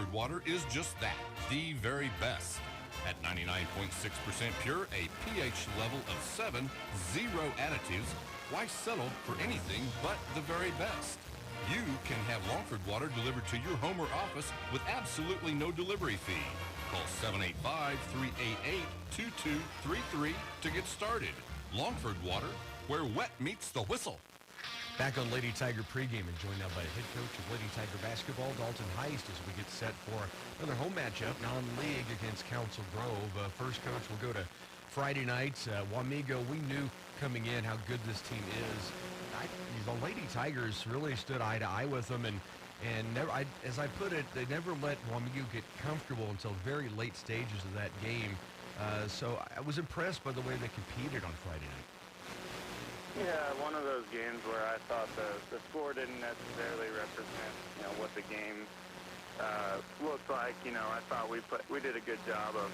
Longford water is just that, the very best. At 99.6% pure, a pH level of 7, zero additives, why settle for anything but the very best? You can have Longford water delivered to your home or office with absolutely no delivery fee. Call 785-388-2233 to get started. Longford water, where wet meets the whistle. Back on Lady Tiger pregame and joined now by head coach of Lady Tiger basketball, Dalton Heist, as we get set for another home matchup, non-league against Council Grove. First, coach, we'll go to Friday night. Wamego, we knew coming in how good this team is. The Lady Tigers really stood eye to eye with them, and never, as I put it, they never let Wamego get comfortable until very late stages of that game. So I was impressed by the way they competed on Friday night. Yeah, one of those games where I thought the score didn't necessarily represent, what the game looked like. I thought we did a good job of,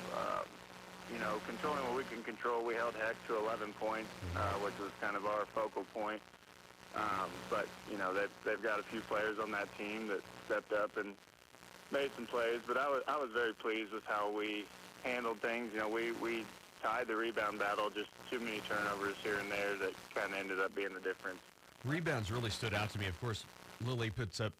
controlling what we can control. We held Heck to 11 points, which was kind of our focal point. But they've got a few players on that team that stepped up and made some plays. But I was very pleased with how we handled things. We tied the rebound battle, just too many turnovers here and there that kind of ended up being the difference. Rebounds really stood out to me. Of course, Lily puts up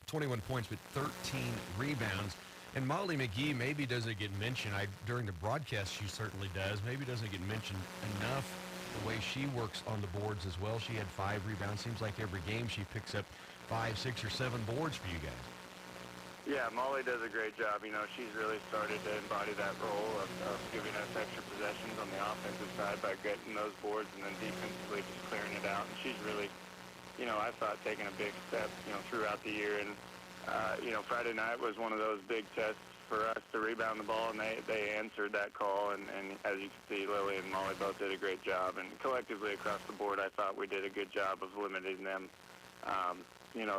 21 points but 13 rebounds. And Molly McGee maybe doesn't get mentioned. During the broadcast, she certainly does. Maybe doesn't get mentioned enough the way she works on the boards as well. She had 5 rebounds. Seems like every game she picks up 5, 6, or 7 boards for you guys. Yeah, Molly does a great job. She's really started to embody that role of giving us extra possessions on the offensive side by getting those boards and then defensively just clearing it out. And she's really, I thought taking a big step, throughout the year. And, Friday night was one of those big tests for us to rebound the ball, and they answered that call. And as you can see, Lily and Molly both did a great job. And collectively across the board, I thought we did a good job of limiting them.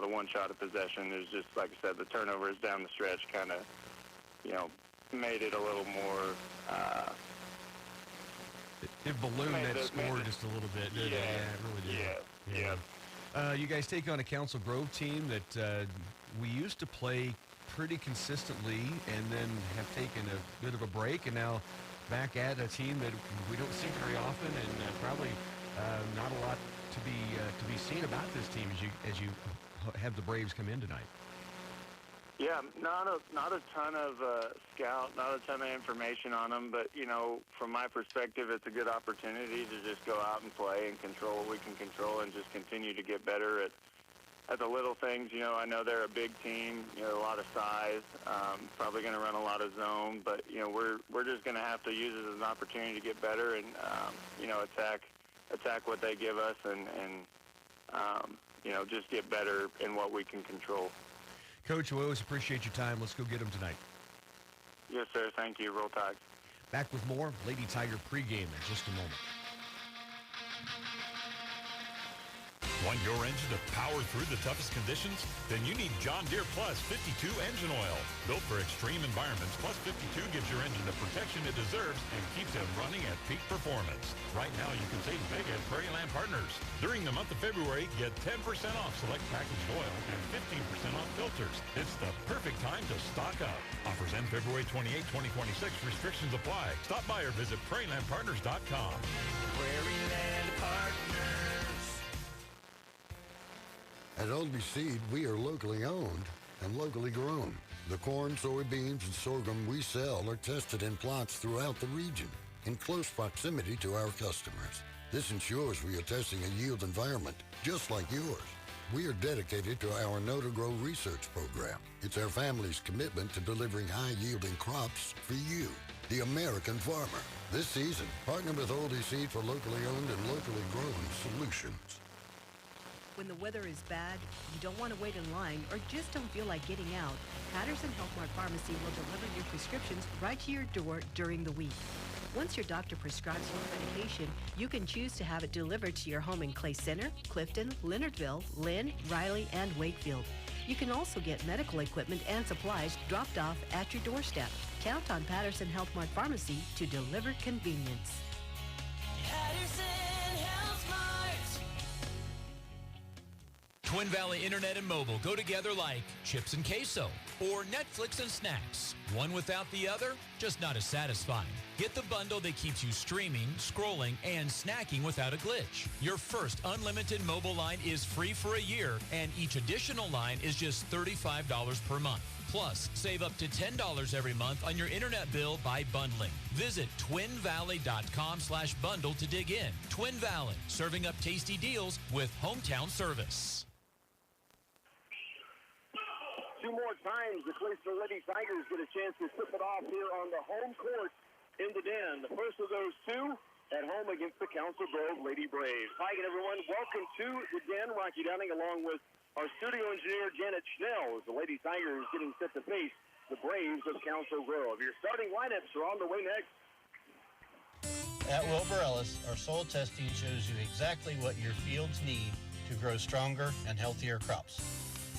The one shot of possession is just, like I said, the turnovers down the stretch kind of, made it a little more. It ballooned that score just a little bit, didn't it? Yeah, it really did. Yeah. You guys take on a Council Grove team that we used to play pretty consistently and then have taken a bit of a break, and now back at a team that we don't see very often, and probably not a lot to be seen about this team as you have the Braves come in tonight. Yeah, not a ton of scout, not a ton of information on them, but from my perspective, it's a good opportunity to just go out and play and control what we can control and just continue to get better at the little things. I know they're a big team, a lot of size, probably going to run a lot of zone, but we're just going to have to use it as an opportunity to get better and attack what they give us and just get better in what we can control. Coach, we always appreciate your time. Let's go get them tonight. Yes, sir. Thank you. Roll Tide. Back with more Lady Tiger pregame in just a moment. Want your engine to power through the toughest conditions? Then you need John Deere Plus 52 engine oil. Built for extreme environments, Plus 52 gives your engine the protection it deserves and keeps it running at peak performance. Right now, you can save big at Prairie Land Partners. During the month of February, get 10% off select packaged oil and 15% off filters. It's the perfect time to stock up. Offers end February 28, 2026. Restrictions apply. Stop by or visit prairielandpartners.com. Prairie Land Partners. At Oldby Seed, we are locally owned and locally grown. The corn, soybeans, and sorghum we sell are tested in plots throughout the region in close proximity to our customers. This ensures we are testing a yield environment just like yours. We are dedicated to our Know to Grow research program. It's our family's commitment to delivering high-yielding crops for you, the American farmer. This season, partner with Oldby Seed for locally owned and locally grown solutions. When the weather is bad, you don't want to wait in line, or just don't feel like getting out, Patterson Health Mart Pharmacy will deliver your prescriptions right to your door during the week. Once your doctor prescribes your medication, you can choose to have it delivered to your home in Clay Center, Clifton, Leonardville, Lynn, Riley, and Wakefield. You can also get medical equipment and supplies dropped off at your doorstep. Count on Patterson Health Mart Pharmacy to deliver convenience. Patterson Health Mart. Twin Valley Internet and Mobile go together like chips and queso or Netflix and snacks. One without the other, just not as satisfying. Get the bundle that keeps you streaming, scrolling, and snacking without a glitch. Your first unlimited mobile line is free for a year, and each additional line is just $35 per month. Plus, save up to $10 every month on your internet bill by bundling. Visit twinvalley.com/bundle to dig in. Twin Valley, serving up tasty deals with hometown service. Two more times, the Cleveland Lady Tigers get a chance to flip it off here on the home court in the Den. The first of those two at home against the Council Grove Lady Braves. Hi again, everyone. Welcome to the Den. Rocky Downing along with our studio engineer, Janet Schnell, as the Lady Tigers getting set to face the Braves of Council Grove. Your starting lineups are on the way next. At Wilbur Ellis, our soil testing shows you exactly what your fields need to grow stronger and healthier crops.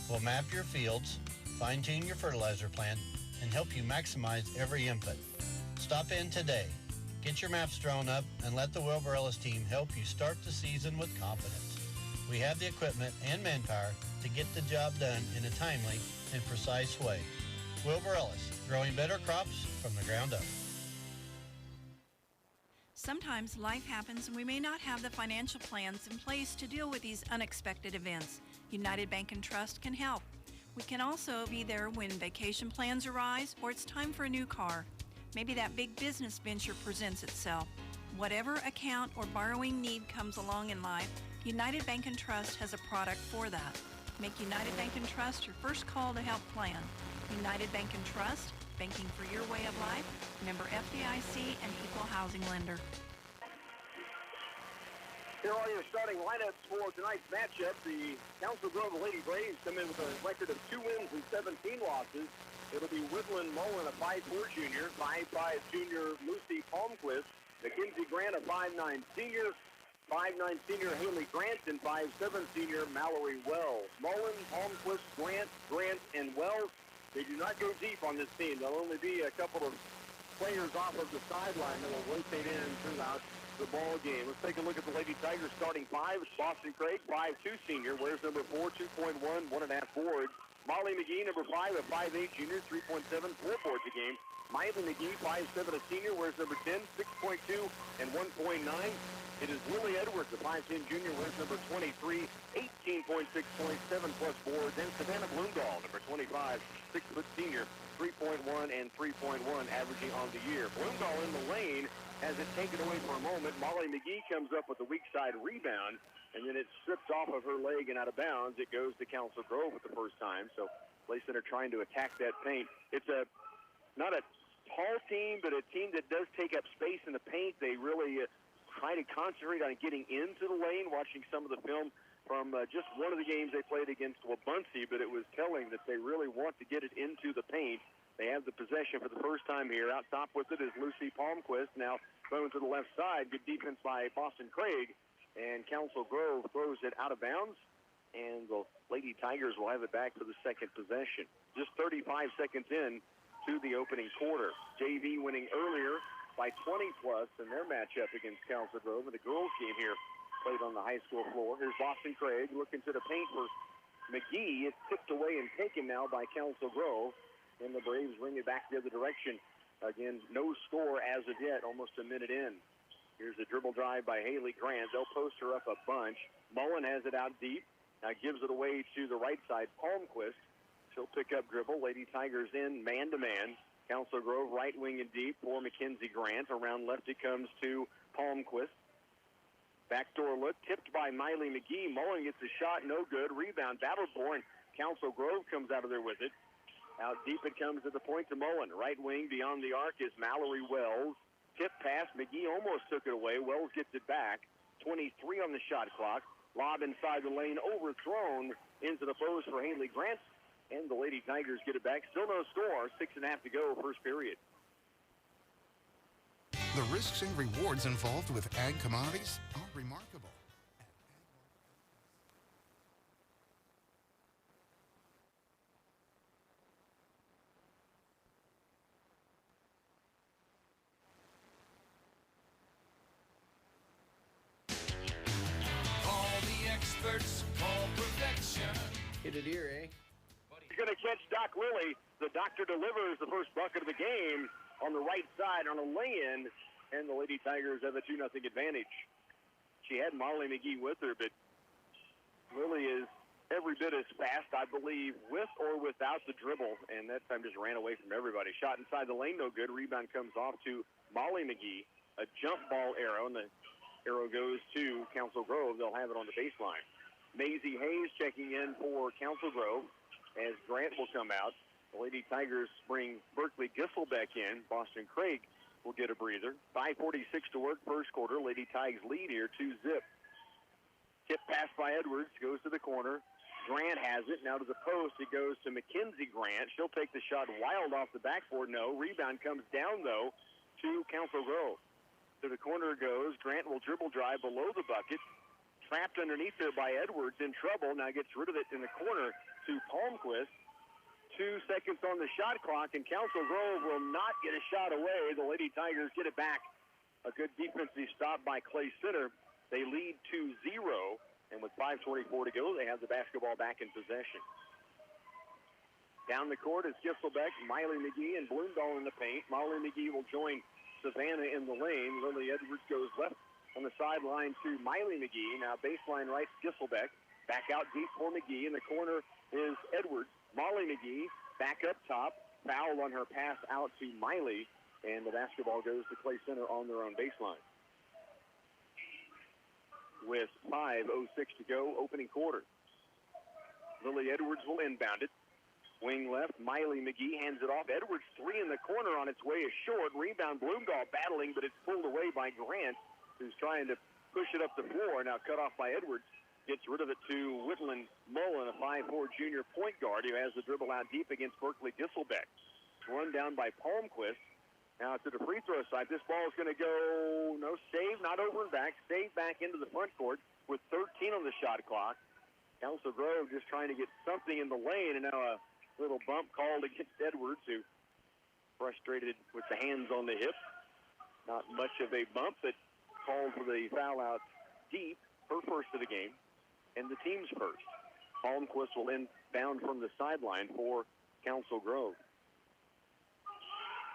We'll map your fields, fine-tune your fertilizer plan, and help you maximize every input. Stop in today. Get your maps drawn up and let the Wilbur Ellis team help you start the season with confidence. We have the equipment and manpower to get the job done in a timely and precise way. Wilbur Ellis, growing better crops from the ground up. Sometimes life happens and we may not have the financial plans in place to deal with these unexpected events. United Bank and Trust can help. We can also be there when vacation plans arise or it's time for a new car. Maybe that big business venture presents itself. Whatever account or borrowing need comes along in life, United Bank and Trust has a product for that. Make United Bank and Trust your first call to help plan. United Bank and Trust, banking for your way of life, member FDIC and equal housing lender. Here are your starting lineups for tonight's matchup. The Council Grove Lady Braves come in with a record of 2 wins and 17 losses. It'll be Whitland Mullen, a 5'4 junior, 5'5 junior Lucy Palmquist, Mackenzie Grant, a 5'9 senior, 5'9 senior Haley Grant, and 5'7 senior Mallory Wells. Mullen, Palmquist, Grant, and Wells. They do not go deep on this team. There'll only be a couple of players off of the sideline that will rotate in throughout the ball game. Let's take a look at the Lady Tigers starting five. Boston Craig, 5'2 senior, wears number 4, 2.1, 1.5 boards. Molly McGee, number 5, a 5'8 junior, 3.7, 4 boards a game. Miley McGee, 5'7 a senior, wears number 10, 6.2 and 1.9. It is Lily Edwards, a 5'10 junior, wears number 23, 18.6 points, 7+ boards. And Savannah Bloomdahl, number 25, 6' senior, 3.1 and 3.1 averaging on the year. Bloomdahl in the lane has it taken away for a moment. Molly McGee comes up with a weak side rebound, and then it strips off of her leg and out of bounds. It goes to Council Grove for the first time. So Play Center trying to attack that paint. It's not a tall team, but a team that does take up space in the paint. They really try to concentrate on getting into the lane. Watching some of the film from just one of the games they played against Wabaunsee, but it was telling that they really want to get it into the paint. They have the possession for the first time here. Out top with it is Lucy Palmquist. Now going to the left side. Good defense by Boston Craig. And Council Grove throws it out of bounds. And the Lady Tigers will have it back for the second possession. Just 35 seconds in to the opening quarter. JV winning earlier by 20+ in their matchup against Council Grove. And the girls game here played on the high school floor. Here's Boston Craig looking to the paint for McGee. It's tipped away and taken now by Council Grove. And the Braves bring it back the other direction. Again, no score as of yet, almost a minute in. Here's a dribble drive by Haley Grant. They'll post her up a bunch. Mullen has it out deep. Now gives it away to the right side, Palmquist. She'll pick up dribble. Lady Tigers in man-to-man. Council Grove right wing and deep for Mackenzie Grant. Around left it comes to Palmquist. Backdoor look, tipped by Miley McGee. Mullen gets a shot, no good. Rebound, battled for, and Council Grove comes out of there with it. Out deep it comes at the point to Mullen. Right wing beyond the arc is Mallory Wells. Tip pass. McGee almost took it away. Wells gets it back. 23 on the shot clock. Lob inside the lane. Overthrown into the post for Haley Grant. And the Lady Tigers get it back. Still no score. 6.5 to go, first period. The risks and rewards involved with ag commodities are remarkable. Call the experts, call perfection. catch Doc Lilly. The doctor delivers the first bucket of the game on the right side on a lay-in, and the Lady Tigers have a 2-0 advantage. She had Molly McGee with her, but Lilly is every bit as fast, I believe, with or without the dribble, and that time just ran away from everybody. Shot inside the lane, no good. Rebound comes off to Molly McGee. A jump ball arrow, and the arrow goes to Council Grove. They'll have it on the baseline. Maisie Hayes checking in for Council Grove as Grant will come out. The Lady Tigers bring Berkeley Gisselbeck in. Boston Craig will get a breather. 5:46 to work, first quarter. Lady Tigers lead here, 2-0. Tip pass by Edwards, goes to the corner. Grant has it. Now to the post, it goes to Mackenzie Grant. She'll take the shot wild off the backboard. No. Rebound comes down, though, to Council Grove. To the corner it goes. Grant will dribble drive below the bucket. Trapped underneath there by Edwards, in trouble. Now gets rid of it in the corner to Palmquist. 2 seconds on the shot clock, and Council Grove will not get a shot away. The Lady Tigers get it back. A good defensive stop by Clay Center. They lead 2-0. And with 5:24 to go, they have the basketball back in possession. Down the court is Gisselbeck, Miley McGee, and Bloomdahl in the paint. Molly McGee will join Savannah in the lane. Lily Edwards goes left on the sideline to Miley McGee. Now baseline right, Gisselbeck. Back out deep for McGee. In the corner is Edwards. Molly McGee back up top. Foul on her pass out to Miley. And the basketball goes to Clay Center on their own baseline. With 5:06 to go, opening quarter. Lily Edwards will inbound it. Wing left, Miley McGee hands it off. Edwards, 3 in the corner on its way is short. Rebound, Bloomdahl battling, but it's pulled away by Grant, who's trying to push it up the floor. Now cut off by Edwards. Gets rid of it to Whitland Mullen, a 5'4 junior point guard who has the dribble out deep against Berkeley Gisselbeck. Run down by Palmquist. Now to the free throw side. This ball is going to go, no, save, not over and back. Save back into the front court with 13 on the shot clock. Council Grove just trying to get something in the lane, and now a little bump called against Edwards, who frustrated with the hands on the hip. Not much of a bump, but called for the foul out deep, her first of the game, and the team's first. Palmquist will inbound from the sideline for Council Grove.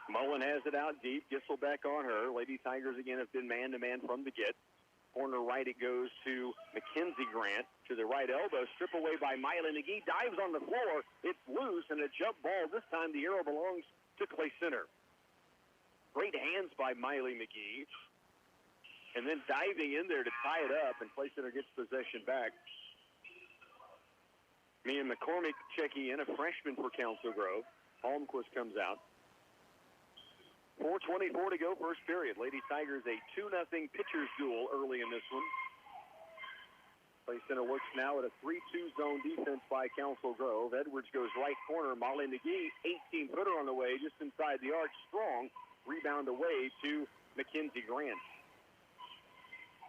Mullen has it out deep. Gisselbeck on her. Lady Tigers again have been man-to-man from the get. Corner right, it goes to Mackenzie Grant to the right elbow. Strip away by Miley McGee. Dives on the floor. It's loose, and a jump ball. This time the arrow belongs to Clay Center. Great hands by Miley McGee. And then diving in there to tie it up, and Clay Center gets possession back. Mia McCormick checking in, a freshman for Council Grove. Palmquist comes out. 4:24 to go, first period. Lady Tigers a 2-0 pitcher's duel early in this one. Clay Center works now at a 3-2 zone defense by Council Grove. Edwards goes right corner. Molly McGee, 18-footer on the way, just inside the arc, strong. Rebound away to Mackenzie Grant.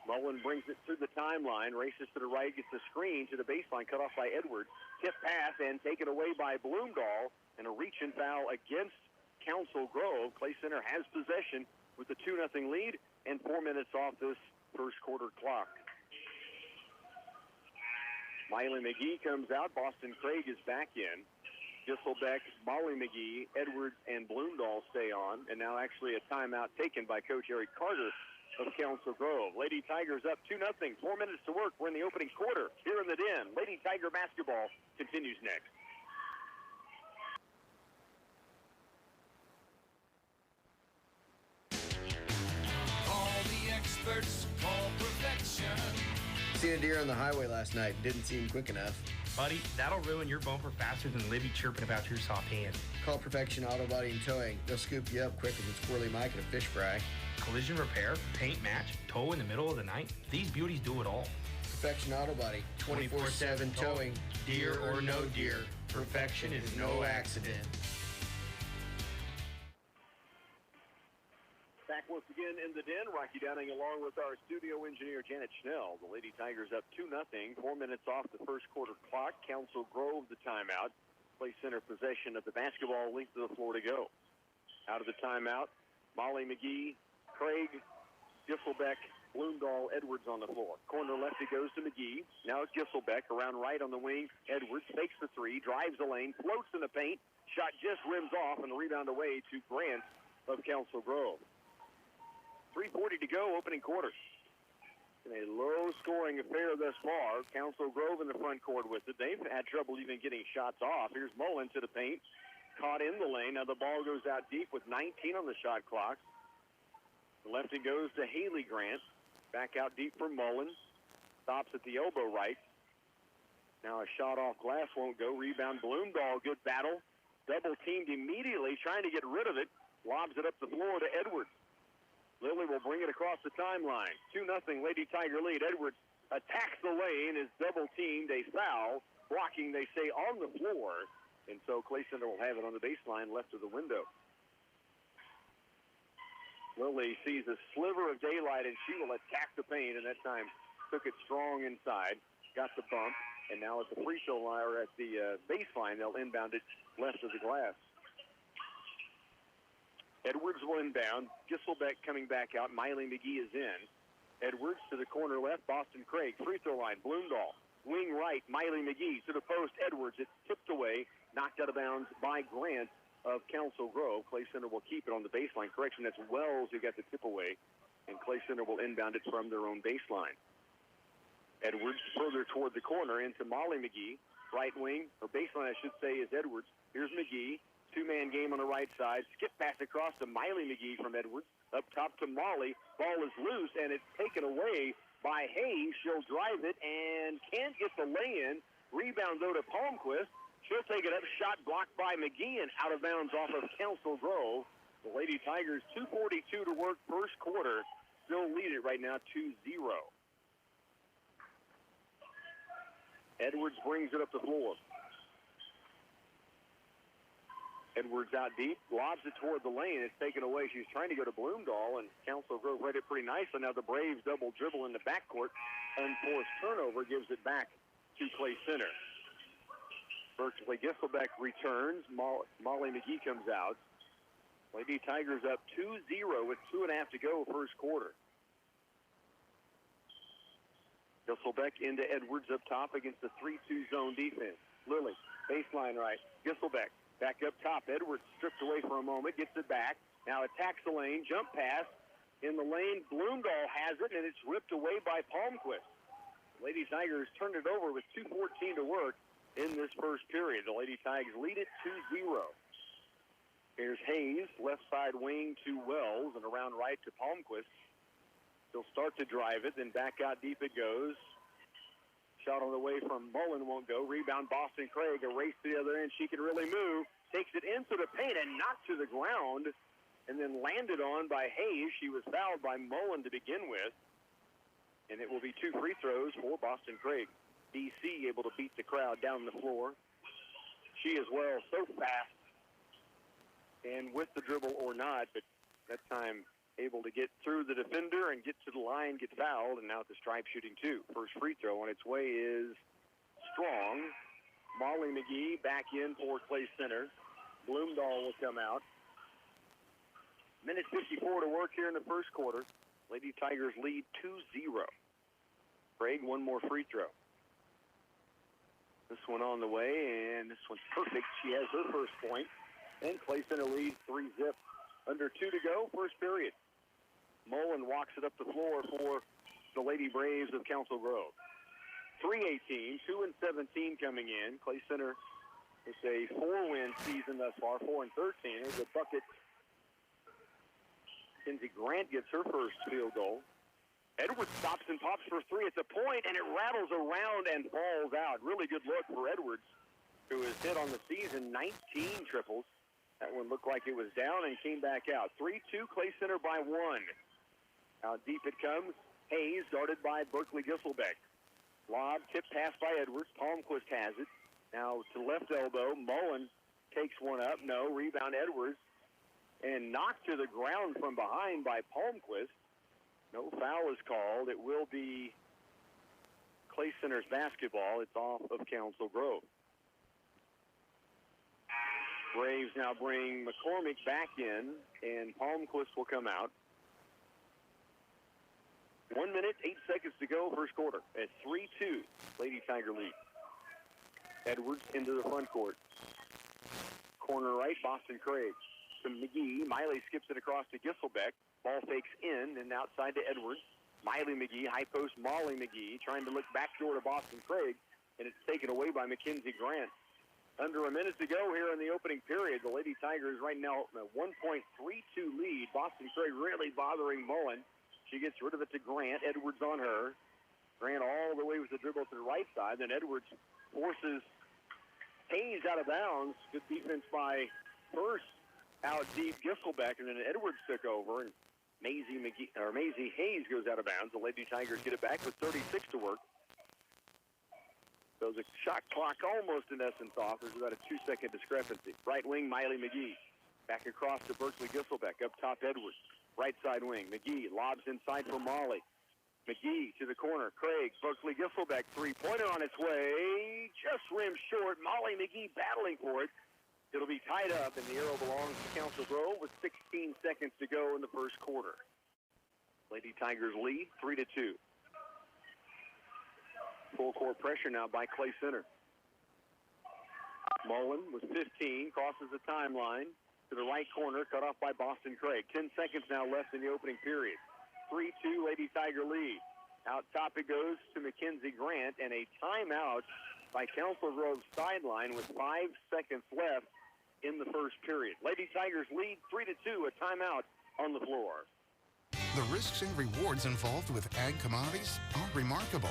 Mullen brings it to the timeline, races to the right, gets the screen to the baseline, cut off by Edwards. Tip pass and taken away by Bloomdahl, and a reach-in foul against Council Grove. Clay Center has possession with a 2-0 lead and 4 minutes off this first quarter clock. Miley McGee comes out. Boston Craig is back in. Gisselbeck, Molly McGee, Edwards, and Bloomdahl stay on. And now actually a timeout taken by Coach Eric Carter of Council Grove. Lady Tigers up 2-0. 4 minutes to work. We're in the opening quarter here in the Den. Lady Tiger basketball continues next. Experts call perfection. Seen a deer on the highway last night. Didn't seem quick enough. Buddy, that'll ruin your bumper faster than Libby chirping about your soft hand. Call Perfection Auto Body and Towing. They'll scoop you up quick as it's Squirrely Mike at a fish fry. Collision repair, paint match, tow in the middle of the night. These beauties do it all. Perfection Auto Body. 24/7 towing. Deer or no deer. Perfection is no accident. Back once again in the Den. Rocky Downing along with our studio engineer, Janet Schnell. The Lady Tigers up 2-0. 4 minutes off the first quarter clock. Council Grove the timeout. Clay Center possession of the basketball, length of the floor to go. Out of the timeout, Molly McGee, Craig, Gisselbeck, Bloomdahl, Edwards on the floor. Corner left, it goes to McGee. Now it's Gisselbeck around right on the wing. Edwards fakes the three, drives the lane, floats in the paint. Shot just rims off, and the rebound away to Grant of Council Grove. 3:40 to go, opening quarter. In a low-scoring affair thus far. Council Grove in the front court with it. They've had trouble even getting shots off. Here's Mullen to the paint. Caught in the lane. Now the ball goes out deep with 19 on the shot clock. The left it goes to Haley Grant. Back out deep for Mullen. Stops at the elbow right. Now a shot off glass won't go. Rebound Bloomdahl. Good battle. Double teamed immediately, trying to get rid of it. Lobs it up the floor to Edwards. Lilly will bring it across the timeline. 2-0 Lady Tiger lead. Edwards attacks the lane, is double teamed. A foul. Blocking, they say, on the floor. And so Clay Center will have it on the baseline left of the window. Lilly sees a sliver of daylight, and she will attack the paint, and that time took it strong inside, got the bump, and now at the free throw line, or at the baseline, they'll inbound it left of the glass. Edwards will inbound. Gisselbeck coming back out. Miley McGee is in. Edwards to the corner left. Boston Craig, free throw line. Bloomdahl, wing right. Miley McGee to the post. Edwards, it's tipped away, knocked out of bounds by Grant of Council Grove. Clay Center will keep it on the baseline. Correction, that's Wells who got the tip away, and Clay Center will inbound it from their own baseline. Edwards further toward the corner into Molly McGee. Right wing, or baseline I should say, is Edwards. Here's McGee. Two-man game on the right side. Skip pass across to Miley McGee from Edwards. Up top to Molly. Ball is loose, and it's taken away by Hayes. She'll drive it and can't get the lay-in. Rebound, though, to Palmquist. She'll take it up. Shot blocked by McGee and out of bounds off of Council Grove. The Lady Tigers, 2:42 to work first quarter. Still lead it right now 2-0. Edwards brings it up the floor. Edwards out deep, lobs it toward the lane. It's taken away. She's trying to go to Bloomdahl, and Council Grove read it pretty nicely. Now the Braves double dribble in the backcourt. Unforced turnover gives it back to Clay Center. Berkeley Gisselbeck returns. Molly McGee comes out. Lady Tigers up 2-0 with 2.5 to go first quarter. Gisselbeck into Edwards up top against the 3-2 zone defense. Lilly, baseline right. Gisselbeck back up top. Edwards stripped away for a moment, gets it back. Now attacks the lane, jump pass. In the lane, Bloomdahl has it, and it's ripped away by Palmquist. Lady Tigers turned it over with 2:14 to work in this first period. The Lady Tigers lead it 2-0. Here's Hayes, left side wing to Wells, and around right to Palmquist. They'll start to drive it, then back out deep it goes. Shot on the way from Mullen won't go. Rebound Boston Craig, a race to the other end. She can really move. Takes it into the paint and knocked to the ground, and then landed on by Hayes. She was fouled by Mullen to begin with. And it will be 2 free throws for Boston Craig. DC able to beat the crowd down the floor. She as well, so fast. And with the dribble or not, but that time able to get through the defender and get to the line, get fouled, and now at the stripe shooting 2. First free throw on its way is strong. Molly McGee back in for Clay Center. Bloomdahl will come out. Minute 54 to work here in the first quarter. Lady Tigers lead 2-0. Craig, one more free throw. This one on the way, and this one's perfect. She has her first point. And Clay Center leads 3-0. Under 2 to go, first period. Mullen walks it up the floor for the Lady Braves of Council Grove. 3-18, 2-17 coming in. Clay Center is a 4-win season thus far, 4-13. There's a bucket. Kinsey Grant gets her first field goal. Edwards stops and pops for 3 at the point, and it rattles around and falls out. Really good look for Edwards, who has hit on the season 19 triples. That one looked like it was down and came back out. 3-2, Clay Center by 1. Out deep it comes. Hayes guarded by Berkeley Gisselbeck. Lob, tip pass by Edwards. Palmquist has it. Now to left elbow. Mullen takes one up. No, rebound Edwards. And knocked to the ground from behind by Palmquist. No foul is called. It will be Clay Center's basketball. It's off of Council Grove. Braves now bring McCormick back in, and Palmquist will come out. 1 minute, 8 seconds to go, first quarter. At 3-2, Lady Tiger lead. Edwards into the front court. Corner right, Boston Craig to McGee. Miley skips it across to Gisselbeck. Ball fakes in and outside to Edwards. Miley McGee, high post Molly McGee, trying to look backdoor to Boston Craig, and it's taken away by Mackenzie Grant. Under a minute to go here in the opening period. The Lady Tigers right now a 1.32 lead. Boston Craig really bothering Mullen. She gets rid of it to Grant. Edwards on her. Grant all the way with the dribble to the right side. Then Edwards forces Hayes out of bounds. Good defense by first out deep Gisselbeck, and then Edwards took over, and Maisie Hayes goes out of bounds. The Lady Tigers get it back with 36 to work. So the shot clock almost in essence off. There's about a 2-second discrepancy. Right wing, Miley McGee. Back across to Berkeley Gisselbeck. Up top, Edwards. Right side wing, McGee lobs inside for Molly. McGee to the corner. Craig, Berkeley Gisselbeck, three-pointer on its way. Just rimmed short. Molly McGee battling for it. It'll be tied up, and the arrow belongs to Council Grove with 16 seconds to go in the first quarter. Lady Tigers lead 3-2. Full court pressure now by Clay Center. Mullen with 15, crosses the timeline to the right corner, cut off by Boston Craig. 10 seconds now left in the opening period. 3-2, Lady Tiger lead. Out top it goes to Mackenzie Grant, and a timeout by Council Grove's sideline with 5 seconds left in the first period. Lady Tigers lead 3-2, a timeout on the floor. The risks and rewards involved with ag commodities are remarkable.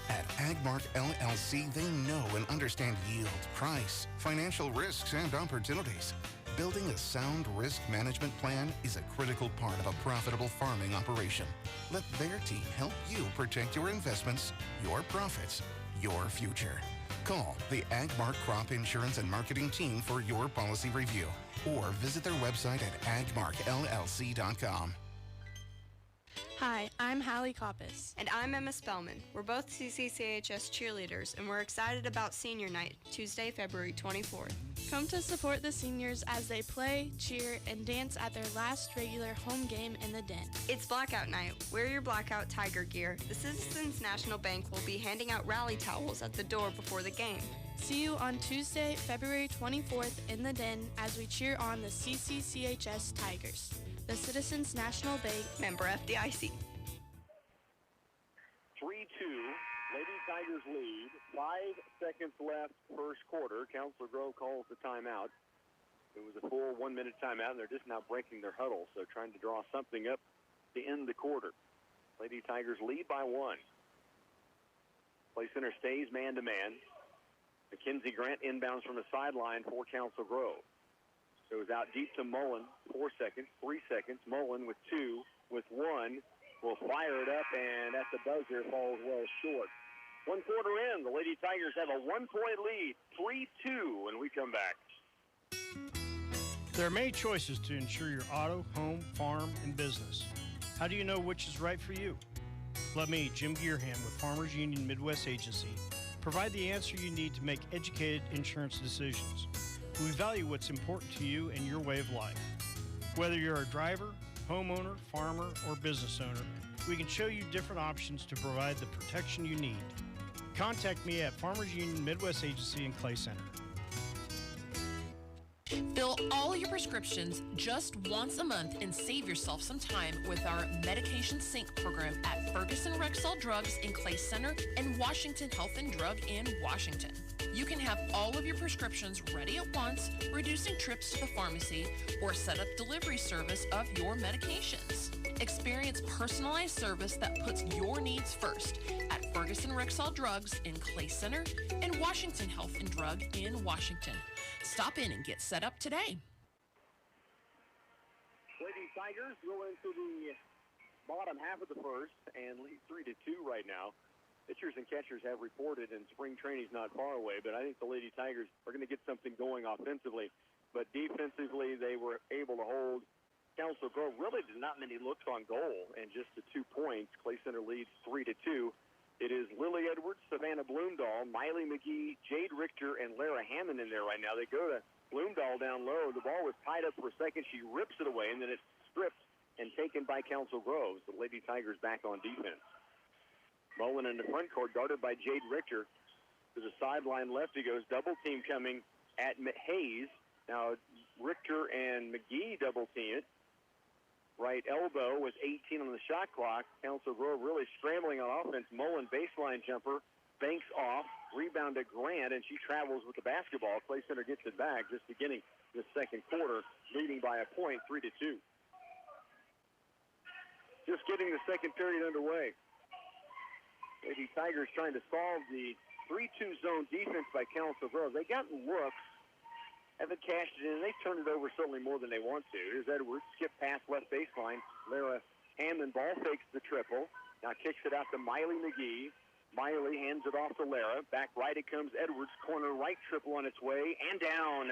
At Agmark LLC, they know and understand yield, price, financial risks, and opportunities. Building a sound risk management plan is a critical part of a profitable farming operation. Let their team help you protect your investments, your profits, your future. Call the Agmark Crop Insurance and Marketing Team for your policy review or visit their website at agmarkllc.com. Hi, I'm Hallie Koppis. And I'm Emma Spellman. We're both CCCHS cheerleaders, and we're excited about Senior Night, Tuesday, February 24th. Come to support the seniors as they play, cheer, and dance at their last regular home game in the Den. It's Blackout Night. Wear your Blackout Tiger gear. The Citizens National Bank will be handing out rally towels at the door before the game. See you on Tuesday, February 24th in the Den as we cheer on the CCCHS Tigers. The Citizens National Bank, member FDIC. 3-2, Lady Tigers lead. 5 seconds left first quarter. Council Grove calls the timeout. It was a full 1 minute timeout, and they're just now breaking their huddle, so trying to draw something up to end the quarter. Lady Tigers lead by 1. Play center stays man-to-man. Mackenzie Grant inbounds from the sideline for Council Grove. So it was out deep to Mullen, 4 seconds, 3 seconds. Mullen with 2, with 1, will fire it up, and at the buzzer falls well short. 1 quarter in, the Lady Tigers have a 1-point lead, 3-2, when we come back. There are many choices to insure your auto, home, farm, and business. How do you know which is right for you? Let me, Jim Gearham with Farmers Union Midwest Agency, provide the answer you need to make educated insurance decisions. We value what's important to you and your way of life. Whether you're a driver, homeowner, farmer, or business owner, we can show you different options to provide the protection you need. Contact me at Farmers Union Midwest Agency in Clay Center. Fill all your prescriptions just once a month and save yourself some time with our Medication Sync program at Ferguson Rexall Drugs in Clay Center and Washington Health and Drug in Washington. You can have all of your prescriptions ready at once, reducing trips to the pharmacy, or set up delivery service of your medications. Experience personalized service that puts your needs first at Ferguson Rexall Drugs in Clay Center and Washington Health and Drug in Washington. Stop in and get set up today. Lady Tigers go into the bottom half of the first and lead 3-2 right now. Pitchers and catchers have reported, and spring training's not far away, but I think the Lady Tigers are going to get something going offensively. But defensively, they were able to hold Council Grove. Really, there's not many looks on goal, and just the 2 points. Clay Center leads 3-2. It is Lily Edwards, Savannah Bloomdahl, Miley McGee, Jade Richter, and Lara Hammond in there right now. They go to Bloomdahl down low. The ball was tied up for a second. She rips it away, and then it's stripped and taken by Council Grove. The Lady Tigers back on defense. Mullen in the front court, guarded by Jade Richter. To the sideline left, he goes double team coming at Hayes. Now Richter and McGee double team it. Right elbow with 18 on the shot clock. Council Grove really scrambling on offense. Mullen baseline jumper, banks off, rebound to Grant, and she travels with the basketball. Clay Center gets it back just beginning the second quarter, leading by a point, 3-2. Just getting the second period underway. Lady Tigers trying to solve the 3-2 zone defense by Council Grove. They got looks, haven't cashed it in. They turned it over certainly more than they want to. Here's Edwards, skip pass left baseline. Lara Hammond ball fakes the triple. Now kicks it out to Miley McGee. Miley hands it off to Lara. Back right it comes Edwards. Corner right triple on its way and down.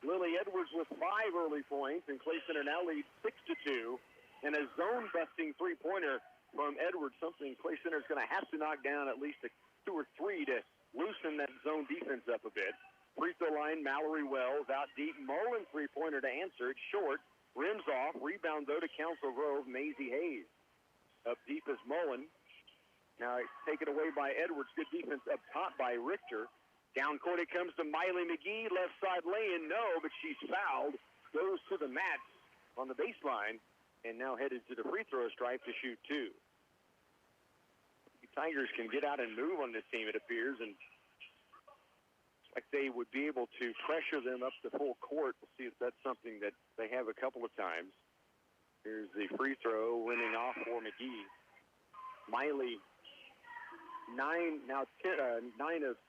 Lily Edwards with 5 early points, and Clay Center now leads 6-2. And a zone-busting three-pointer from Edwards, something Clay Center is going to have to knock down at least 2 or 3 to loosen that zone defense up a bit. Free throw line, Mallory Wells out deep. Mullen three-pointer to answer. It's short. Rims off. Rebound, though, to Council Grove. Maisie Hayes. Up deep is Mullen. Now it's taken away by Edwards. Good defense up top by Richter. Down court it comes to Miley McGee. Left side lay-in, no, but she's fouled. Goes to the mat on the baseline. And now headed to the free throw stripe to shoot 2. The Tigers can get out and move on this team, it appears, and like they would be able to pressure them up to full court. We'll see if that's something that they have a couple of times. Here's the free throw, winning off for McGee. Miley, 9 of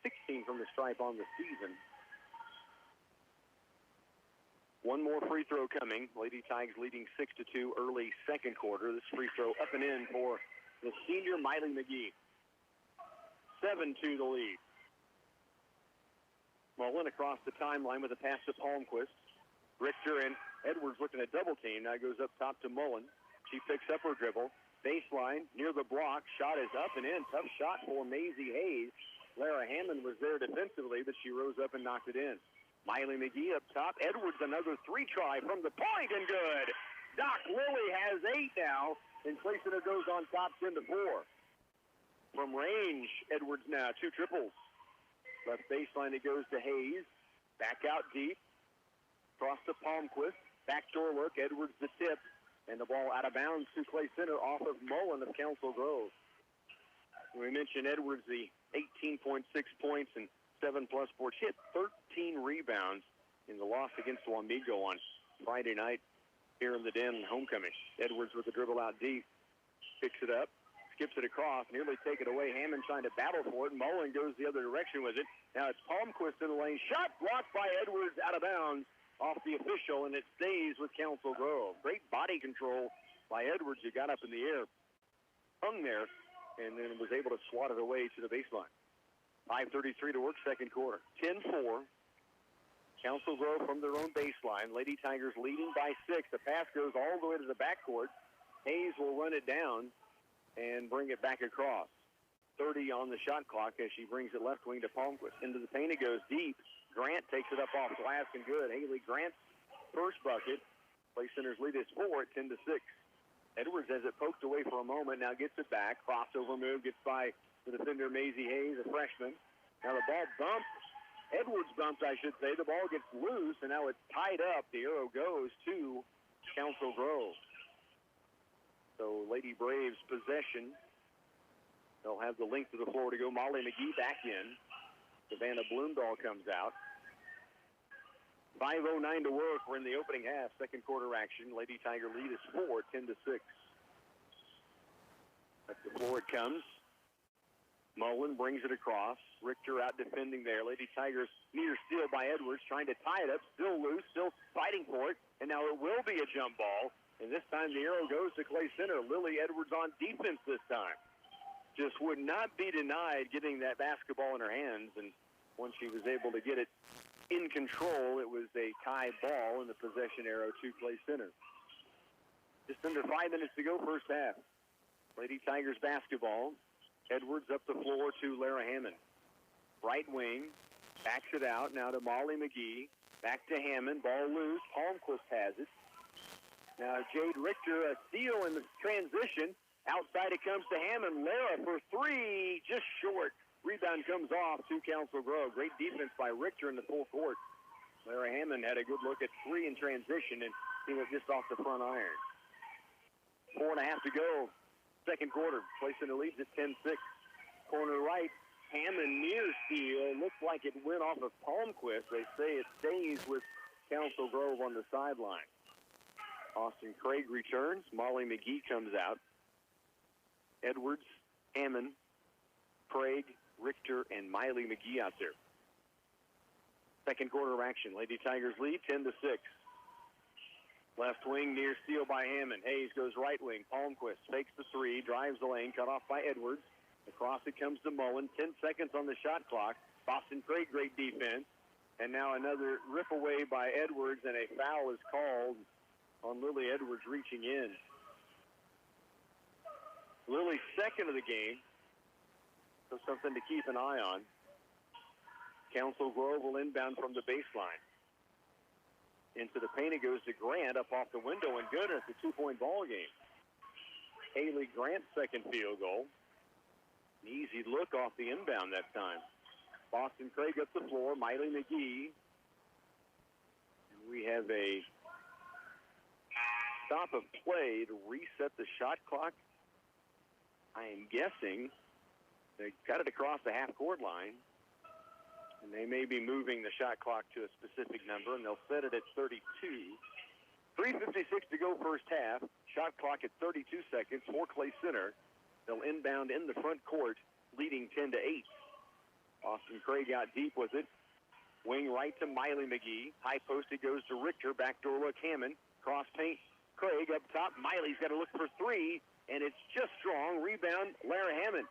16 from the stripe on the season. One more free throw coming. Lady Tigers leading 6-2 early second quarter. This free throw up and in for the senior Miley McGee. 7-2 the lead. Mullen across the timeline with a pass to Palmquist. Richter and Edwards looking at double team. Now goes up top to Mullen. She picks up her dribble. Baseline near the block. Shot is up and in. Tough shot for Maisie Hayes. Lara Hammond was there defensively, but she rose up and knocked it in. Miley McGee up top. Edwards another 3-try from the point and good. Doc Lilly has 8 now, and Clay Center goes on top 10-4. From range, Edwards now 2 triples. Left baseline it goes to Hayes. Back out deep. Cross to Palmquist. Backdoor look. Edwards the tip. And the ball out of bounds to Clay Center off of Mullen of Council Grove. We mentioned Edwards, the 18.6 points and 7+ boards. Hit 13 rebounds in the loss against Wamego on Friday night here in the Den homecoming. Edwards with the dribble out deep. Picks it up. Skips it across. Nearly take it away. Hammond trying to battle for it. Mullen goes the other direction with it. Now it's Palmquist in the lane. Shot blocked by Edwards out of bounds off the official, and it stays with Council Grove. Great body control by Edwards. He got up in the air, hung there, and then was able to swat it away to the baseline. 5:33 to work, second quarter. 10-4. Council Grove from their own baseline. Lady Tigers leading by 6. The pass goes all the way to the backcourt. Hayes will run it down and bring it back across. 30 on the shot clock as she brings it left wing to Palmquist. Into the paint it goes deep. Grant takes it up off glass and good. Haley Grant's first bucket. Clay Center's lead is 4 at 10-6. Edwards has it poked away for a moment. Now gets it back. Crossover move gets by the defender Maisie Hayes, a freshman. Now the ball bumps. Edwards bumps, I should say. The ball gets loose, and now it's tied up. The arrow goes to Council Grove. So Lady Braves possession. They'll have the length of the floor to go. Molly McGee back in. Savannah Bloomdahl comes out. 5:09 to work. We're in the opening half. Second quarter action. Lady Tiger lead is 4, 10-6. At the floor it comes. Mullen brings it across. Richter out defending there. Lady Tigers near steal by Edwards, trying to tie it up. Still loose, still fighting for it. And now it will be a jump ball. And this time the arrow goes to Clay Center. Lily Edwards on defense this time. Just would not be denied getting that basketball in her hands. And once she was able to get it in control, it was a tie ball, and the possession arrow to Clay Center. Just under 5 minutes to go, first half. Lady Tigers basketball. Edwards up the floor to Lara Hammond. Right wing, backs it out now to Molly McGee. Back to Hammond, ball loose. Palmquist has it. Now Jade Richter, a steal in the transition. Outside it comes to Hammond. Lara for three, just short. Rebound comes off to Council Grove. Great defense by Richter in the full court. Lara Hammond had a good look at three in transition, and he went just off the front iron. 4.5 to go. Second quarter. Play Center leads at 10-6. Corner right. Hammond near steal. Looks like it went off of Palmquist. They say it stays with Council Grove on the sideline. Austin Craig returns. Molly McGee comes out. Edwards, Hammond, Craig, Richter, and Miley McGee out there. Second quarter of action. Lady Tigers lead 10-6. Left wing near steal by Hammond. Hayes goes right wing. Palmquist fakes the three, drives the lane, cut off by Edwards. Across it comes to Mullen. 10 seconds on the shot clock. Boston Craig, great defense. And now another rip away by Edwards, and a foul is called on Lily Edwards reaching in. Lily's second of the game, so something to keep an eye on. Council Grove will inbound from the baseline. Into the paint it goes to Grant, up off the window, and good. It's a 2-point ball game. Haley Grant's second field goal. An easy look off the inbound that time. Boston Craig up the floor, Miley McGee. And we have a stop of play to reset the shot clock. I am guessing they got it across the half-court line, and they may be moving the shot clock to a specific number, and they'll set it at 32. 3:56 to go first half. Shot clock at 32 seconds for Clay Center. They'll inbound in the front court, leading 10-8. Austin Craig out deep with it. Wing right to Miley McGee. High post it goes to Richter. Backdoor look Hammond. Cross paint. Craig up top. Miley's got to look for three, and it's just strong. Rebound, Lara Hammond.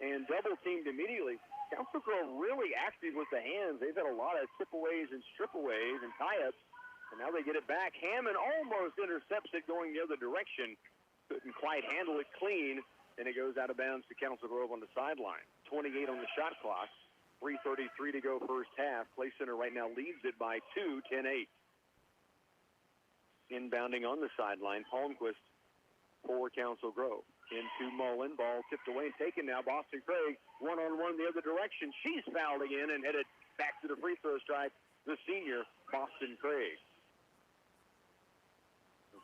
And double teamed immediately. Council Grove really active with the hands. They've had a lot of tip-aways and strip-aways and tie-ups, and now they get it back. Hammond almost intercepts it going the other direction. Couldn't quite handle it clean, and it goes out of bounds to Council Grove on the sideline. 28 on the shot clock. 3:33 to go first half. Clay Center right now leads it by 2, 10-8. Inbounding on the sideline, Palmquist for Council Grove. Into Mullen, ball tipped away and taken now. Boston Craig, one-on-one the other direction. She's fouled again and headed back to the free throw stripe. The senior, Boston Craig.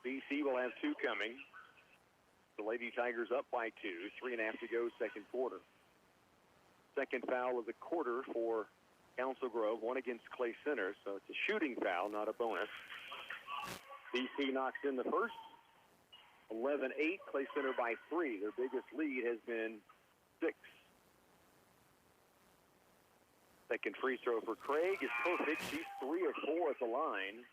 BC will have two coming. The Lady Tigers up by 2, 3.5 to go second quarter. Second foul of the quarter for Council Grove, one against Clay Center, so it's a shooting foul, not a bonus. BC knocks in the first. 11-8, Clay Center by 3. Their biggest lead has been 6. Second free throw for Craig is perfect. She's 3 of 4 at the line.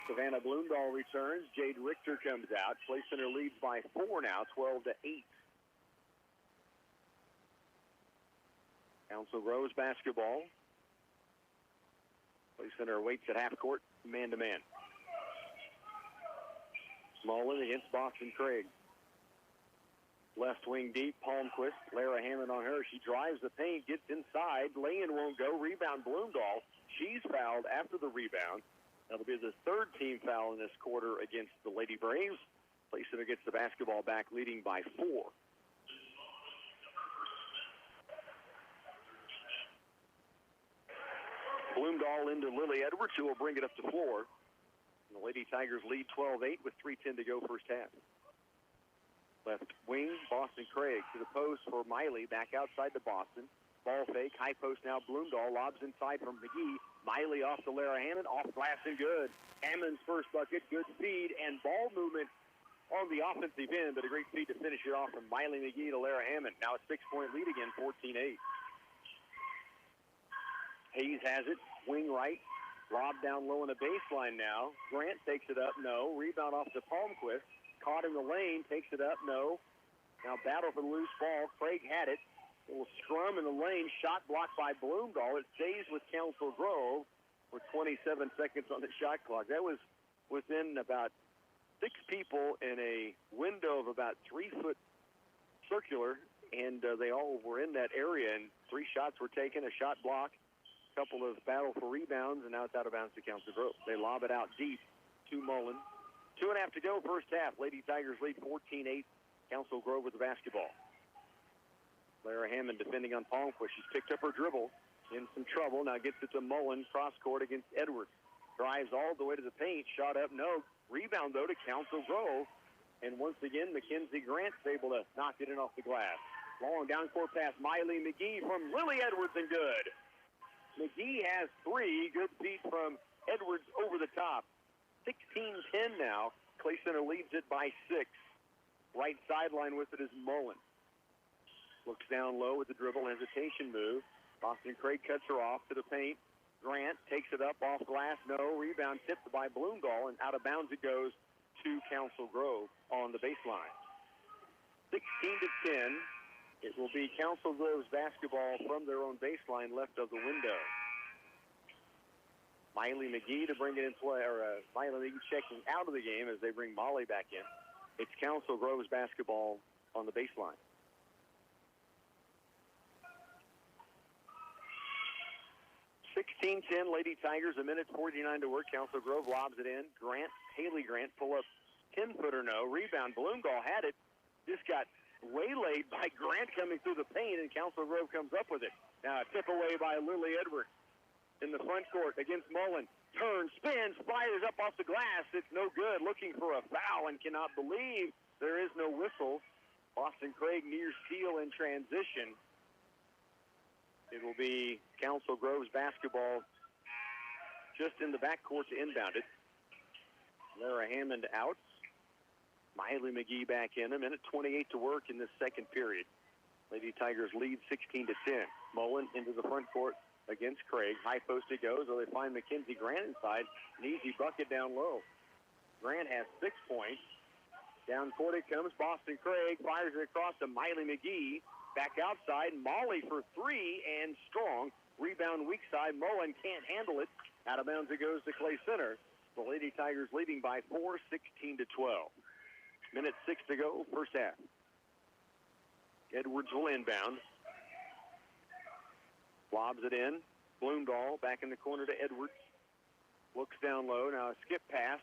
Savannah Bloomdahl returns. Jade Richter comes out. Clay Center leads by 4 now, 12-8. Council Grove's basketball. Clay Center waits at half court, man-to-man. Mullen against Boston Craig. Left wing deep, Palmquist. Lara Hammond on her. She drives the paint, gets inside. Lane won't go. Rebound, Bloomdahl. She's fouled after the rebound. That'll be the third team foul in this quarter against the Lady Braves. Clay Center gets the basketball back, leading by 4. Bloomdahl into Lily Edwards, who will bring it up the floor. And the Lady Tigers lead 12-8 with 3:10 to go first half. Left wing, Boston Craig to the post for Miley, back outside to Boston. Ball fake, high post now, Bloomdahl lobs inside from McGee. Miley off to Lara Hammond, off glass and good. Hammond's first bucket, good speed and ball movement on the offensive end, but a great feed to finish it off from Miley McGee to Lara Hammond. Now a 6-point lead again, 14-8. Hayes has it, wing right. Lob down low in the baseline now. Grant takes it up, no. Rebound off to Palmquist. Caught in the lane, takes it up, no. Now battle for the loose ball. Craig had it. A little scrum in the lane. Shot blocked by Bloomdahl. It stays with Council Grove with 27 seconds on the shot clock. That was within about 6 people in a window of about 3-foot circular, and they all were in that area, and 3 shots were taken, a shot block, couple of battle for rebounds, and now it's out of bounds to Council Grove. They lob it out deep. to Mullen. 2.5 to go, first half. Lady Tigers lead 14-8. Council Grove with the basketball. Lara Hammond defending on Palmquist. She's picked up her dribble. In some trouble. Now gets it to Mullen. Cross court against Edwards. Drives all the way to the paint. Shot up, no. Rebound, though, to Council Grove. And once again, Mackenzie Grant's able to knock it in off the glass. Long down court pass. Miley McGee from Lily Edwards, and good. McGee has 3. Good feet from Edwards over the top. 16-10 now. Clay Center leads it by 6. Right sideline with it is Mullen. Looks down low with the dribble, hesitation move. Boston Craig cuts her off to the paint. Grant takes it up off glass. No. Rebound tipped by Bloomgall, and out of bounds it goes to Council Grove on the baseline. 16-10. It will be Council Grove's basketball from their own baseline left of the window. Miley McGee to bring it in play, or Miley McGee checking out of the game as they bring Molly back in. It's Council Grove's basketball on the baseline. (16-10) Lady Tigers, 1:49 to work. Council Grove lobs it in. Haley Grant, pull up 10-footer, no. Rebound, Bloomgall had it. Just got waylaid by Grant coming through the paint, and Council Grove comes up with it. Now a tip away by Lily Edwards in the front court against Mullen. Turns, spins, fires up off the glass. It's no good. Looking for a foul and cannot believe there is no whistle. Boston Craig near steal in transition. It will be Council Grove's basketball just in the backcourt to inbound it. Lara Hammond out. Miley McGee back in. 1:28 to work in this second period. Lady Tigers lead 16-10. Mullen into the front court against Craig. High post it goes. They find Mackenzie Grant inside. An easy bucket down low. Grant has 6 points. Down court it comes. Boston Craig fires it across to Miley McGee. Back outside. Molly for 3 and strong. Rebound weak side. Mullen can't handle it. Out of bounds it goes to Clay Center. The Lady Tigers leading by 4, 16-12. 1:06 to go, first half. Edwards will inbound. Lobs it in. Bloomgall back in the corner to Edwards. Looks down low. Now a skip pass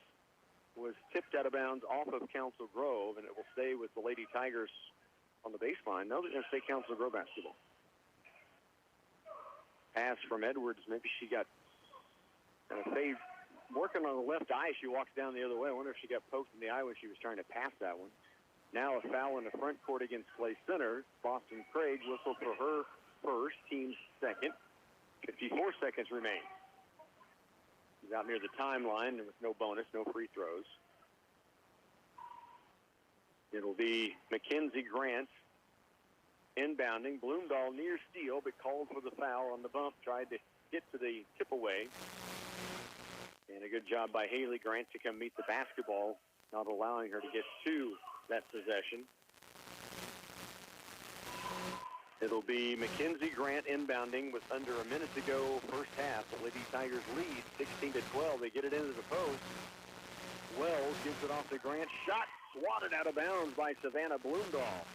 was tipped out of bounds off of Council Grove, and it will stay with the Lady Tigers on the baseline. No, they're going to stay Council Grove basketball. Pass from Edwards. Maybe she got fade. Working on the left eye, she walks down the other way. I wonder if she got poked in the eye when she was trying to pass that one. Now a foul in the front court against Clay Center. Boston Craig whistled for her first, team's second. 54 seconds remain. He's out near the timeline with no bonus, no free throws. It'll be Mackenzie Grant inbounding. Bloomgall near steal, but called for the foul on the bump. Tried to get to the tip away. And a good job by Haley Grant to come meet the basketball, not allowing her to get to that possession. It'll be Mackenzie Grant inbounding with under a minute to go first half. The Lady Tigers lead 16-12. They get it into the post. Wells gives it off to Grant. Shot swatted out of bounds by Savannah Bloomgall.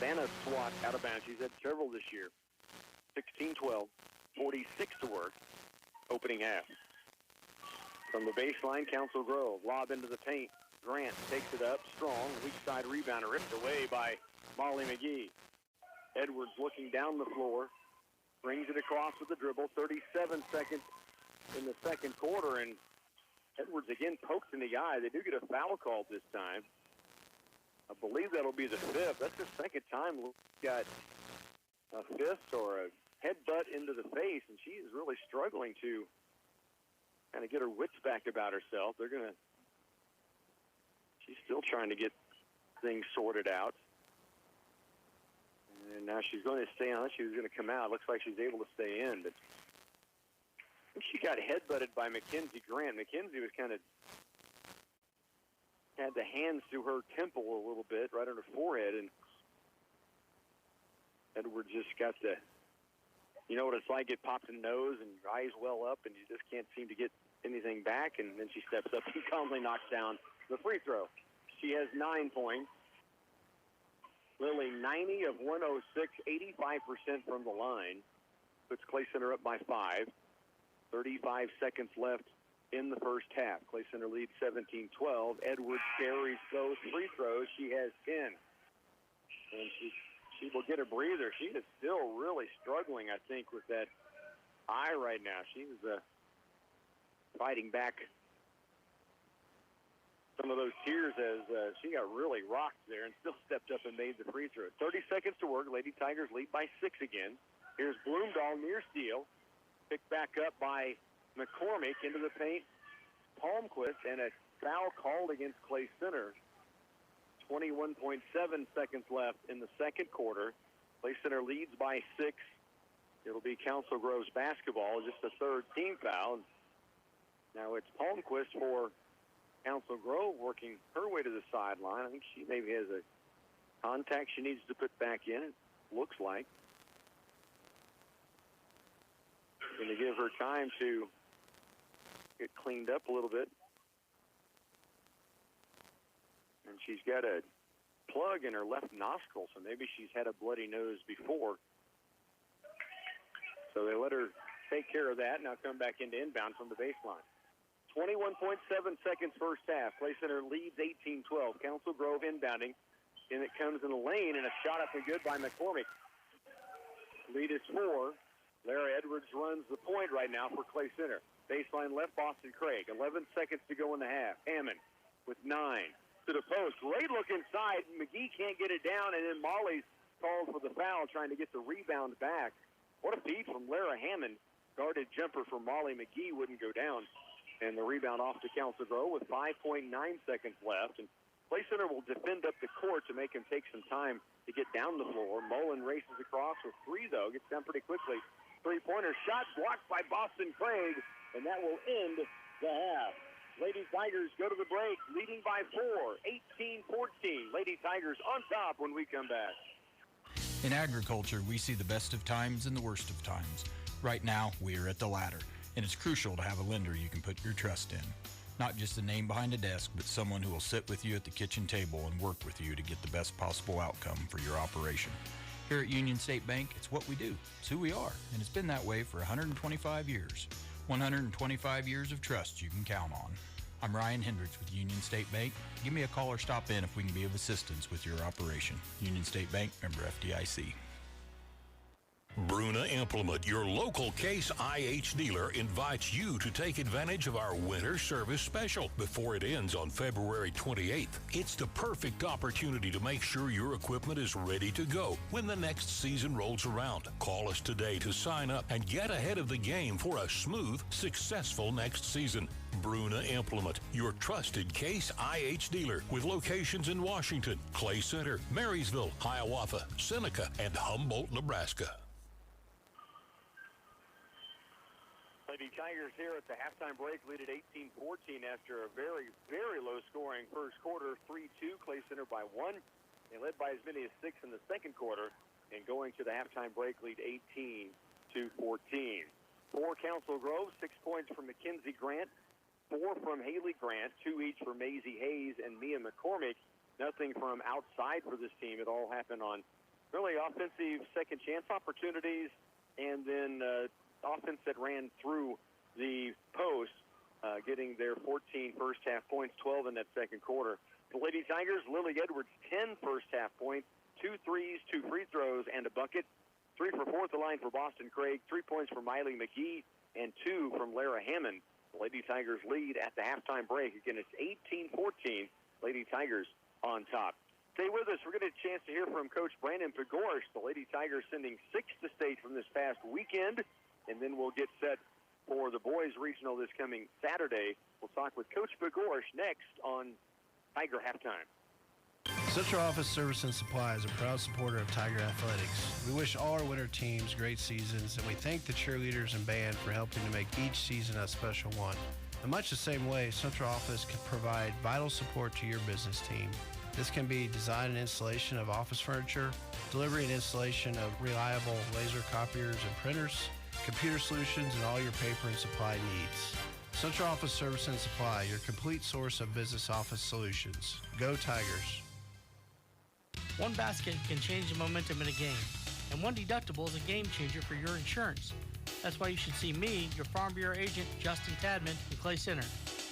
Savannah swat out of bounds. She's had several this year. 16-12, 46 to work, opening half. From the baseline, Council Grove, lob into the paint. Grant takes it up, strong, weak side rebounder, ripped away by Molly McGee. Edwards looking down the floor, brings it across with the dribble, 37 seconds in the second quarter, and Edwards again poked in the eye. They do get a foul called this time. I believe that'll be the 5th. That's the second time we got a fist or a headbutt into the face, and she is really struggling to kind of get her wits back about herself. She's still trying to get things sorted out. And now she's going to stay on. She was going to come out. Looks like she's able to stay in, but I think she got headbutted by Mackenzie Grant. Mackenzie was kind of had the hands to her temple a little bit, right on her forehead, and Edwards just got the, you know what it's like, get popped in the nose and your eyes well up and you just can't seem to get anything back, and then she steps up and calmly knocks down the free throw. She has 9 points. Lily, 90 of 106, 85% from the line. Puts Clay Center up by 5. 35 seconds left in the first half. Clay Center leads 17-12. Edwards carries both free throws. She has 10. And she will get a breather. She is still really struggling, I think, with that eye right now. She is fighting back some of those tears as she got really rocked there and still stepped up and made the free throw. 30 seconds to work. Lady Tigers lead by 6 again. Here's Bloomdahl near steal. Picked back up by McCormick into the paint. Palmquist, and a foul called against Clay Center. 21.7 seconds left in the second quarter. Clay Center leads by 6. It'll be Council Grove's basketball, just a third team foul. Now it's Palmquist for Council Grove working her way to the sideline. I think she maybe has a contact she needs to put back in, it looks like. Going to give her time to get cleaned up a little bit. And she's got a plug in her left nostril, so maybe she's had a bloody nose before. So they let her take care of that. Now come back into inbound from the baseline. 21.7 seconds first half. Clay Center leads 18-12. Council Grove inbounding. And it comes in the lane, and a shot up and good by McCormick. Lead is 4. Lara Edwards runs the point right now for Clay Center. Baseline left, Boston Craig. 11 seconds to go in the half. Hammond with 9. To the post. Great look inside. McGee can't get it down, and then Molly's called for the foul, trying to get the rebound back. What a feed from Lara Hammond. Guarded jumper for Molly McGee wouldn't go down. And the rebound off to Council Grove with 5.9 seconds left. And Clay Center will defend up the court to make him take some time to get down the floor. Mullen races across with 3, though. Gets down pretty quickly. Three-pointer shot blocked by Boston Craig, and that will end the half. Lady Tigers go to the break, leading by 4, 18-14. Lady Tigers on top when we come back. In agriculture, we see the best of times and the worst of times. Right now, we are at the latter, and it's crucial to have a lender you can put your trust in. Not just a name behind a desk, but someone who will sit with you at the kitchen table and work with you to get the best possible outcome for your operation. Here at Union State Bank, it's what we do. It's who we are, and it's been that way for 125 years. 125 years of trust you can count on. I'm Ryan Hendricks with Union State Bank. Give me a call or stop in if we can be of assistance with your operation. Union State Bank, member FDIC. Bruna Implement, your local Case IH dealer, invites you to take advantage of our winter service special before it ends on February 28th. It's the perfect opportunity to make sure your equipment is ready to go when the next season rolls around. Call us today to sign up and get ahead of the game for a smooth, successful next season. Bruna Implement, your trusted Case IH dealer with locations in Washington, Clay Center, Marysville, Hiawatha, Seneca, and Humboldt, Nebraska. Lady Tigers here at the halftime break lead at 18-14 after a very, very low-scoring first quarter, 3-2. Clay Center by 1. They led by as many as 6 in the second quarter, and going to the halftime break lead 18-14. For Council Grove, 6 points from Mackenzie Grant, 4 from Haley Grant, 2 each for Maisie Hayes and Mia McCormick. Nothing from outside for this team. It all happened on really offensive second chance opportunities, and then offense that ran through the post, getting their 14 first half points, 12 in that second quarter. The Lady Tigers, Lily Edwards, 10 first half points, 2 threes, 2 free throws, and a bucket. 3 for 4 at the line for Boston Craig, 3 points from Miley McGee, and 2 from Lara Hammond. The Lady Tigers lead at the halftime break. Again, it's 18-14. Lady Tigers on top. Stay with us. We're going to get a chance to hear from Coach Brandon Pagorsh. The Lady Tigers sending 6 to state from this past weekend. And then we'll get set for the boys regional this coming Saturday. We'll talk with Coach Pagorsh next on Tiger Halftime. Central Office Service and Supply is a proud supporter of Tiger Athletics. We wish all our winter teams great seasons, and we thank the cheerleaders and band for helping to make each season a special one. In much the same way, Central Office can provide vital support to your business team. This can be design and installation of office furniture, delivery and installation of reliable laser copiers and printers, computer solutions, and all your paper and supply needs. Central Office Service and Supply, your complete source of business office solutions. Go Tigers. One basket can change the momentum in a game, and one deductible is a game changer for your insurance. That's why you should see me, your Farm Bureau agent, Justin Tadman, in Clay Center.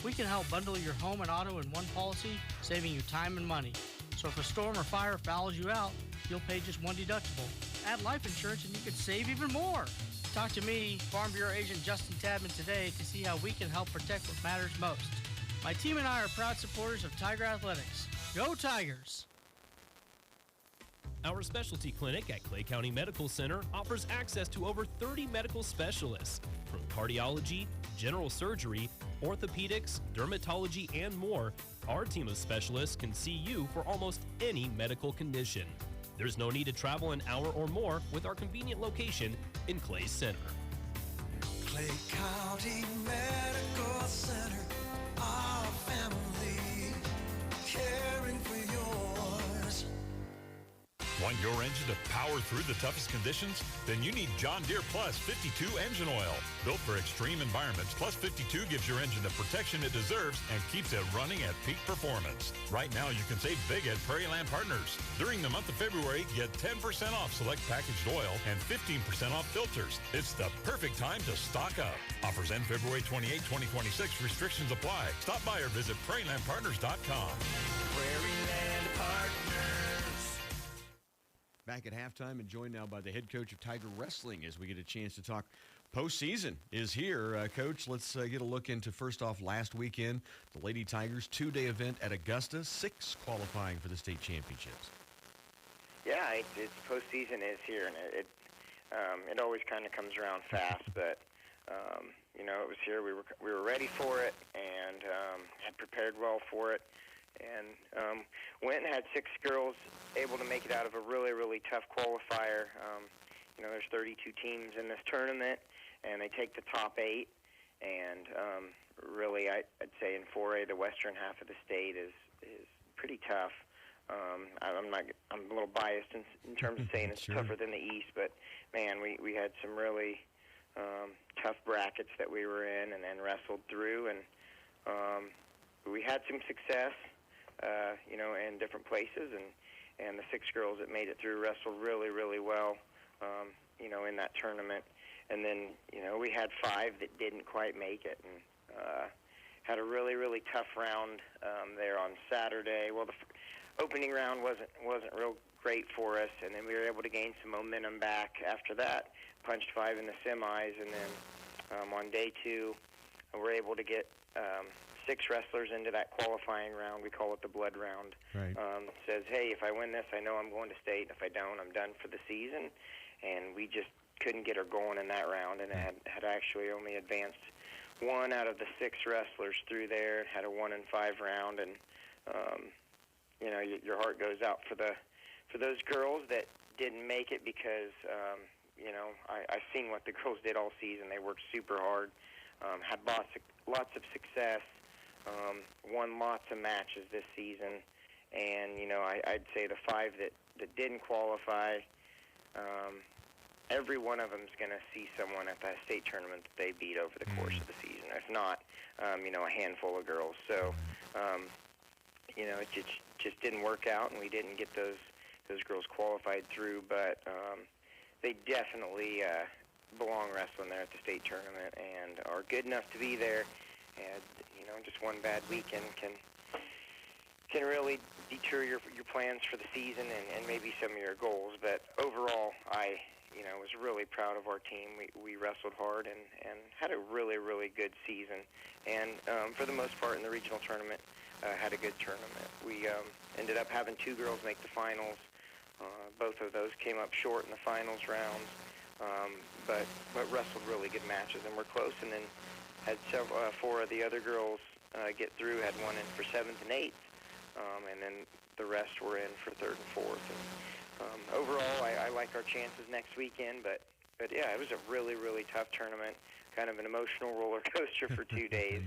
We can help bundle your home and auto in one policy, saving you time and money. So if a storm or fire fouls you out, you'll pay just one deductible. Add life insurance and you could save even more. Talk to me, Farm Bureau agent Justin Tadman, today to see how we can help protect what matters most. My team and I are proud supporters of Tiger Athletics. Go Tigers! Our specialty clinic at Clay County Medical Center offers access to over 30 medical specialists, from cardiology, general surgery, orthopedics, dermatology, and more. Our team of specialists can see you for almost any medical condition. There's no need to travel an hour or more with our convenient location in Clay Center. Clay County Medical Center, our family, caring for yours. Want your engine to power through the toughest conditions? Then you need John Deere Plus 52 engine oil. Built for extreme environments, Plus 52 gives your engine the protection it deserves and keeps it running at peak performance. Right now, you can save big at Prairie Land Partners. During the month of February, get 10% off select packaged oil and 15% off filters. It's the perfect time to stock up. Offers end February 28, 2026. Restrictions apply. Stop by or visit prairielandpartners.com. Prairie Land Partners. Back at halftime and joined now by the head coach of Tiger Wrestling as we get a chance to talk postseason is here. Coach, let's get a look into, first off, last weekend, the Lady Tigers two-day event at Augusta, 6 qualifying for the state championships. Yeah, it's postseason is here, and it always kind of comes around fast, but you know, it was here. We were ready for it and had prepared well for it. And went and had 6 girls able to make it out of a really, really tough qualifier. You know, there's 32 teams in this tournament, and they take the top 8. And really, I'd say in 4A, the western half of the state is pretty tough. I'm a little biased in terms of saying it's Sure. tougher than the East, but man, we had some really tough brackets that we were in, and then wrestled through, and we had some success. You know, in different places, and the 6 girls that made it through wrestled really, really well, you know, in that tournament. And then, you know, we had 5 that didn't quite make it, and had a really, really tough round there on Saturday. Well, the opening round wasn't real great for us, and then we were able to gain some momentum back after that, punched 5 in the semis, and then on day 2, we were able to get 6 wrestlers into that qualifying round. We call it the blood round. Right. Says, hey, if I win this, I know I'm going to state. If I don't, I'm done for the season. And we just couldn't get her going in that round, and had actually only advanced 1 out of the 6 wrestlers through there. Had a 1 in 5 round, and you know, your heart goes out for those girls that didn't make it, because you know, I've seen what the girls did all season. They worked super hard, had lots of success. Won lots of matches this season, and you know, I'd say the 5 that didn't qualify, every one of them is going to see someone at that state tournament that they beat over the course of the season. If not, you know, a handful of girls. So, you know, it just didn't work out, and we didn't get those girls qualified through. But they definitely belong wrestling there at the state tournament, and are good enough to be there. And you know, just one bad weekend can really deter your plans for the season and maybe some of your goals. But overall, I was really proud of our team. We wrestled hard and had a really, really good season. And for the most part in the regional tournament, had a good tournament. We ended up having 2 girls make the finals. Both of those came up short in the finals rounds, but wrestled really good matches and were close. And then had 4 of the other girls get through, had 1 in for 7th and 8th, and then the rest were in for 3rd and 4th. And overall, I like our chances next weekend, but yeah, it was a really, really tough tournament, kind of an emotional roller coaster for 2 days,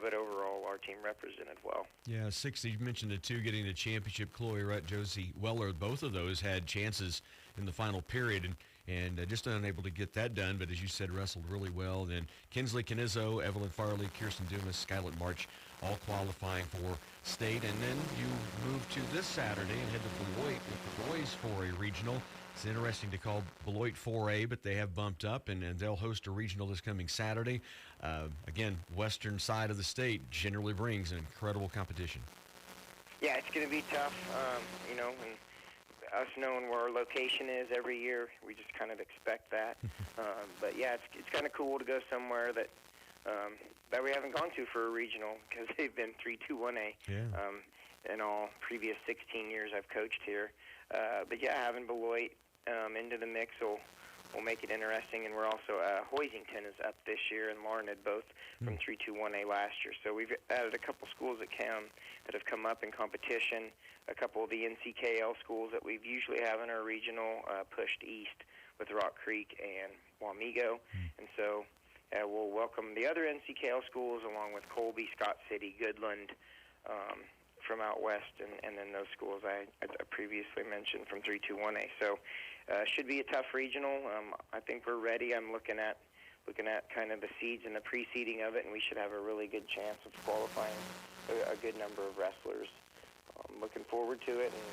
but overall, our team represented well. Yeah, 6, you mentioned the 2 getting the championship, Chloe Rutt, Josie Weller, both of those had chances in the final period, and just unable to get that done, but as you said, wrestled really well. Then Kinsley Canizzo, Evelyn Farley, Kirsten Dumas, Skylet March, all qualifying for state. And then you move to this Saturday and head to Beloit with the boys for a regional. It's interesting to call Beloit 4A, but they have bumped up, and they'll host a regional this coming Saturday. Again, western side of the state generally brings an incredible competition. Yeah, it's going to be tough, and us knowing where our location is every year, we just kind of expect that. But yeah, it's kind of cool to go somewhere that we haven't gone to for a regional, because they've been 3-2-1A in all previous 16 years I've coached here. But yeah, having Beloit into the mix will make it interesting. And we're also Hoisington is up this year, and Larned both from 3-2-1A last year. So we've added a couple schools that have come up in competition. A couple of the NCKL schools that we've usually have in our regional pushed east with Rock Creek and Wamego. And so we'll welcome the other NCKL schools along with Colby, Scott City, Goodland from out west, and then those schools I previously mentioned from 3-2-1A. So should be a tough regional. I think we're ready. I'm looking at kind of the seeds and the pre-seeding of it, and we should have a really good chance of qualifying a good number of wrestlers. Looking forward to it, and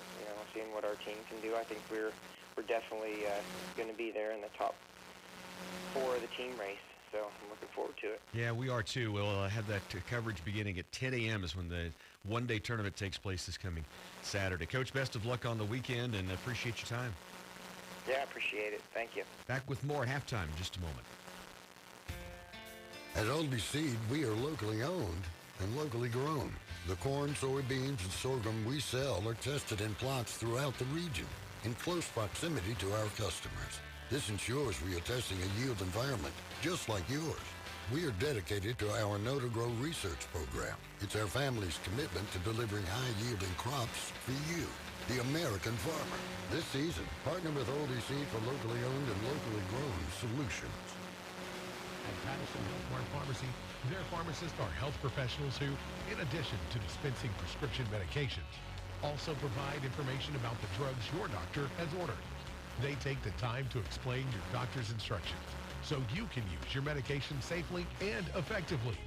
seeing what our team can do. I think we're definitely going to be there in the top 4 of the team race. So I'm looking forward to it. Yeah, we are too. We'll have that coverage beginning at 10 a.m. is when the one-day tournament takes place this coming Saturday. Coach, best of luck on the weekend, and appreciate your time. Yeah, I appreciate it. Thank you. Back with more at halftime in just a moment. At Oldie Seed, we are locally owned and locally grown. The corn, soybeans, and sorghum we sell are tested in plots throughout the region in close proximity to our customers. This ensures we are testing a yield environment just like yours. We are dedicated to our Know to Grow research program. It's our family's commitment to delivering high-yielding crops for you, the American farmer. This season, partner with Oldie Seed for locally owned and locally grown solutions. At Patterson Health Mart Pharmacy, their pharmacists are health professionals who, in addition to dispensing prescription medications, also provide information about the drugs your doctor has ordered. They take the time to explain your doctor's instructions so you can use your medication safely and effectively.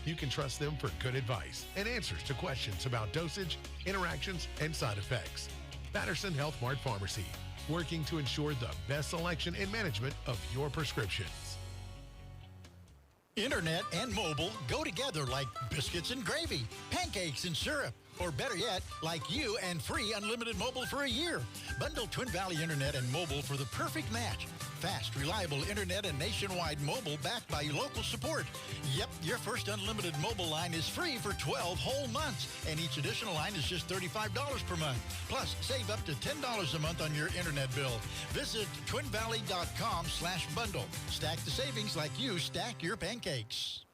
You can trust them for good advice and answers to questions about dosage, interactions, and side effects. Patterson Health Mart Pharmacy, working to ensure the best selection and management of your prescriptions. Internet and mobile go together like biscuits and gravy, pancakes and syrup, or better yet, like you and free unlimited mobile for a year. Bundle Twin Valley Internet and mobile for the perfect match. Fast, reliable internet and nationwide mobile backed by local support. Yep, your first unlimited mobile line is free for 12 whole months, and each additional line is just $35 per month. Plus, save up to $10 a month on your internet bill. Visit twinvalley.com/bundle. Stack the savings like you stack your pancakes.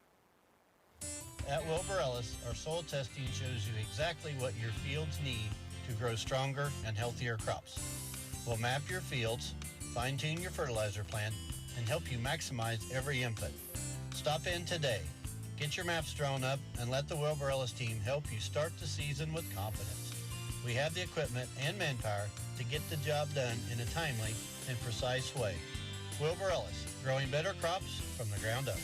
At Wilbur Ellis, our soil testing shows you exactly what your fields need to grow stronger and healthier crops. We'll map your fields, fine-tune your fertilizer plan, and help you maximize every input. Stop in today. Get your maps drawn up and let the Wilbur Ellis team help you start the season with confidence. We have the equipment and manpower to get the job done in a timely and precise way. Wilbur Ellis, growing better crops from the ground up.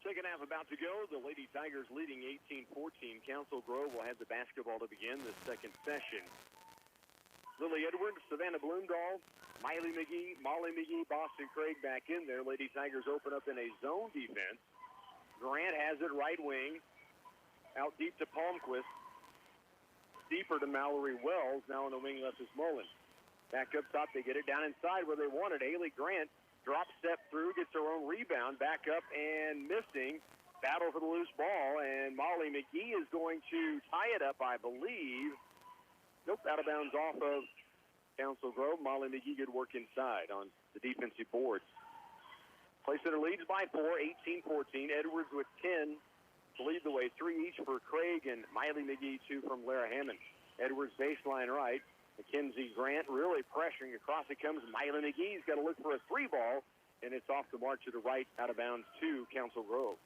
Second half about to go. The Lady Tigers leading 18-14. Council Grove will have the basketball to begin the second session. Lily Edwards, Savannah Bloomdahl, Miley McGee, Molly McGee, Boston Craig back in there. Lady Tigers open up in a zone defense. Grant has it right wing. Out deep to Palmquist. Deeper to Mallory Wells. Now on the wing left is Mullen. Back up top, they get it down inside where they want it. Haley Grant drop step through, gets her own rebound, back up and missing. Battle for the loose ball, and Molly McGee is going to tie it up, I believe. Nope, out of bounds off of Council Grove. Molly McGee, good work inside on the defensive boards. Play Center leads by 4, 18-14. Edwards with 10 to lead the way. 3 each for Craig and Miley McGee, 2 from Lara Hammond. Edwards baseline right. Mackenzie Grant really pressuring across. It comes. Miley McGee's got to look for a 3 ball, and it's off the mark to the right, out of bounds to Council Grove.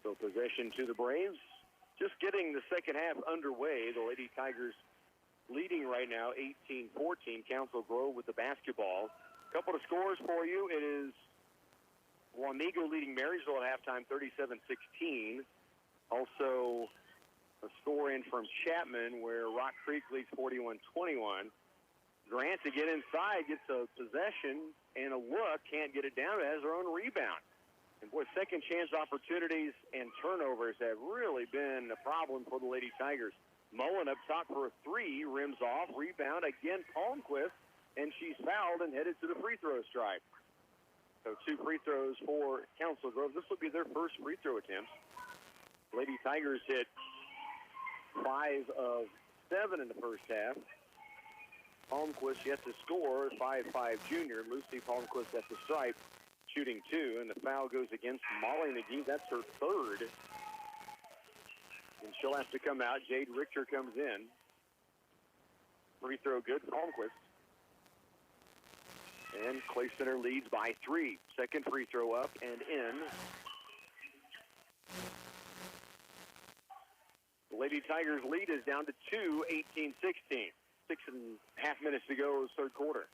So possession to the Braves. Just getting the second half underway. The Lady Tigers leading right now, 18-14. Council Grove with the basketball. A couple of scores for you. It is Wamego leading Marysville at halftime, 37-16. Also, a score in from Chapman where Rock Creek leads 41-21. Grant to get inside, gets a possession and a look, can't get it down, has her own rebound. And boy, second chance opportunities and turnovers have really been a problem for the Lady Tigers. Mullen up top for a three, rims off, rebound again, Palmquist, and she's fouled and headed to the free throw stripe. So 2 free throws for Council Grove. This will be their first free throw attempts. Lady Tigers hit 5 of 7 in the first half. Palmquist yet to score, 5'5" junior. Lucy Palmquist at the stripe, shooting 2, and the foul goes against Molly McGee. That's her third. And she'll have to come out. Jade Richter comes in. Free throw good, Palmquist. And Clay Center leads by 3. Second free throw up and in. The Lady Tigers lead is down to 2, 18-16. 6.5 minutes to go, third quarter.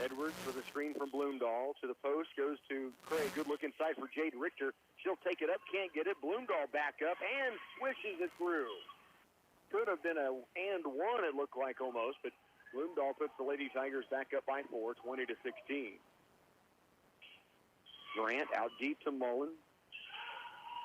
Edwards with a screen from Bloomdahl to the post, goes to Craig. Good look inside for Jade Richter. She'll take it up, can't get it. Bloomdahl back up and swishes it through. Could have been a and one, it looked like almost, but Bloomdahl puts the Lady Tigers back up by 4, 20-16. Grant out deep to Mullen.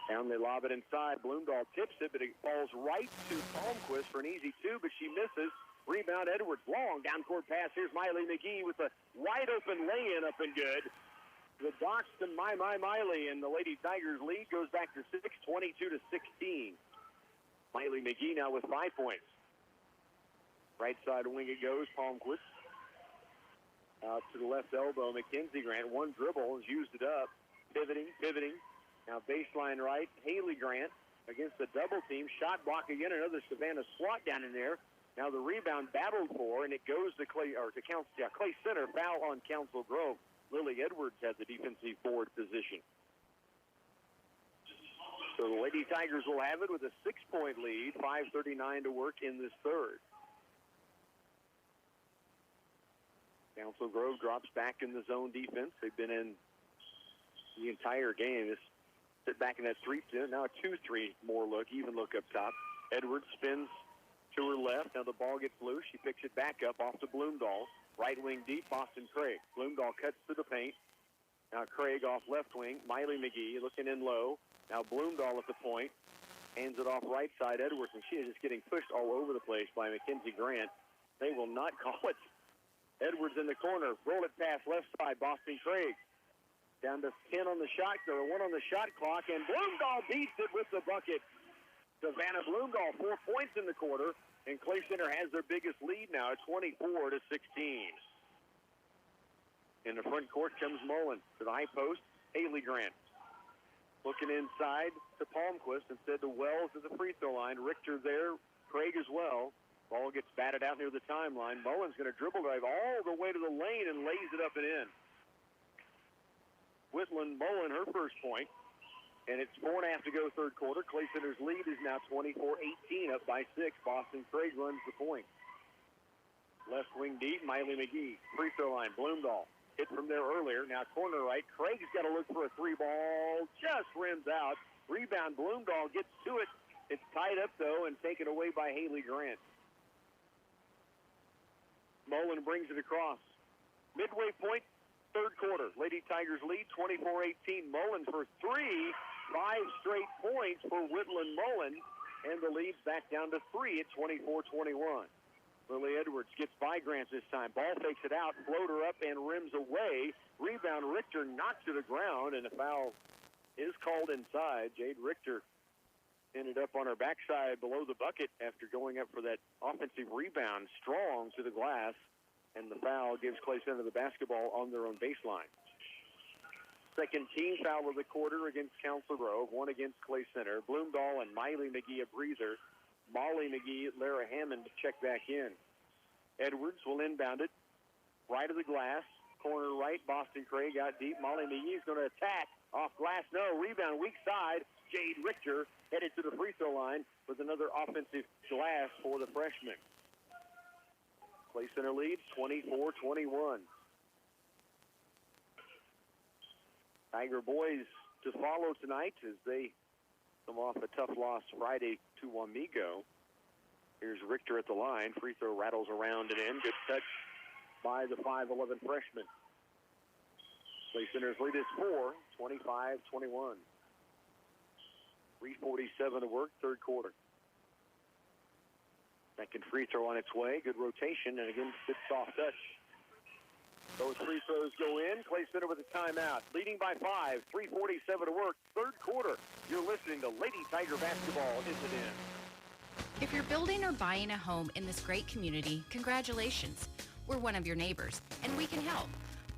Down they lob it inside. Bloomdahl tips it, but it falls right to Palmquist for an easy 2, but she misses. Rebound, Edwards, long down-court pass. Here's Miley McGee with a wide-open lay-in up and good. The Docs to Miley, and the Lady Tigers lead goes back to 6, 22-16. Miley McGee now with 5 points. Right side wing it goes, Palmquist. Out to the left elbow, Mackenzie Grant. One dribble, has used it up. Pivoting. Now baseline right, Haley Grant against the double team. Shot block again, another Savannah Swat down in there. Now the rebound battled for, and it goes to Clay Center. Foul on Council Grove. Lily Edwards has the defensive forward position. So the Lady Tigers will have it with a 6-point lead. 5:39 to work in this third. Council Grove drops back in the zone defense. They've been in the entire game. Just sit back in that 3-2. Now a 2-3 more look, even look up top. Edwards spins to her left. Now the ball gets loose. She picks it back up off to Bloomdahl. Right wing deep, Boston Craig. Bloomdahl cuts to the paint. Now Craig off left wing. Miley McGee looking in low. Now Bloomdahl at the point. Hands it off right side, Edwards, and she is just getting pushed all over the place by Mackenzie Grant. They will not call it. Edwards in the corner. Roll it past left side, Boston Craig. Down to 10 on the shot, or 1 on the shot clock, and Bloomdahl beats it with the bucket. Savannah Bloomdahl, 4 points in the quarter, and Clay Center has their biggest lead now at 24-16. In the front court comes Mullen to the high post. Haley Grant looking inside to Palmquist instead to Wells at the free throw line. Richter there, Craig as well. Ball gets batted out near the timeline. Mullen's going to dribble drive all the way to the lane and lays it up and in. Whitland Mullen, her first point. And it's 4.5 to go third quarter. Clay Center's lead is now 24-18, up by 6. Boston Craig runs the point. Left wing deep, Miley McGee. Free throw line, Bloomdahl. Hit from there earlier. Now corner right. Craig's got to look for a 3 ball. Just rims out. Rebound, Bloomdahl gets to it. It's tied up, though, and taken away by Haley Grant. Mullen brings it across. Midway point, third quarter. Lady Tigers lead 24-18. Mullen for 3. 5 straight points for Whitland Mullen. And the lead's back down to 3 at 24-21. Lily Edwards gets by Grant this time. Ball fakes it out, floater up and rims away. Rebound, Richter knocks to the ground, and the foul is called inside. Jade Richter ended up on her backside below the bucket after going up for that offensive rebound, strong to the glass, and the foul gives Clay Center the basketball on their own baseline. Second team foul of the quarter against Council Grove, 1 against Clay Center. Bloomdahl and Miley McGee a breather. Molly McGee, Lara Hammond to check back in. Edwards will inbound it. Right of the glass. Corner right. Boston Craig out deep. Molly McGee is going to attack. Off glass. No. Rebound. Weak side. Jade Richter headed to the free throw line with another offensive glass for the freshman. Clay Center leads 24-21. Tiger boys to follow tonight as they come off a tough loss Friday to Wamego. Here's Richter at the line. Free throw rattles around and in. Good touch by the 5'11 freshman. Clay Center's lead is 4, 25-21. 3:47 to work, third quarter. Second free throw on its way. Good rotation, and again, good soft touch. Those free throws go in. Clay Center with a timeout. Leading by 5, 3:47 to work, third quarter. You're listening to Lady Tiger basketball. Is it in? If you're building or buying a home in this great community, congratulations. We're one of your neighbors, and we can help.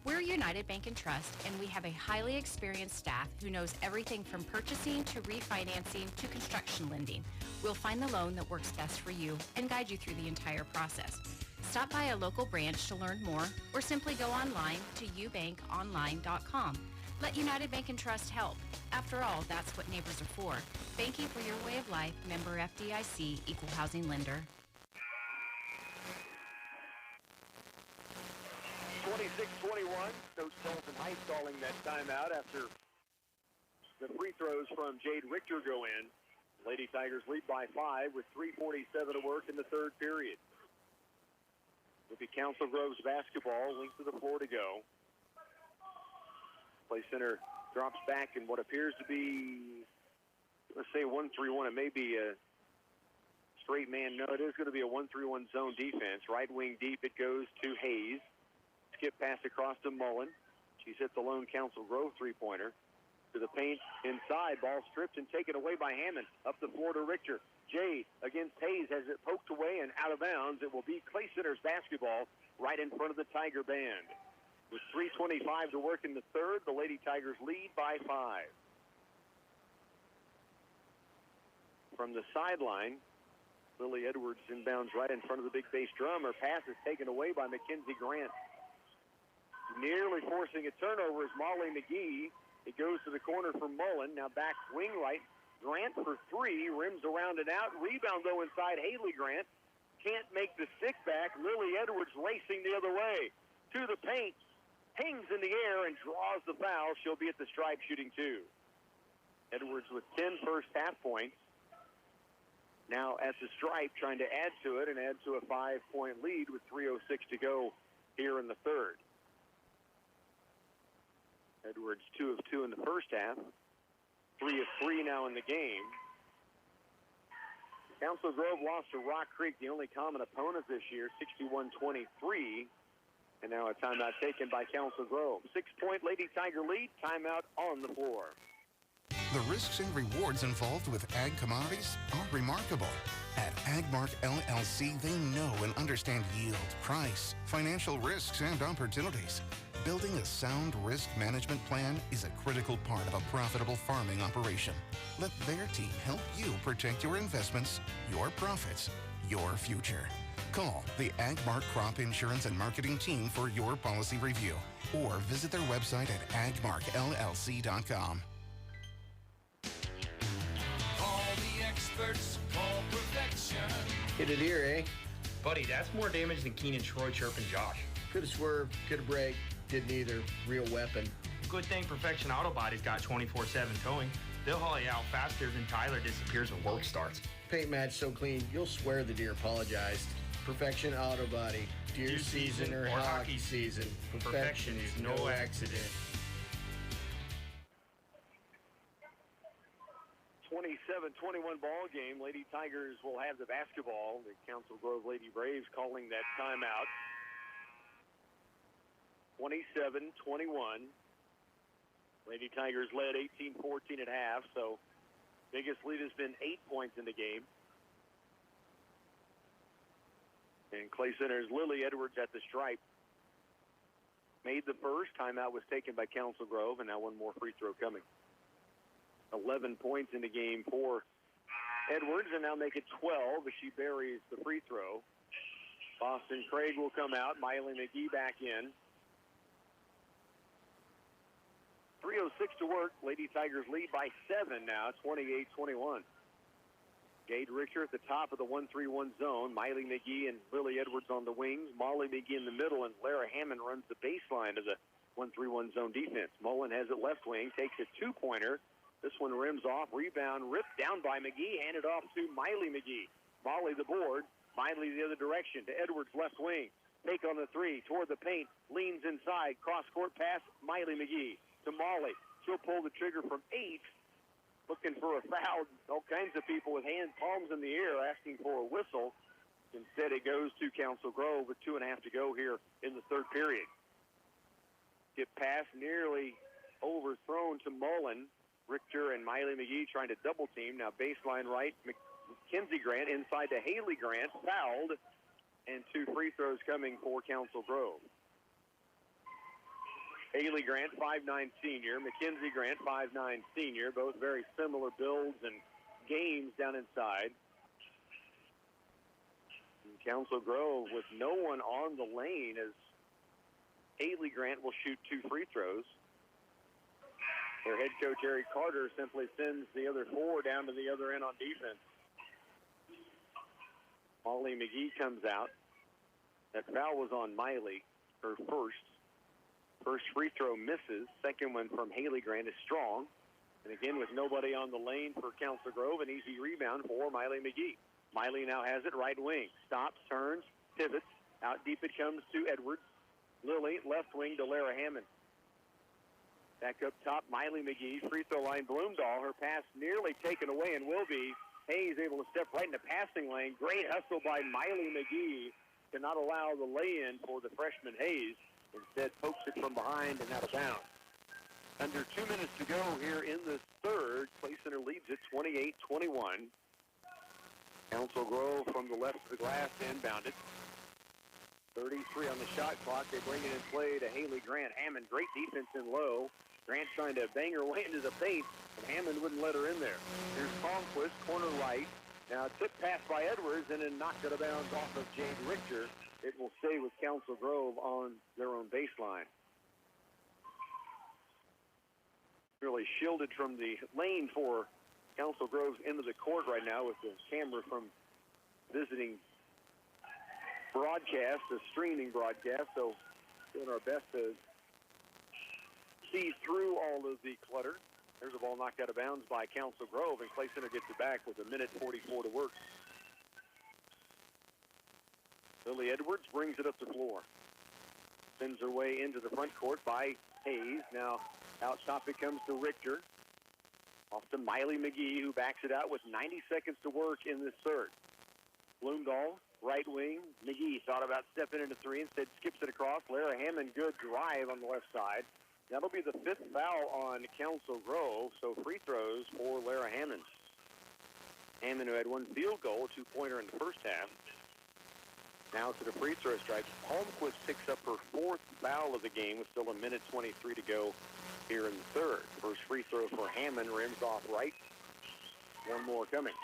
We're United Bank and Trust, and we have a highly experienced staff who knows everything from purchasing to refinancing to construction lending. We'll find the loan that works best for you and guide you through the entire process. Stop by a local branch to learn more, or simply go online to ubankonline.com. Let United Bank and Trust help. After all, that's what neighbors are for. Banking for your way of life, member FDIC, equal housing lender. 26-21. Coach Dalton Heiss calling that timeout after the free throws from Jade Richter go in. Lady Tigers lead by 5 with 3:47 to work in the third period. Will be Council Grove's basketball, length of the floor to go. Clay Center drops back in what appears to be, let's say 1-3-1. It may be a straight man. No, it is going to be a 1-3-1 zone defense. Right wing deep, it goes to Hayes. Skip pass across to Mullen. She's hit the lone Council Grove three-pointer. To the paint inside. Ball stripped and taken away by Hammond. Up the floor to Richter. Jade against Hayes has it poked away and out of bounds. It will be Clay Center's basketball right in front of the Tiger band. With 3:25 to work in the third, the Lady Tigers lead by 5. From the sideline, Lily Edwards inbounds right in front of the big bass drum. Her pass is taken away by Mackenzie Grant. Nearly forcing a turnover is Molly McGee. It goes to the corner for Mullen. Now back wing right. Grant for 3. Rims around and out. Rebound, though, inside. Haley Grant can't make the stick back. Lily Edwards racing the other way. To the paint. Hangs in the air and draws the foul. She'll be at the stripe shooting 2. Edwards with 10 first half points. Now at the stripe trying to add to it and add to a 5-point lead with 3:06 to go here in the third. Edwards 2 of 2 in the first half. 3 of 3 now in the game. Council Grove lost to Rock Creek, the only common opponent this year, 61-23. And now a timeout taken by Council Grove. 6-point Lady Tiger lead. Timeout on the floor. The risks and rewards involved with ag commodities are remarkable. At Agmark LLC, they know and understand yield, price, financial risks, and opportunities. Building a sound risk management plan is a critical part of a profitable farming operation. Let their team help you protect your investments, your profits, your future. Call the Agmark Crop Insurance and Marketing Team for your policy review or visit their website at agmarkllc.com. Call the experts, call perfection. Hit a deer, eh? Buddy, that's more damage than Keenan, Troy, Chirp, and Josh. Could have swerved, could have braked, didn't either. Real weapon. Good thing Perfection Auto Body's got 24/7 towing. They'll haul you out faster than Tyler disappears when work starts. Paint match so clean, you'll swear the deer apologized. Perfection Auto Body. Deer season or hockey season. Perfection is no accident. 27-21 ball game. Lady Tigers will have the basketball. The Council Grove Lady Braves calling that timeout. 27-21. Lady Tigers led 18-14 at half, so biggest lead has been 8 points in the game. And Clay Center's Lily Edwards at the stripe. Made the first. Timeout was taken by Council Grove, and now one more free throw coming. 11 points in the game for Edwards, and now make it 12 as she buries the free throw. Boston Craig will come out. Miley McGee back in. 3:06 to work. Lady Tigers lead by 7 now, 28-21. Jade Richter at the top of the 1-3-1 zone. Miley McGee and Lily Edwards on the wings. Molly McGee in the middle, and Lara Hammond runs the baseline of the 1-3-1 zone defense. Mullen has it left wing, takes a two-pointer, This one rims off, rebound, ripped down by McGee, handed off to Miley McGee. Molly the board, Miley the other direction to Edwards, left wing. Take on the three, toward the paint, leans inside, cross-court pass, Miley McGee to Molly. She'll pull the trigger from 8, looking for a foul. All kinds of people with hand palms in the air asking for a whistle. Instead, it goes to Council Grove with 2.5 to go here in the third period. Get pass nearly overthrown to Mullen. Richter and Miley McGee trying to double team. Now baseline right, Mackenzie Grant inside to Haley Grant, fouled, and 2 free throws coming for Council Grove. Haley Grant, 5'9" senior. Mackenzie Grant, 5'9" senior. Both very similar builds and games down inside. And Council Grove with no one on the lane as Haley Grant will shoot 2 free throws. Their head coach, Eric Carter, simply sends the other 4 down to the other end on defense. Molly McGee comes out. That foul was on Miley, her first. First free throw misses. Second one from Haley Grant is strong. And again, with nobody on the lane for Council Grove, an easy rebound for Miley McGee. Miley now has it right wing. Stops, turns, pivots. Out deep it comes to Edwards. Lily, left wing to Lara Hammond. Back up top, Miley McGee, free throw line, Bloomdahl. Her pass nearly taken away and will be. Hayes able to step right in the passing lane. Great hustle by Miley McGee to not allow the lay-in for the freshman Hayes. Instead, pokes it from behind and out of bounds. Under 2 minutes to go here in the third. Clay Center leads it 28-21. Council Grove from the left of the glass inbounded. 33 on the shot clock. They bring it in play to Haley Grant. Hammond, great defense in low. Grant trying to bang her way into the paint, and Hammond wouldn't let her in there. Here's Palmquist, corner right. Now tip pass by Edwards, and then knocked it out of bounds off of Jade Richter. It will stay with Council Grove on their own baseline. Really shielded from the lane for Council Grove's into the court right now with the camera from visiting broadcast, a streaming broadcast, so doing our best to see through all of the clutter. There's a ball knocked out of bounds by Council Grove, and Clay Center gets it back with 1:44 to work. Lily Edwards brings it up the floor. Sends her way into the front court by Hayes. Now out top it comes to Richter. Off to Miley McGee, who backs it out with 90 seconds to work in this third. Bloomdahl, right wing. McGee thought about stepping into 3, instead skips it across. Lara Hammond, good drive on the left side. That'll be the 5th foul on Council Grove, so free throws for Lara Hammond. Hammond, who had 1 field goal, a 2-pointer in the first half. Now to the free throw strike. Palmquist picks up her 4th foul of the game with still 1:23 to go here in the third. First free throw for Hammond, rims off right. 1 more coming.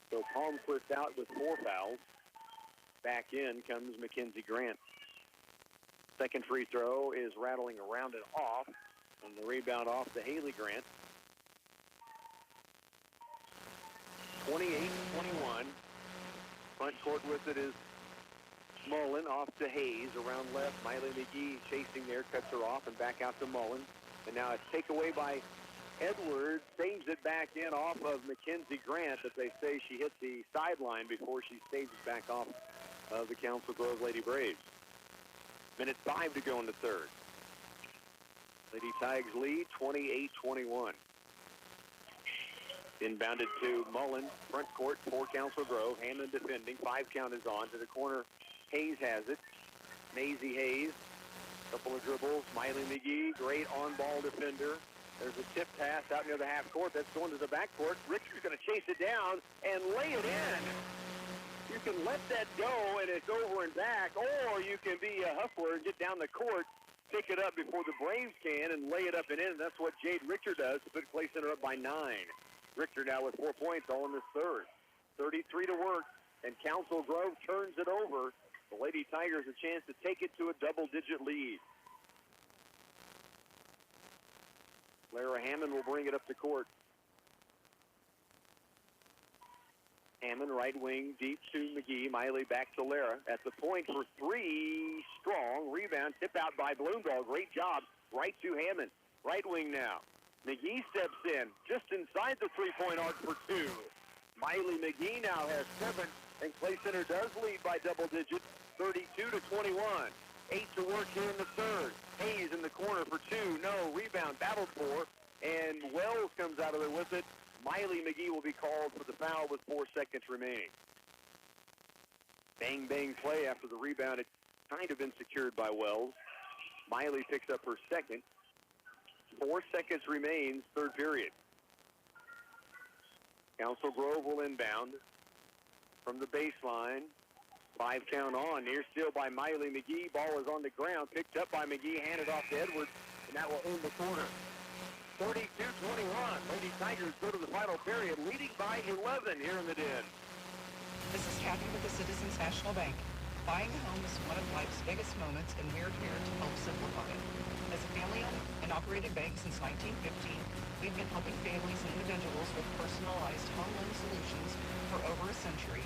So Palmquist out with 4 fouls. Back in comes Mackenzie Grant. Second free throw is rattling around and off, and the rebound off to Haley Grant. 28-21. Front court with it is Mullen, off to Hayes, around left. Miley McGee chasing there, cuts her off, and back out to Mullen. And now a takeaway by Edwards, saves it back in off of Mackenzie Grant, but they say she hit the sideline before she saves it back off of the Council Grove Lady Braves. 1:05 to go in the third. Lady Tigers lead 28-21. Inbounded to Mullen, front court for Council Grove. Hammond defending. 5 count is on to the corner. Hayes has it. Maisie Hayes. Couple of dribbles. Miley McGee, great on-ball defender. There's a tip pass out near the half court. That's going to the back court. Richter's going to chase it down and lay it in. You can let that go, and it's over and back, or you can be a hustler and get down the court, pick it up before the Braves can, and lay it up and in. That's what Jade Richter does to put Clay Center up by 9. Richter now with 4 points all in this third. 33 to work, and Council Grove turns it over. The Lady Tigers a chance to take it to a double-digit lead. Lara Hammond will bring it up the court. Hammond, right wing, deep to McGee. Miley back to Lara. At the point for 3. Strong. Rebound. Tip out by Bloomdahl. Great job. Right to Hammond. Right wing now. McGee steps in, just inside the three-point arc for two. Miley McGee now has 7, and Clay Center does lead by double digits, 32-21. 8 to work here in the third. Hayes in the corner for 2. No, rebound battled for, and Wells comes out of there with it. Miley McGee will be called for the foul with 4 seconds remaining. Bang, bang play after the rebound. It's kind of been secured by Wells. Miley picks up her second. 4 seconds remains, third period. Council Grove will inbound from the baseline. 5 count on. Near steal by Miley McGee. Ball is on the ground. Picked up by McGee. Handed off to Edwards. And that will end the quarter. 42-21. Lady Tigers go to the final period, leading by 11 here in the Den. This is Kathy with the Citizens National Bank. Buying a home is one of life's biggest moments, and we're here to help simplify it. As a family-owned and operated bank since 1915, we've been helping families and individuals with personalized home loan solutions for over a century.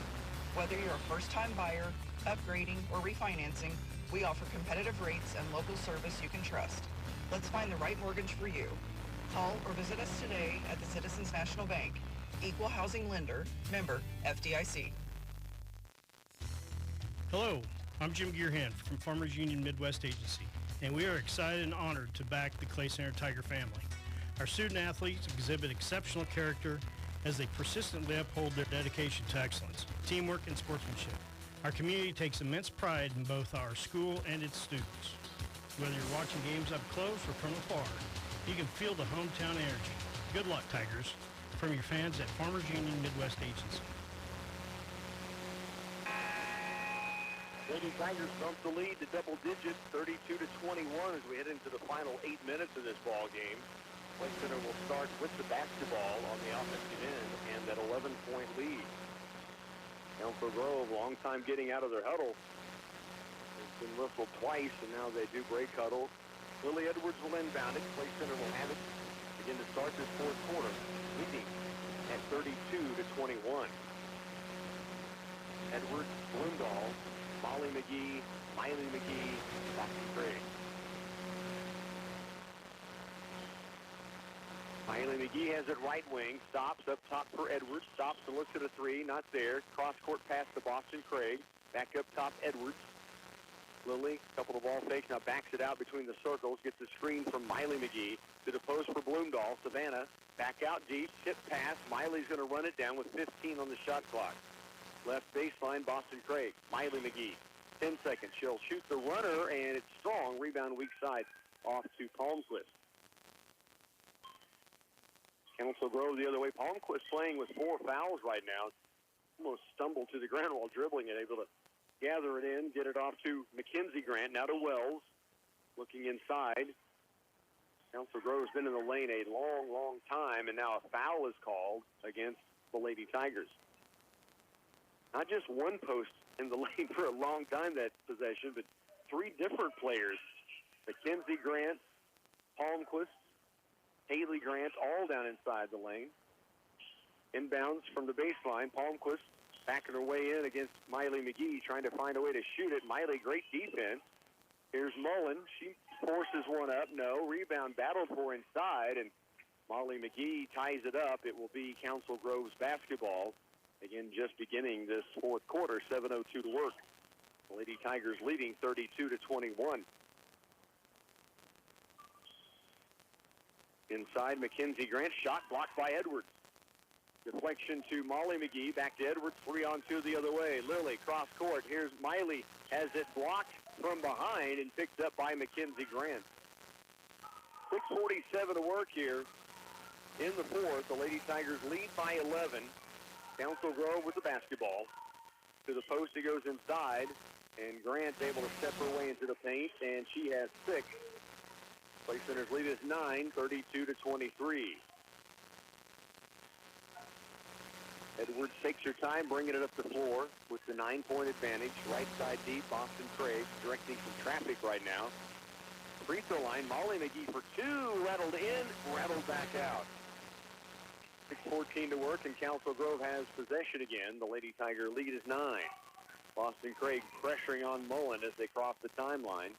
Whether you're a first-time buyer, upgrading, or refinancing, we offer competitive rates and local service you can trust. Let's find the right mortgage for you. Call or visit us today at the Citizens National Bank. Equal housing lender, member FDIC. Hello, I'm Jim Gearhand from Farmers Union Midwest Agency, and we are excited and honored to back the Clay Center Tiger family. Our student athletes exhibit exceptional character as they persistently uphold their dedication to excellence, teamwork, and sportsmanship. Our community takes immense pride in both our school and its students. Whether you're watching games up close or from afar, you can feel the hometown energy. Good luck, Tigers, from your fans at Farmers Union Midwest Agency. Lady Tigers bump the lead to double digits, 32-21 as we head into the final 8 minutes of this ball game. Clay Center will start with the basketball on the offensive end and that 11-point lead. Council Grove, long time getting out of their huddle. It's been whistled twice, and now they do break huddle. Lily Edwards will inbound it. Clay Center will have it. Begin to start this fourth quarter, leading at 32-21. Edwards, Bloomdahl, Molly McGee, Miley McGee, back to Craig. Miley McGee has it right wing, stops up top for Edwards, stops and looks at a three, not there. Cross-court pass to Boston Craig, back up top Edwards. Lily, couple of ball fakes, now backs it out between the circles, gets the screen from Miley McGee to the post for Bloomdahl. Savannah, back out deep, tip pass. Miley's going to run it down with 15 on the shot clock. Left baseline, Boston Craig, Miley McGee. 10 seconds, she'll shoot the runner, and it's strong. Rebound weak side off to Palmquist. Council Grove the other way. Palmquist playing with 4 fouls right now. Almost stumbled to the ground while dribbling it, able to gather it in, get it off to Mackenzie Grant, now to Wells, looking inside. Council Grove's been in the lane a long, long time, and now a foul is called against the Lady Tigers. Not just one post in the lane for a long time, that possession, but 3 different players. Mackenzie Grant, Palmquist, Haley Grant, all down inside the lane. Inbounds from the baseline. Palmquist backing her way in against Miley McGee, trying to find a way to shoot it. Miley, great defense. Here's Mullen. She forces one up. No. Rebound battled for inside, and Molly McGee ties it up. It will be Council Grove's basketball. Again, just beginning this fourth quarter, 7:02 to work. The Lady Tigers leading 32-21. Inside, Mackenzie Grant, shot blocked by Edwards. Deflection to Molly McGee, back to Edwards, 3-on-2 the other way. Lily, cross court. Here's Miley, has it blocked from behind and picked up by Mackenzie Grant. 6:47 to work here in the fourth. The Lady Tigers lead by 11. Council Grove with the basketball. To the post, he goes inside, and Grant's able to step her way into the paint, and she has 6. Clay Center's lead is 9, 32-23. Edwards takes her time, bringing it up the floor with the 9-point advantage. Right side deep, Boston Craig directing some traffic right now. Free throw line, Molly McGee for 2, rattled in, rattled back out. 6:14 to work, and Council Grove has possession again. The Lady Tiger lead is 9. Boston Craig pressuring on Mullen as they cross the timeline.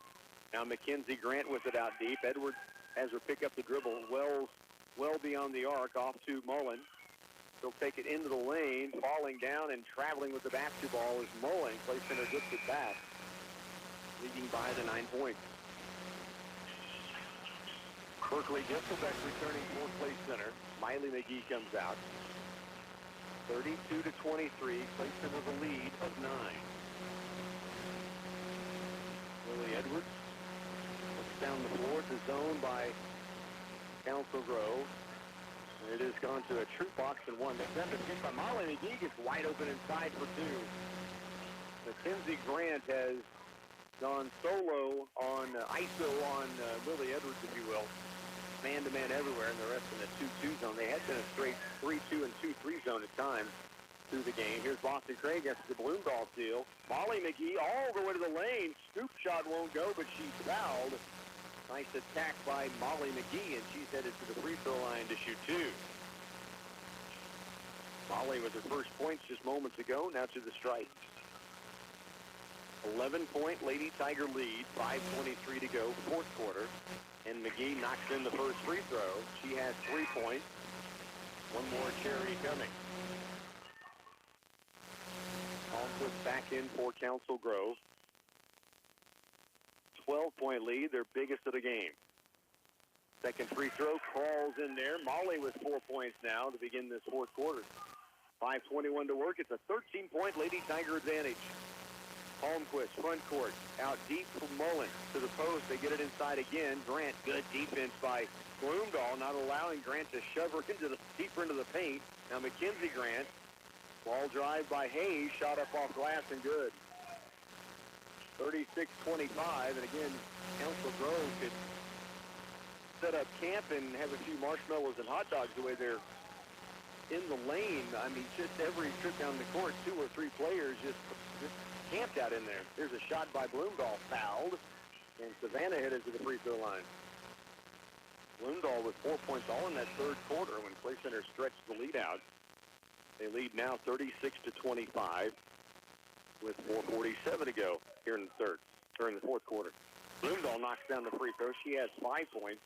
Now Mackenzie Grant with it out deep. Edwards has her pick up the dribble. Wells well beyond the arc, off to Mullen. He'll take it into the lane, falling down and traveling with the basketball is Mullen. Clay Center gets it back, leading by the 9 points. Berkeley gets it back, returning for Clay Center. Miley McGee comes out. 32-23, Clay Center the lead of 9. Willie Edwards looks down the floor to zone by Council Grove. And it has gone to a true box and one. Defender kick by Molly McGee gets wide open inside for 2. Mackenzie Grant has gone solo on ISO on Willie Edwards, if you will. Man-to-man everywhere, and the rest in the 2-2 zone. They had been a straight 3-2 and 2-3 zone at times through the game. Here's Boston Craig against the Bloomdahl steal. Molly McGee all the way to the lane. Scoop shot won't go, but she's fouled. Nice attack by Molly McGee, and she's headed to the free throw line to shoot 2. Molly with her first points just moments ago, now to the strike. 11-point Lady Tiger lead, 5:23 to go, fourth quarter. And McGee knocks in the first free throw. She has 3 points. One more charity coming. Also back in for Council Grove. 12-point lead, their biggest of the game. Second free throw crawls in there. Molly with 4 points now to begin this fourth quarter. 5:21 to work. It's a 13-point Lady Tiger advantage. Holmquist, front court, out deep from Mullen to the post. They get it inside again. Grant, good defense by Bloomdahl, not allowing Grant to shove her deeper into the paint. Now Mackenzie Grant, ball drive by Hayes, shot up off glass and good. 36-25, and again, Council Grove could set up camp and have a few marshmallows and hot dogs the way they're in the lane. I mean, just every trip down the court, 2 or 3 players just camped out in there. There's a shot by Bloomdahl, fouled, and Savannah headed to the free throw line. Bloomdahl with 4 points all in that third quarter when Clay Center stretched the lead out. They lead now 36-25 with 4:47 to go here in the fourth quarter. Bloomdahl knocks down the free throw. She has 5 points.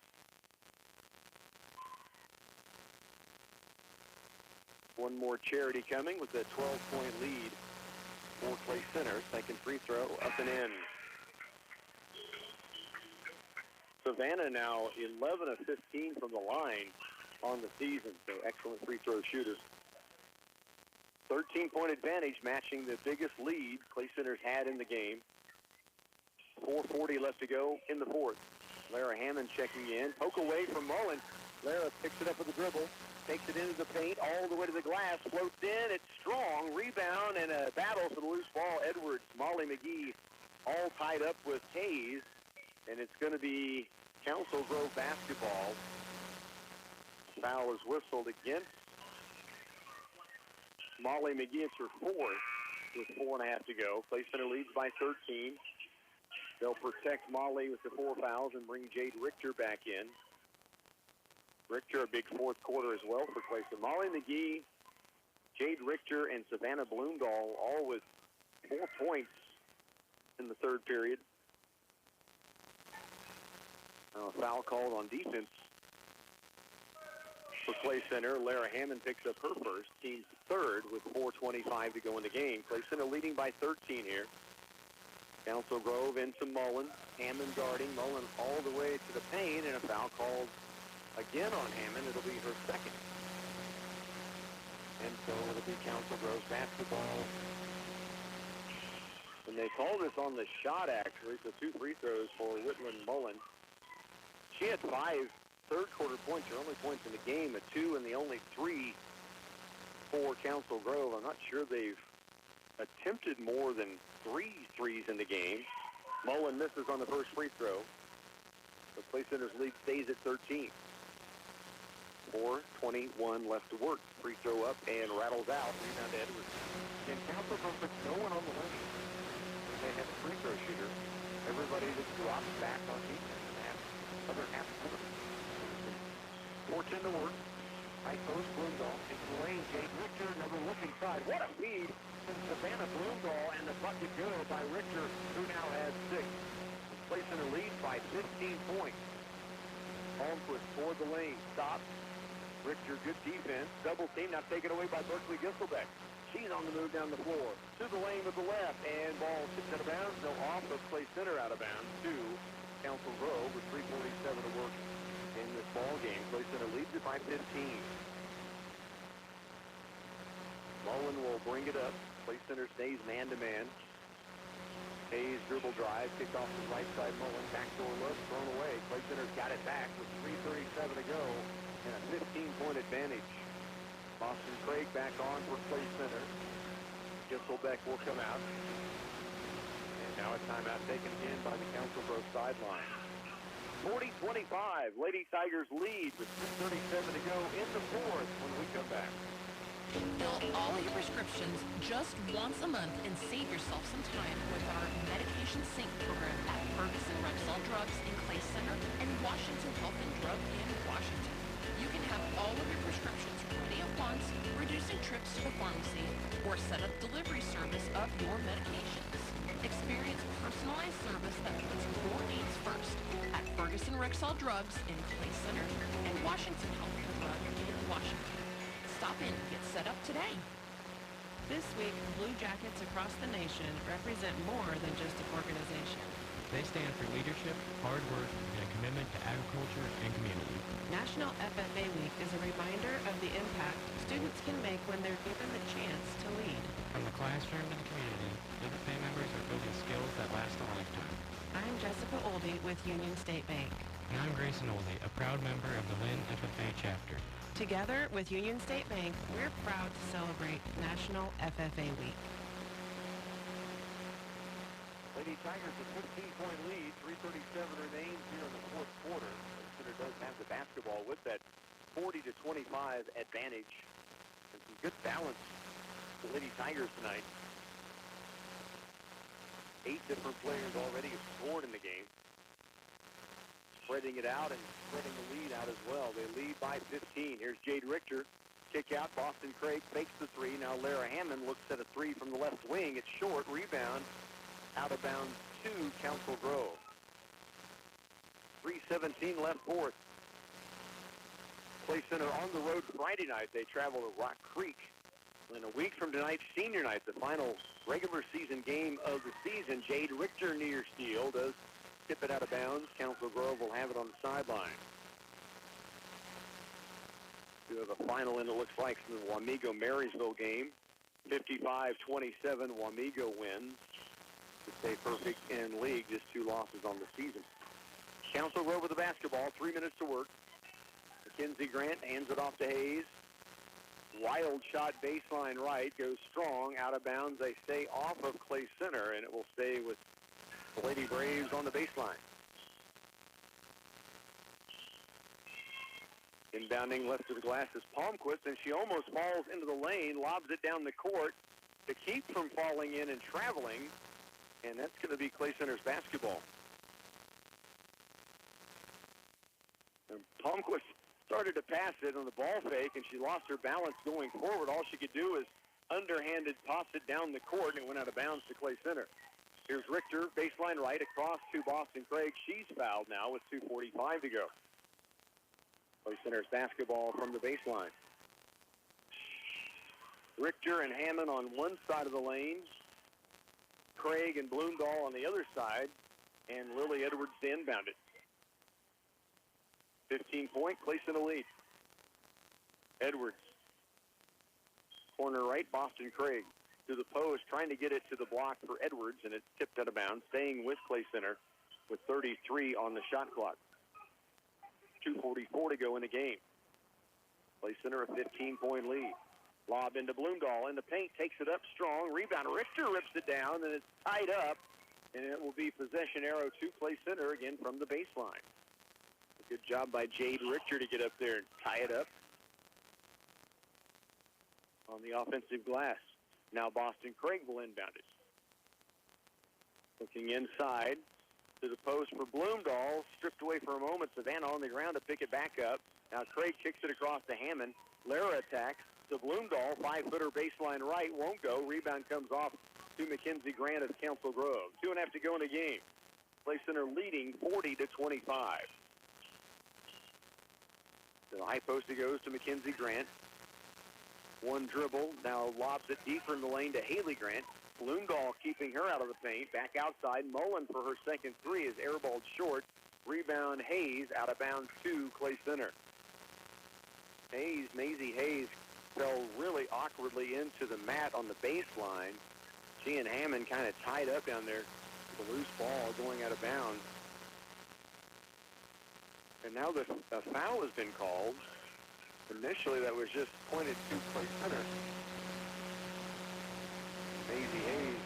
One more charity coming with a 12-point lead for Clay Center. Second free throw up and in. Savannah now 11 of 15 from the line on the season, so excellent free throw shooter. 13-point advantage, matching the biggest lead Clay Center's had in the game. 4:40 left to go in the fourth. Lara Hammond checking in. Poke away from Mullen. Lara picks it up with a dribble. Takes it into the paint, all the way to the glass, floats in, it's strong, rebound, and a battle for the loose ball. Edwards, Molly McGee, all tied up with Hayes, and it's going to be Council Grove basketball. Foul is whistled against Molly McGee. It's her fourth with 4.5 to go. Clay Center leads by 13. They'll protect Molly with the 4 fouls and bring Jade Richter back in. Richter, a big fourth quarter as well for Clay Center. Molly McGee, Jade Richter, and Savannah Bloomdahl all with 4 points in the third period. Foul called on defense for Clay Center. Lara Hammond picks up her first, team's third, with 4:25 to go in the game. Clay Center leading by 13 here. Council Grove into Mullen. Hammond guarding. Mullen all the way to the paint, and a foul called again on Hammond. It'll be her second. And so it'll be Council Grove's basketball. And they called this on the shot, actually, so 2 free throws for Whitland Mullen. She had 5 third-quarter points, her only points in the game, a 2, and the only 3 for Council Grove. I'm not sure they've attempted more than 3 threes in the game. Mullen misses on the first free throw. The Clay Center's lead stays at 13. 4:21 left to work. Free throw up and rattles out. Rebound to Edwards. And Council Grove puts no one on the lane. They have a free throw shooter. Everybody just drops back on defense in the other half court. 4:10 to work. High post, Bloomdahl into the lane. Jade Richter, never looking side. What a feed from Savannah Bloomdahl, and the bucket good by Richter, who now has 6. Clay Center leads by 15 points. Holmquist toward the lane, stops, Richter, good defense. Double team, now taken away by Berkeley Gisselbeck. She's on the move down the floor. To the lane with the left, and ball tipped out of bounds. No, off of Clay Center out of bounds to Council Grove with 3:47 to work in this ball game. Clay Center leads it by 15. Mullen will bring it up. Clay Center stays man-to-man. Hayes dribble drive, kicked off the right side. Mullen, backdoor look, thrown away. Clay Center's got it back with 3:37 to go and a 15-point advantage. Boston Craig back on for Clay Center. Gisselbeck will come out. And now a timeout taken again by the Council Grove sideline. 40-25. Lady Tigers lead with 6:37 to go in the fourth when we come back. Fill all your prescriptions just once a month and save yourself some time with our medication sync program at Ferguson Rexall Drugs in Clay Center and Washington Health and Drug in Washington. You can have all of your prescriptions ready at once, reducing trips to the pharmacy, or set up delivery service of your medications. Experience personalized service that puts your needs first at Ferguson Rexall Drugs in Clay Center and Washington Health and Drug in Washington. Stop in and get set up today. This week, Blue Jackets across the nation represent more than just an organization. They stand for leadership, hard work, and a commitment to agriculture and community. National FFA Week is a reminder of the impact students can make when they're given the chance to lead. From the classroom to the community, FFA members are building skills that last a lifetime. I'm Jessica Oldie with Union State Bank. And I'm Grayson Oldie, a proud member of the Lynn FFA chapter. Together with Union State Bank, we're proud to celebrate National FFA Week. Lady Tigers a 15-point lead. 3:37 remains here in the fourth quarter. Center does have the basketball with that 40-25 advantage. And some good balance for Lady Tigers tonight. 8 different players already have scored in the game. Spreading it out and spreading the lead out as well. They lead by 15. Here's Jade Richter. Kick out. Boston Craig fakes the three. Now Lara Hammond looks at a three from the left wing. It's short. Rebound. Out of bounds to Council Grove. 3:17 left fourth. Clay Center on the road Friday night. They travel to Rock Creek. And a week from tonight, senior night, the final regular season game of the season. Jade Richter near steal does tip it out of bounds. Council Grove will have it on the sideline. We have a final in, it looks like, from the Wamego-Marysville game. 55-27, Wamego wins to stay perfect in league. Just 2 losses on the season. Council Grove with the basketball. 3 minutes to work. Mackenzie Grant hands it off to Hayes. Wild shot baseline right. Goes strong. Out of bounds. They stay off of Clay Center, and it will stay with the Lady Braves on the baseline. Inbounding left to the glass is Palmquist, and she almost falls into the lane, lobs it down the court to keep from falling in and traveling, and that's going to be Clay Center's basketball. And Palmquist started to pass it on the ball fake, and she lost her balance going forward. All she could do is underhanded toss it down the court, and it went out of bounds to Clay Center. Here's Richter, baseline right, across to Boston Craig. She's fouled now with 2:45 to go. Clay Center's basketball from the baseline. Richter and Hammond on one side of the lane. Craig and Bloomdahl on the other side. And Lily Edwards to inbound it. 15-point, Clay Center lead. Edwards. Corner right, Boston Craig. To the post, trying to get it to the block for Edwards, and it's tipped out of bounds, staying with Clay Center with 33 on the shot clock. 2:44 to go in the game. Clay Center a 15-point lead. Lob into Bloomdahl in the paint, takes it up strong. Rebound, Richter rips it down, and it's tied up, and it will be possession arrow to Clay Center again from the baseline. A good job by Jade Richter to get up there and tie it up on the offensive glass. Now Boston Craig will inbound it. Looking inside to the post for Bloomdahl. Stripped away for a moment. Savannah on the ground to pick it back up. Now Craig kicks it across to Hammond. Lara attacks to Bloomdahl. 5-footer baseline right. Won't go. Rebound comes off to Mackenzie Grant of Council Grove. 2.5 to go in the game. Clay Center leading 40-25. To the high post it goes to Mackenzie Grant. One dribble, now lobs it deeper in the lane to Haley Grant. Lundahl keeping her out of the paint. Back outside, Mullen for her second three is airballed short. Rebound Hayes, out of bounds to Clay Center. Maisie Hayes, fell really awkwardly into the mat on the baseline. She and Hammond kind of tied up down there with a loose ball going out of bounds. And now the foul has been called. Initially, that was just pointed to Clay Center. Maisie Hayes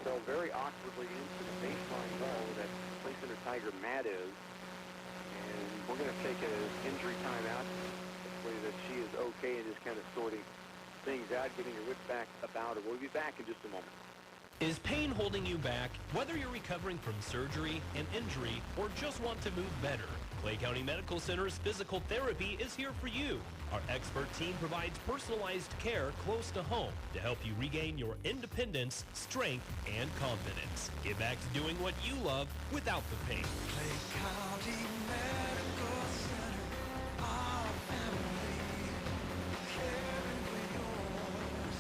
fell very awkwardly into the baseline wall that Clay Center Tiger mat is. And we're going to take an injury timeout. Hopefully that she is okay and just kind of sorting things out, getting her wits back about her. We'll be back in just a moment. Is pain holding you back? Whether you're recovering from surgery, an injury, or just want to move better, Clay County Medical Center's physical therapy is here for you. Our expert team provides personalized care close to home to help you regain your independence, strength, and confidence. Get back to doing what you love without the pain. Clay County Medical Center, our family, caring for yours.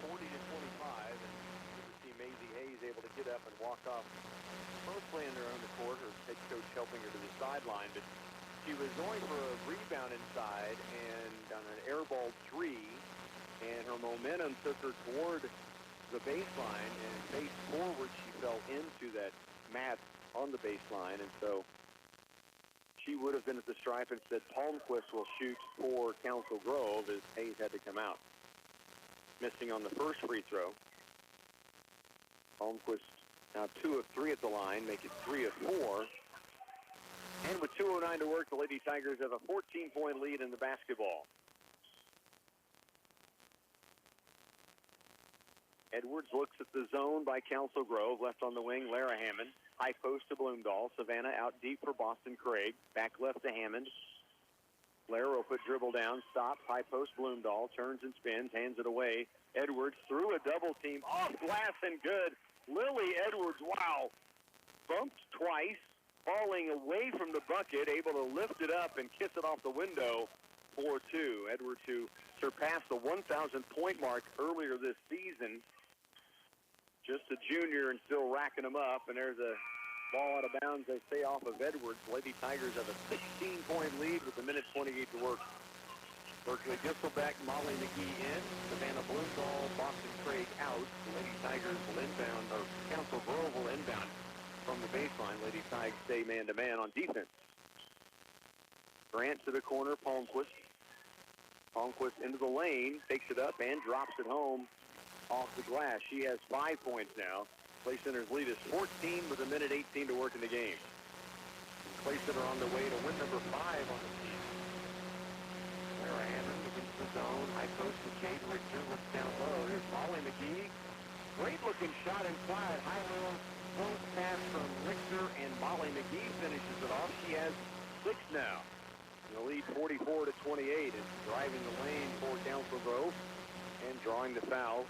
40-25, and good to see Maisie Hayes able to get up and walk off, mostly in her own accord, her head coach helping her to the sideline, but she was going for a rebound inside and on an airball three, and her momentum took her toward the baseline, and face forward she fell into that mat on the baseline, and so she would have been at the stripe. Instead, Palmquist will shoot for Council Grove as Hayes had to come out. Missing on the first free throw. Palmquist now 2 of 3 at the line, make it 3 of 4. And with 2:09 to work, the Lady Tigers have a 14-point lead in the basketball. Edwards looks at the zone by Council Grove. Left on the wing, Lara Hammond. High post to Bloomdahl. Savannah out deep for Boston Craig. Back left to Hammond. Lara will put dribble down, stops, high post Bloomdahl, turns and spins, hands it away. Edwards through a double team, off glass and good. Lily Edwards, wow, bumped twice, falling away from the bucket, able to lift it up and kiss it off the window for 2. Edwards, who surpassed the 1,000-point mark earlier this season, just a junior and still racking them up, and there's a ball out of bounds, they say, off of Edwards. Lady Tigers have a 16-point lead with 1:28 to work. Berkeley Disselbeck, Molly McGee in. Savannah Bloomdahl, Boston Craig out. The Lady Tigers will inbound, or Council Grove will inbound from the baseline. Lady Tigers stay man-to-man on defense. Grant to the corner, Palmquist. Palmquist into the lane, takes it up and drops it home off the glass. She has 5 points now. Clay Center's lead is 14 with 1:18 to work in the game. Clay Center on the way to win number 5 on the team. Lara Hammond against the zone. High post to Kate Richter. Looks down low. Here's Molly McGee. Great looking shot inside. High low close pass from Richter, and Molly McGee finishes it off. She has 6 now. The lead 44-28 is driving the lane for Council Grove and drawing the foul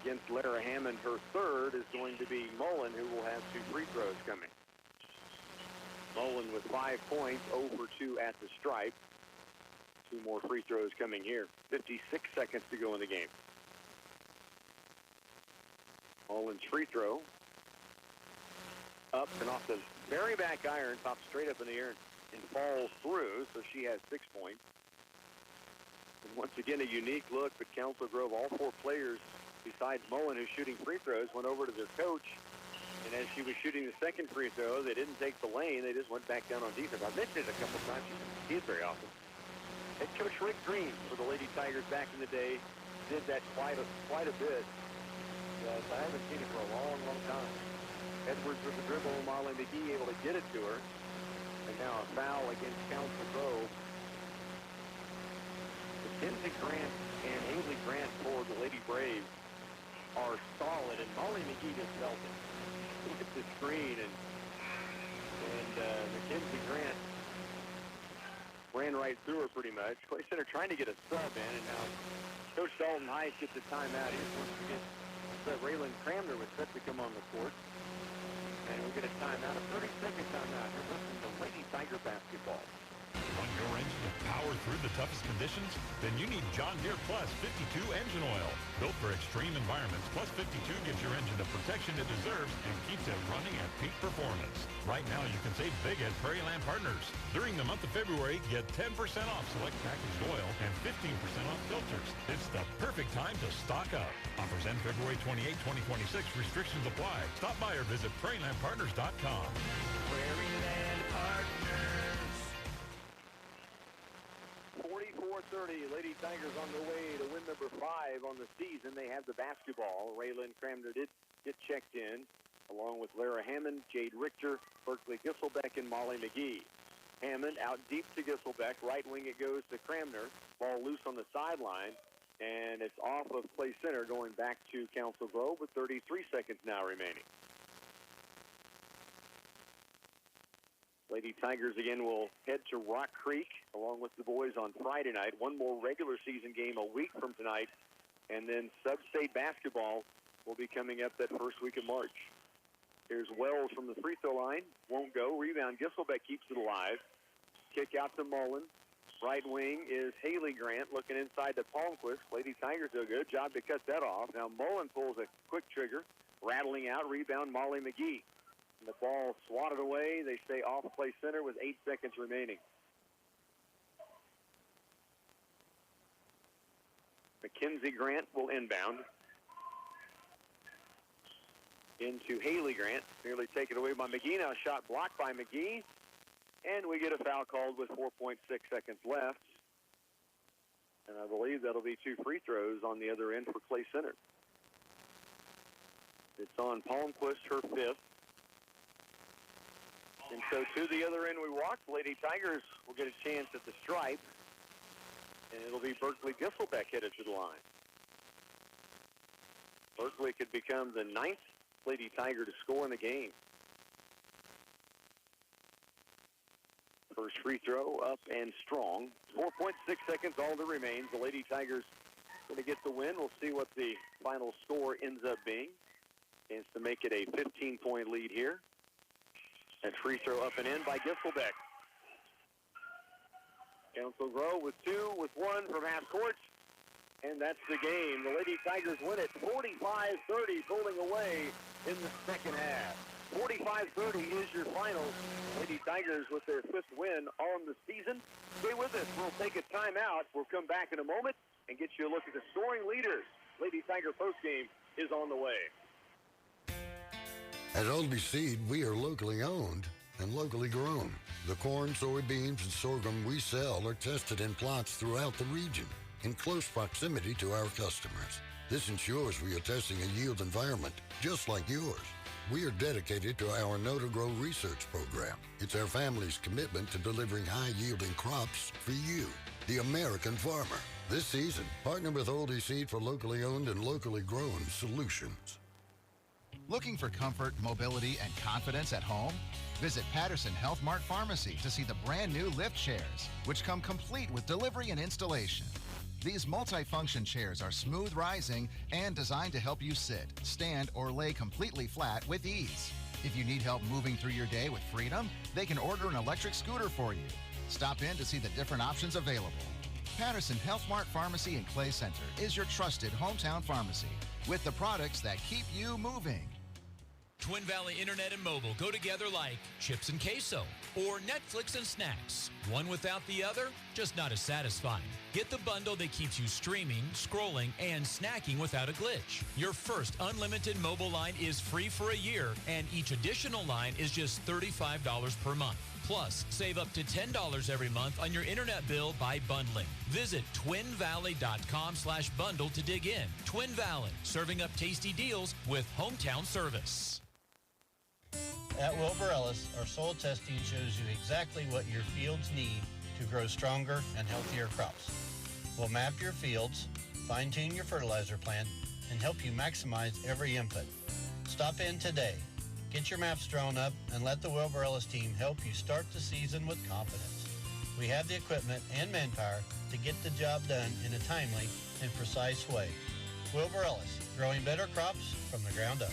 against Lara Hammond. Her third is going to be Mullen, who will have 2 free throws coming. Mullen with 5 points, 0 for 2 at the stripe. 2 more free throws coming here. 56 seconds to go in the game. Mullen's free throw. Up and off the very back iron, pops straight up in the air and falls through, so she has 6 points. And once again, a unique look, but Council Grove, all 4 players besides Mullen, who's shooting free throws, went over to their coach, and as she was shooting the second free throw, they didn't take the lane. They just went back down on defense. I mentioned it a couple times. You don't see it very often. Head coach Rick Green for the Lady Tigers back in the day did that quite a bit. Yes, I haven't seen it for a long, long time. Edwards with the dribble, Molly McGee able to get it to her. And now a foul against Council Grove. Mackenzie Grant and Haley Grant for the Lady Braves are solid, and Molly McGee just felt it. Look at the screen, and Mackenzie Grant ran right through her pretty much. Clay Center trying to get a sub in, and now Coach Dalton Heiss gets a timeout. He's once again, Raylan Cramner was set to come on the court. And will get a timeout, a 30-second timeout. You're listening to Lady Tiger basketball. Want your engine to power through the toughest conditions? Then you need John Deere Plus 52 engine oil. Built for extreme environments, Plus 52 gives your engine the protection it deserves and keeps it running at peak performance. Right now, you can save big at Prairie Land Partners. During the month of February, get 10% off select packaged oil and 15% off filters. It's the perfect time to stock up. Offers end February 28, 2026. Restrictions apply. Stop by or visit prairielandpartners.com. Prairie Land Partners. 44-30. Lady Tigers on their way to win number 5 on the season. They have the basketball. Raylan Cramner did get checked in, along with Lara Hammond, Jade Richter, Berkeley Gisselbeck, and Molly McGee. Hammond out deep to Gisselbeck. Right wing it goes to Cramner. Ball loose on the sideline, and it's off of play center going back to Council Grove with 33 seconds now remaining. Lady Tigers again will head to Rock Creek along with the boys on Friday night. One more regular season game a week from tonight, and then sub-state basketball will be coming up that first week of March. Here's Wells from the free throw line. Won't go. Rebound. Gisselbeck keeps it alive. Kick out to Mullen. Right wing is Haley Grant looking inside to Palmquist. Lady Tigers do a good job to cut that off. Now Mullen pulls a quick trigger. Rattling out. Rebound Molly McGee. And the ball swatted away. They stay off play center with 8 seconds remaining. Mackenzie Grant will inbound. Into Haley Grant. Nearly taken away by McGee. Now shot blocked by McGee. And we get a foul called with 4.6 seconds left. And I believe that'll be 2 free throws on the other end for Clay Center. It's on Palmquist, her 5th. And so to the other end we walk. Lady Tigers will get a chance at the stripe. And it'll be Berkeley Gisselbeck headed to the line. Berkeley could become the 9th Lady Tiger to score in the game. First free throw up and strong. 4.6 seconds all that remains. The Lady Tigers going to get the win. We'll see what the final score ends up being. Chance to make it a 15-point lead here. And free throw up and in by Gisselbeck. Council Grove with 2, with 1 from half court. And that's the game. The Lady Tigers win it 45-30, pulling away in the second half. 45-30 is your final. Lady Tigers with their 5th win on the season. Stay with us. We'll take a timeout. We'll come back in a moment and get you a look at the scoring leaders. Lady Tiger postgame is on the way. At Oldie Seed, we are locally owned and locally grown. The corn, soybeans, and sorghum we sell are tested in plots throughout the region in close proximity to our customers. This ensures we are testing a yield environment just like yours. We are dedicated to our Know to Grow research program. It's our family's commitment to delivering high-yielding crops for you, the American farmer. This season, partner with Oldie Seed for locally owned and locally grown solutions. Looking for comfort, mobility, and confidence at home? Visit Patterson Health Mart Pharmacy to see the brand new lift chairs, which come complete with delivery and installation. These multi-function chairs are smooth rising and designed to help you sit, stand, or lay completely flat with ease. If you need help moving through your day with freedom, they can order an electric scooter for you. Stop in to see the different options available. Patterson Health Mart Pharmacy in Clay Center is your trusted hometown pharmacy with the products that keep you moving. Twin Valley Internet and Mobile go together like chips and queso or Netflix and snacks. One without the other, just not as satisfying. Get the bundle that keeps you streaming, scrolling, and snacking without a glitch. Your first unlimited mobile line is free for a year, and each additional line is just $35 per month. Plus, save up to $10 every month on your internet bill by bundling. Visit twinvalley.com/bundle to dig in. Twin Valley, serving up tasty deals with hometown service. At Wilbur Ellis, our soil testing shows you exactly what your fields need to grow stronger and healthier crops. We'll map your fields, fine-tune your fertilizer plan, and help you maximize every input. Stop in today. Get your maps drawn up and let the Wilbur Ellis team help you start the season with confidence. We have the equipment and manpower to get the job done in a timely and precise way. Wilbur Ellis, growing better crops from the ground up.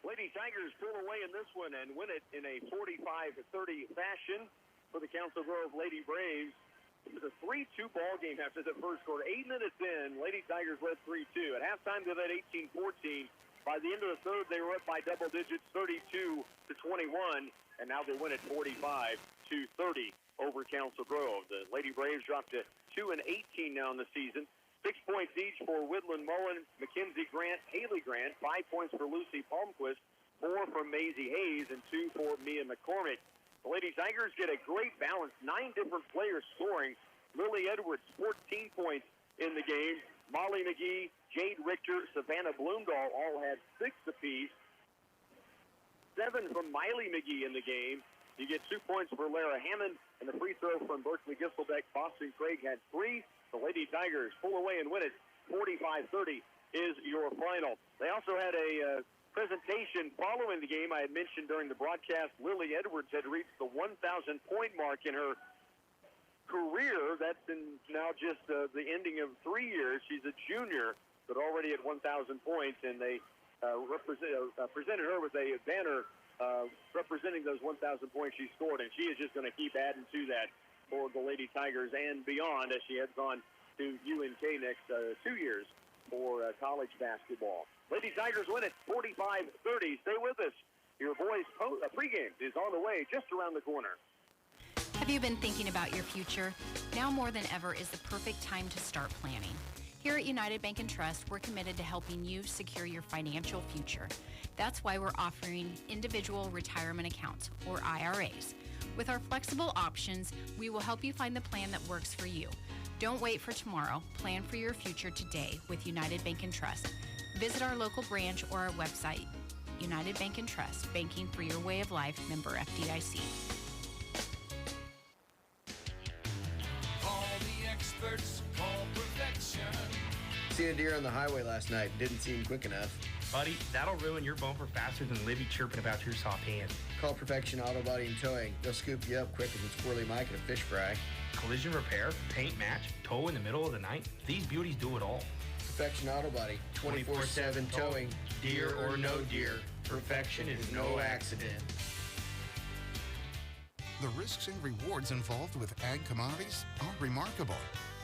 Lady Tigers pull away in this one and win it in a 45-30 fashion for the Council Grove Lady Braves. It was a 3-2 ball game after the first quarter. 8 minutes in, Lady Tigers led 3-2. At halftime, they led 18-14. By the end of the third, they were up by double digits, 32-21, and now they win at 45-30 over Council Grove. The Lady Braves dropped to 2-18 now in the season. 6 points each for Woodland Mullen, Mackenzie Grant, Haley Grant. 5 points for Lucy Palmquist, 4 for Maisie Hayes, and 2 for Mia McCormick. The Lady Tigers get a great balance. 9 different players scoring. Lily Edwards, 14 points in the game. Molly McGee, Jade Richter, Savannah Bloomdahl all had 6 apiece. 7 from Miley McGee in the game. You get 2 points for Lara Hammond, and the free throw from Berkeley Gisselbeck. Boston Craig had 3. The Lady Tigers pull away and win it. 45-30 is your final. They also had a presentation following the game. I had mentioned during the broadcast, Lily Edwards had reached the 1,000-point mark in her career. That's in now just the ending of 3 years. She's a junior, but already at 1,000 points, and they presented her with a banner representing those 1,000 points she scored, and she is just going to keep adding to that for the Lady Tigers and beyond as she heads on to UNK next 2 years for college basketball. Lady Tigers win it 45-30. Stay with us. Your boys' pregame is on the way just around the corner. Have you been thinking about your future? Now more than ever is the perfect time to start planning. Here at United Bank and Trust, we're committed to helping you secure your financial future. That's why we're offering individual retirement accounts, or IRAs. With our flexible options, we will help you find the plan that works for you. Don't wait for tomorrow. Plan for your future today with United Bank and Trust. Visit our local branch or our website. United Bank and Trust, banking for your way of life, member FDIC. Call the experts, call perfection. See a deer on the highway last night. Didn't seem quick enough. Buddy, that'll ruin your bumper faster than Libby chirping about your soft hand. Call Perfection Auto Body and Towing. They'll scoop you up quicker than Squirrely Mike at a fish fry. Collision repair, paint match, tow in the middle of the night. These beauties do it all. Perfection Auto Body, 24/7 towing. Deer or no deer, perfection is no accident. The risks and rewards involved with ag commodities are remarkable.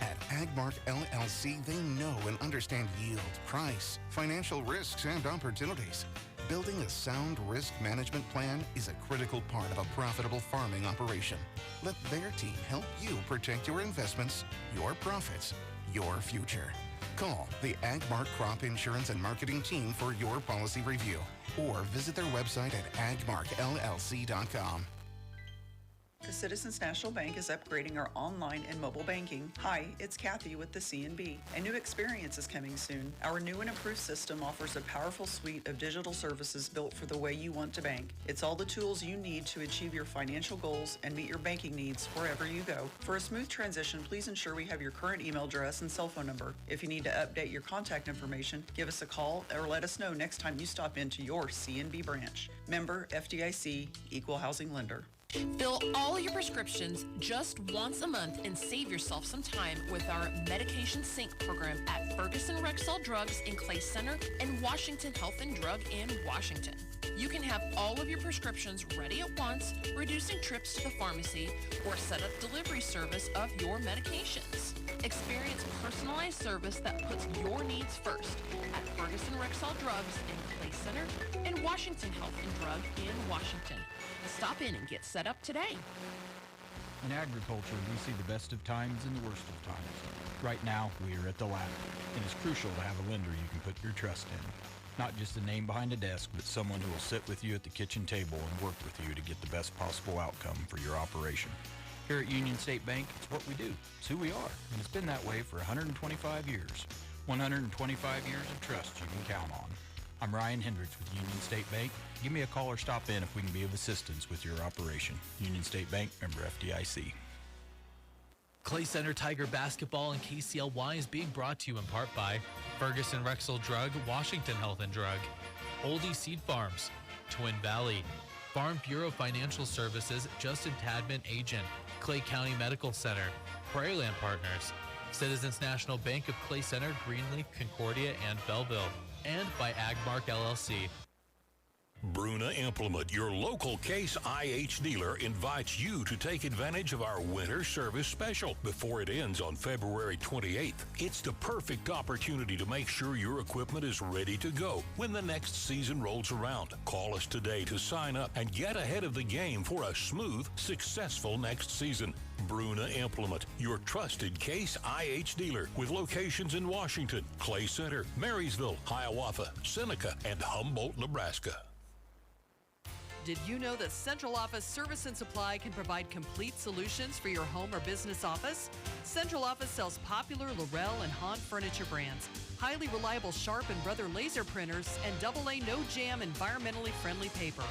At Agmark LLC, they know and understand yield, price, financial risks, and opportunities. Building a sound risk management plan is a critical part of a profitable farming operation. Let their team help you protect your investments, your profits, your future. Call the Agmark Crop Insurance and Marketing Team for your policy review, or visit their website at agmarkllc.com. The Citizens National Bank is upgrading our online and mobile banking. Hi, it's Kathy with the CNB. A new experience is coming soon. Our new and improved system offers a powerful suite of digital services built for the way you want to bank. It's all the tools you need to achieve your financial goals and meet your banking needs wherever you go. For a smooth transition, please ensure we have your current email address and cell phone number. If you need to update your contact information, give us a call or let us know next time you stop into your CNB branch. Member FDIC, Equal Housing Lender. Fill all your prescriptions just once a month and save yourself some time with our medication sync program at Ferguson Rexall Drugs in Clay Center and Washington Health and Drug in Washington. You can have all of your prescriptions ready at once, reducing trips to the pharmacy, or set up delivery service of your medications. Experience personalized service that puts your needs first at Ferguson Rexall Drugs in Clay Center and Washington Health and Drug in Washington. Stop in and get set up today. In agriculture, we see the best of times and the worst of times. Right now, we are at the latter, and it's crucial to have a lender you can put your trust in. Not just a name behind a desk, but someone who will sit with you at the kitchen table and work with you to get the best possible outcome for your operation. Here at Union State Bank, it's what we do. It's who we are, and it's been that way for 125 years. 125 years of trust you can count on. I'm Ryan Hendricks with Union State Bank. Give me a call or stop in if we can be of assistance with your operation. Union State Bank, member FDIC. Clay Center Tiger Basketball and KCLY is being brought to you in part by Ferguson Rexall Drug, Washington Health and Drug, Oldie Seed Farms, Twin Valley, Farm Bureau Financial Services, Justin Tadman Agent, Clay County Medical Center, Prairie Land Partners, Citizens National Bank of Clay Center, Greenleaf, Concordia, and Belleville, and by Agmark LLC. Bruna Implement, your local Case IH dealer, invites you to take advantage of our winter service special before it ends on February 28th. It's the perfect opportunity to make sure your equipment is ready to go when the next season rolls around. Call us today to sign up and get ahead of the game for a smooth, successful next season. Bruna Implement, your trusted Case IH dealer with locations in Washington, Clay Center, Marysville, Hiawatha, Seneca, and Humboldt, Nebraska. Did you know that Central Office Service and Supply can provide complete solutions for your home or business office? Central Office sells popular Laurel and Hahn furniture brands, highly reliable Sharp and Brother laser printers, and AA no jam environmentally friendly paper.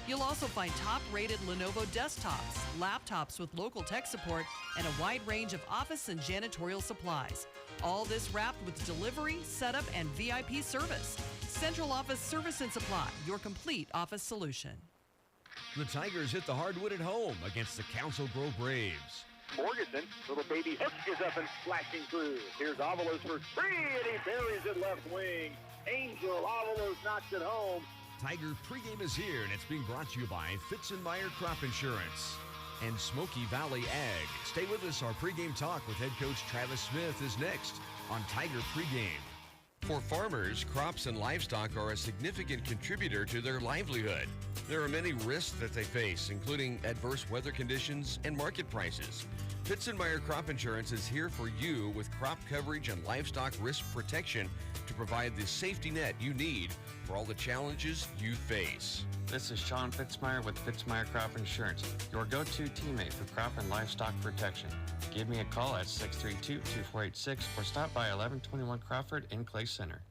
You'll also find top-rated Lenovo desktops, laptops with local tech support, and a wide range of office and janitorial supplies. All this wrapped with delivery, setup, and VIP service. Central Office Service and Supply, your complete office solution. The Tigers hit the hardwood at home against the Council Grove Braves. Morganson, little baby hook is up and flashing through. Here's Avalos for three, and he buries it left wing. Angel Avalos knocks it home. Tiger pregame is here, and it's being brought to you by Fitzenmeyer Crop Insurance and Smoky Valley Ag. Stay with us. Our pregame talk with head coach Travis Smith is next on Tiger Pregame. For farmers, crops and livestock are a significant contributor to their livelihood. There are many risks that they face, including adverse weather conditions and market prices. Fitzenmeyer Crop Insurance is here for you with crop coverage and livestock risk protection to provide the safety net you need for all the challenges you face. This is Sean Fitzmeyer with Fitzmeyer Crop Insurance, your go-to teammate for crop and livestock protection. Give me a call at 632-2486 or stop by 1121 Crawford in Clay Center.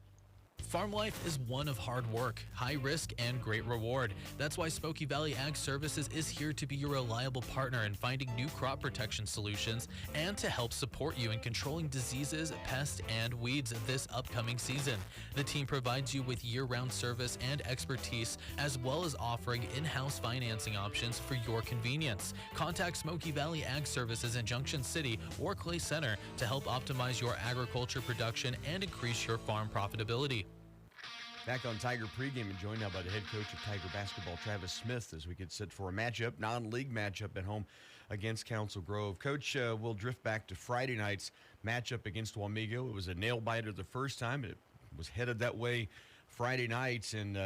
Farm life is one of hard work, high risk, and great reward. That's why Smoky Valley Ag Services is here to be your reliable partner in finding new crop protection solutions and to help support you in controlling diseases, pests, and weeds this upcoming season. The team provides you with year-round service and expertise, as well as offering in-house financing options for your convenience. Contact Smoky Valley Ag Services in Junction City or Clay Center to help optimize your agriculture production and increase your farm profitability. Back on Tiger Pregame and joined now by the head coach of Tiger basketball, Travis Smith, as we get set for a matchup, non-league matchup at home against Council Grove. Coach, we'll drift back to Friday night's matchup against Wamego. It was a nail-biter the first time. It was headed that way Friday nights, and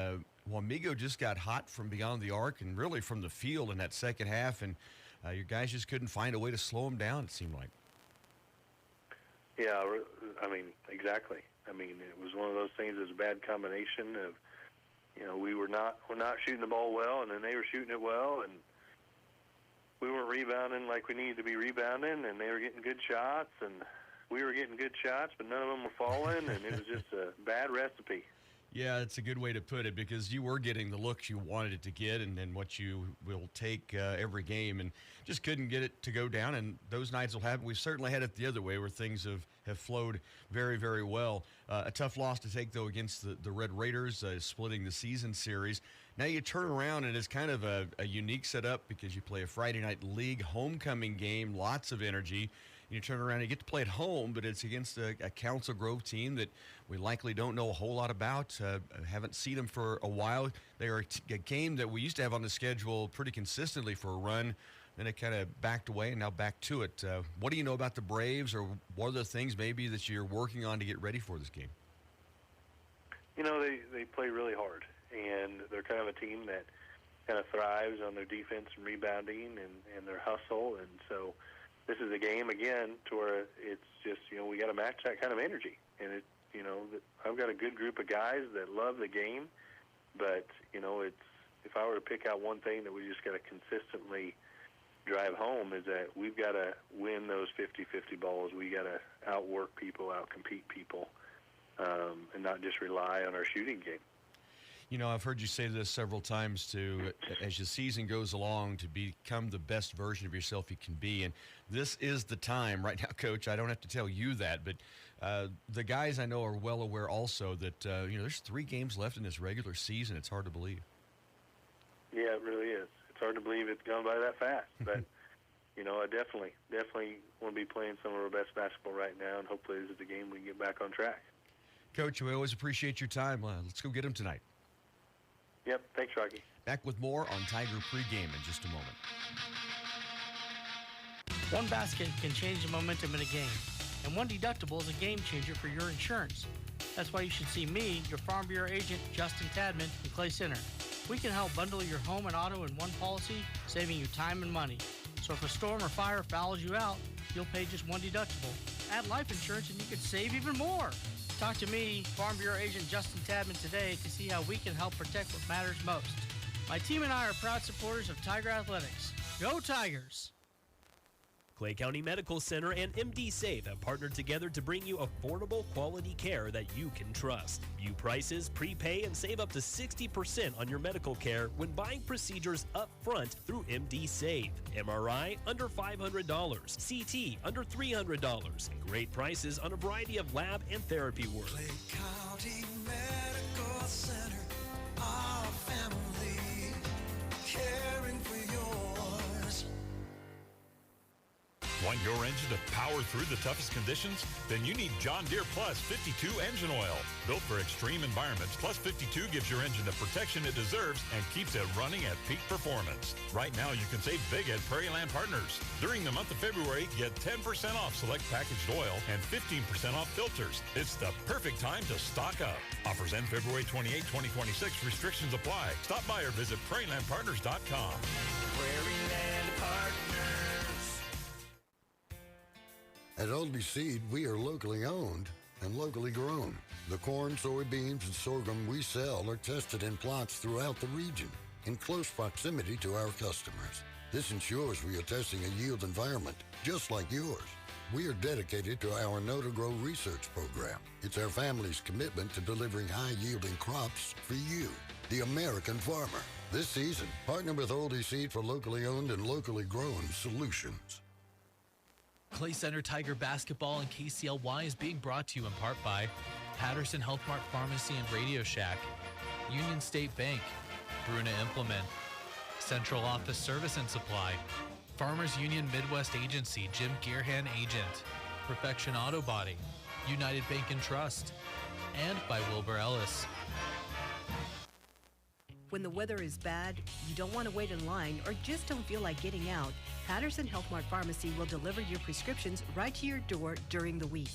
Wamego just got hot from beyond the arc and really from the field in that second half, and your guys just couldn't find a way to slow them down, it seemed like. Yeah, I mean, exactly. I mean, it was one of those things. It was a bad combination of, we're not shooting the ball well, and then they were shooting it well, and we weren't rebounding like we needed to be rebounding, and they were getting good shots, and we were getting good shots, but none of them were falling, and it was just a bad recipe. Yeah, it's a good way to put it, because you were getting the looks you wanted it to get and what you will take every game, and just couldn't get it to go down, and those nights will happen. We've certainly had it the other way where things have flowed very, very well. A tough loss to take, though, against the Red Raiders, splitting the season series. Now you turn around, and it's kind of a unique setup because you play a Friday night league homecoming game, lots of energy. You turn around and you get to play at home, but it's against a Council Grove team that we likely don't know a whole lot about. Haven't seen them for a while. They are a game that we used to have on the schedule pretty consistently for a run. Then it kind of backed away, and now back to it. What do you know about the Braves, or what are the things maybe that you're working on to get ready for this game? They play really hard, and they're kind of a team that kind of thrives on their defense and rebounding and their hustle, and so this is a game, again, to where it's just, we got to match that kind of energy. And, I've got a good group of guys that love the game, but, if I were to pick out one thing that we just got to consistently drive home is that we've got to win those 50-50 balls. We got to outwork people, outcompete people, and not just rely on our shooting game. I've heard you say this several times as the season goes along, to become the best version of yourself you can be. And this is the time right now, Coach. I don't have to tell you that, but the guys I know are well aware also that, there's 3 games left in this regular season. It's hard to believe. Yeah, it really is. It's hard to believe it's gone by that fast. But, I definitely want to be playing some of our best basketball right now, and hopefully this is the game we can get back on track. Coach, we always appreciate your time. Let's go get them tonight. Yep. Thanks, Rocky. Back with more on Tiger pregame in just a moment. One basket can change the momentum in a game, and one deductible is a game changer for your insurance. That's why you should see me, your Farm Bureau agent, Justin Tadman, in Clay Center. We can help bundle your home and auto in one policy, saving you time and money. So if a storm or fire fouls you out, you'll pay just one deductible. Add life insurance and you could save even more. Talk to me, Farm Bureau agent Justin Tadman, today to see how we can help protect what matters most. My team and I are proud supporters of Tiger Athletics. Go Tigers! Clay County Medical Center and MD Save have partnered together to bring you affordable quality care that you can trust. View prices, prepay, and save up to 60% on your medical care when buying procedures up front through MD Save. MRI under $500, CT under $300, and great prices on a variety of lab and therapy work. Clay County Medical Center, our family, caring for yours. Want your engine to power through the toughest conditions? Then you need John Deere Plus 52 engine oil. Built for extreme environments, Plus 52 gives your engine the protection it deserves and keeps it running at peak performance. Right now, you can save big at Prairie Land Partners. During the month of February, get 10% off select packaged oil and 15% off filters. It's the perfect time to stock up. Offers end February 28, 2026. Restrictions apply. Stop by or visit prairielandpartners.com. Prairie Land Partners. At Aldi Seed, we are locally owned and locally grown. The corn, soybeans, and sorghum we sell are tested in plots throughout the region in close proximity to our customers. This ensures we are testing a yield environment just like yours. We are dedicated to our Know to Grow research program. It's our family's commitment to delivering high-yielding crops for you, the American farmer. This season, partner with Aldi Seed for locally owned and locally grown solutions. Clay Center Tiger Basketball and KCLY is being brought to you in part by Patterson Health Mart Pharmacy and Radio Shack, Union State Bank, Bruna Implement, Central Office Service and Supply, Farmers Union Midwest Agency, Jim Gearhan Agent, Perfection Auto Body, United Bank and Trust, and by Wilbur Ellis. When the weather is bad, you don't want to wait in line, or just don't feel like getting out, Patterson Health Mart Pharmacy will deliver your prescriptions right to your door during the week.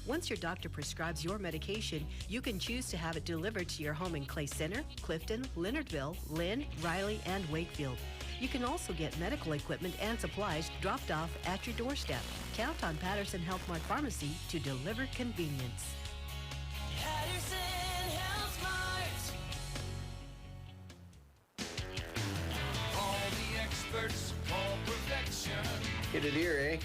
Once your doctor prescribes your medication, you can choose to have it delivered to your home in Clay Center, Clifton, Leonardville, Lynn, Riley, and Wakefield. You can also get medical equipment and supplies dropped off at your doorstep. Count on Patterson Health Mart Pharmacy to deliver convenience. Patterson Health Mart. All the experts call perfection. Hit a deer, eh?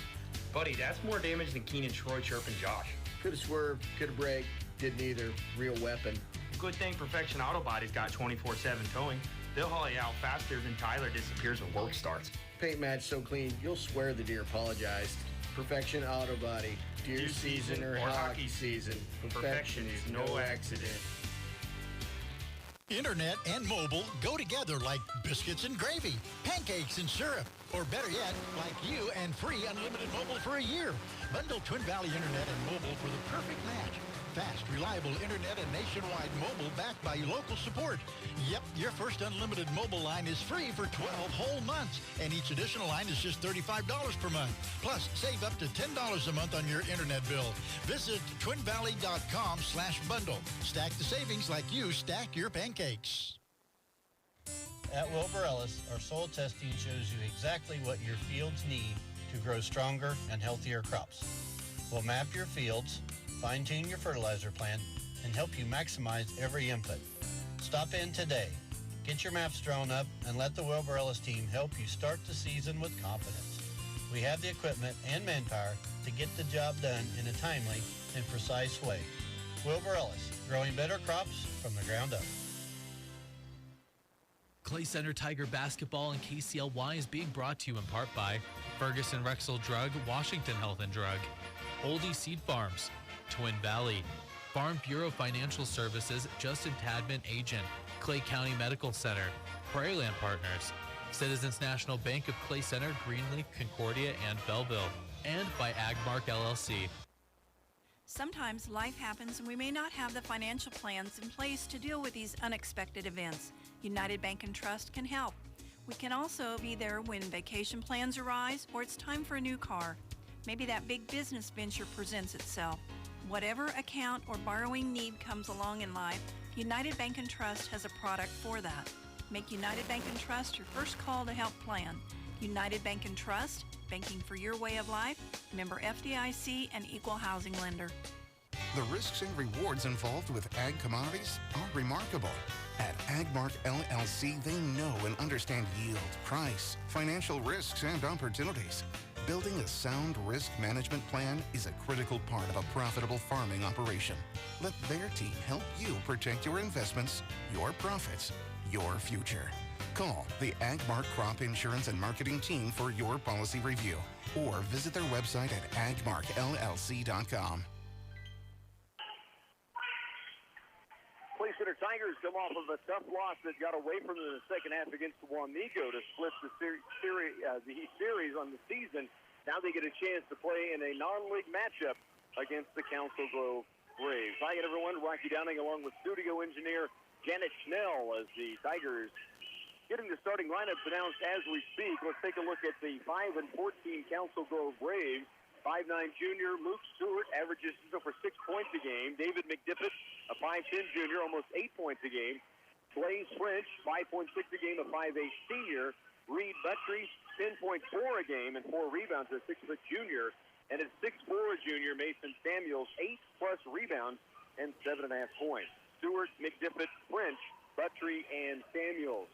Buddy, that's more damage than Keenan, Troy, chirping Josh. Could have swerved, could have braked, didn't either. Real weapon. Good thing Perfection Auto Body's got 24/7 towing. They'll haul you out faster than Tyler disappears when work starts. Paint match so clean, you'll swear the deer apologized. Perfection Auto Body. Deer season or hockey season. Perfection is no accident. Internet and mobile go together like biscuits and gravy, pancakes and syrup, or better yet, like you and free unlimited mobile for a year. Bundle Twin Valley Internet and mobile for the perfect match. Fast, reliable internet and nationwide mobile backed by local support. Yep, your first unlimited mobile line is free for 12 whole months, and each additional line is just $35 per month. Plus, save up to $10 a month on your internet bill. Visit twinvalley.com/bundle. Stack the savings like you stack your pancakes. At Wilbur Ellis, our soil testing shows you exactly what your fields need to grow stronger and healthier crops. We'll map your fields, fine-tune your fertilizer plan, and help you maximize every input. Stop in today. Get your maps drawn up and let the Wilbur Ellis team help you start the season with confidence. We have the equipment and manpower to get the job done in a timely and precise way. Wilbur Ellis, growing better crops from the ground up. Clay Center Tiger Basketball and KCLY is being brought to you in part by Ferguson Rexall Drug, Washington Health and Drug, Oldie Seed Farms, Twin Valley, Farm Bureau Financial Services, Justin Tadman Agent, Clay County Medical Center, Prairie Land Partners, Citizens National Bank of Clay Center, Greenleaf, Concordia, and Belleville, and by Agmark LLC. Sometimes life happens and we may not have the financial plans in place to deal with these unexpected events. United Bank and Trust can help. We can also be there when vacation plans arise or it's time for a new car. Maybe that big business venture presents itself. Whatever account or borrowing need comes along in life, United Bank and Trust has a product for that. Make United Bank and Trust your first call to help plan. United Bank and Trust, banking for your way of life, member FDIC and equal housing lender. The risks and rewards involved with ag commodities are remarkable. At Agmark LLC, they know and understand yield, price, financial risks, and opportunities. Building a sound risk management plan is a critical part of a profitable farming operation. Let their team help you protect your investments, your profits, your future. Call the Agmark Crop Insurance and Marketing Team for your policy review or visit their website at agmarkllc.com. Clay Center Tigers come off of a tough loss that got away from them in the second half against Wamego to split the series on the season. Now they get a chance to play in a non-league matchup against the Council Grove Braves. Hi, everyone. Rocky Downing along with studio engineer Janet Schnell as the Tigers getting the starting lineups announced as we speak. Let's take a look at the 5-14 Council Grove Braves. 5'9" junior Luke Stewart averages over 6 points a game. David McDippett, a 5'10" junior, almost 8 points a game. Blaze French, 5.6 a game, a 5'8" senior. Reed Buttry, 10.4 a game and 4 rebounds, a 6-foot junior. And at 6'4", a junior, Mason Samuels, 8+ rebounds and 7.5 points. Stewart, McDippett, French, Buttry, and Samuels.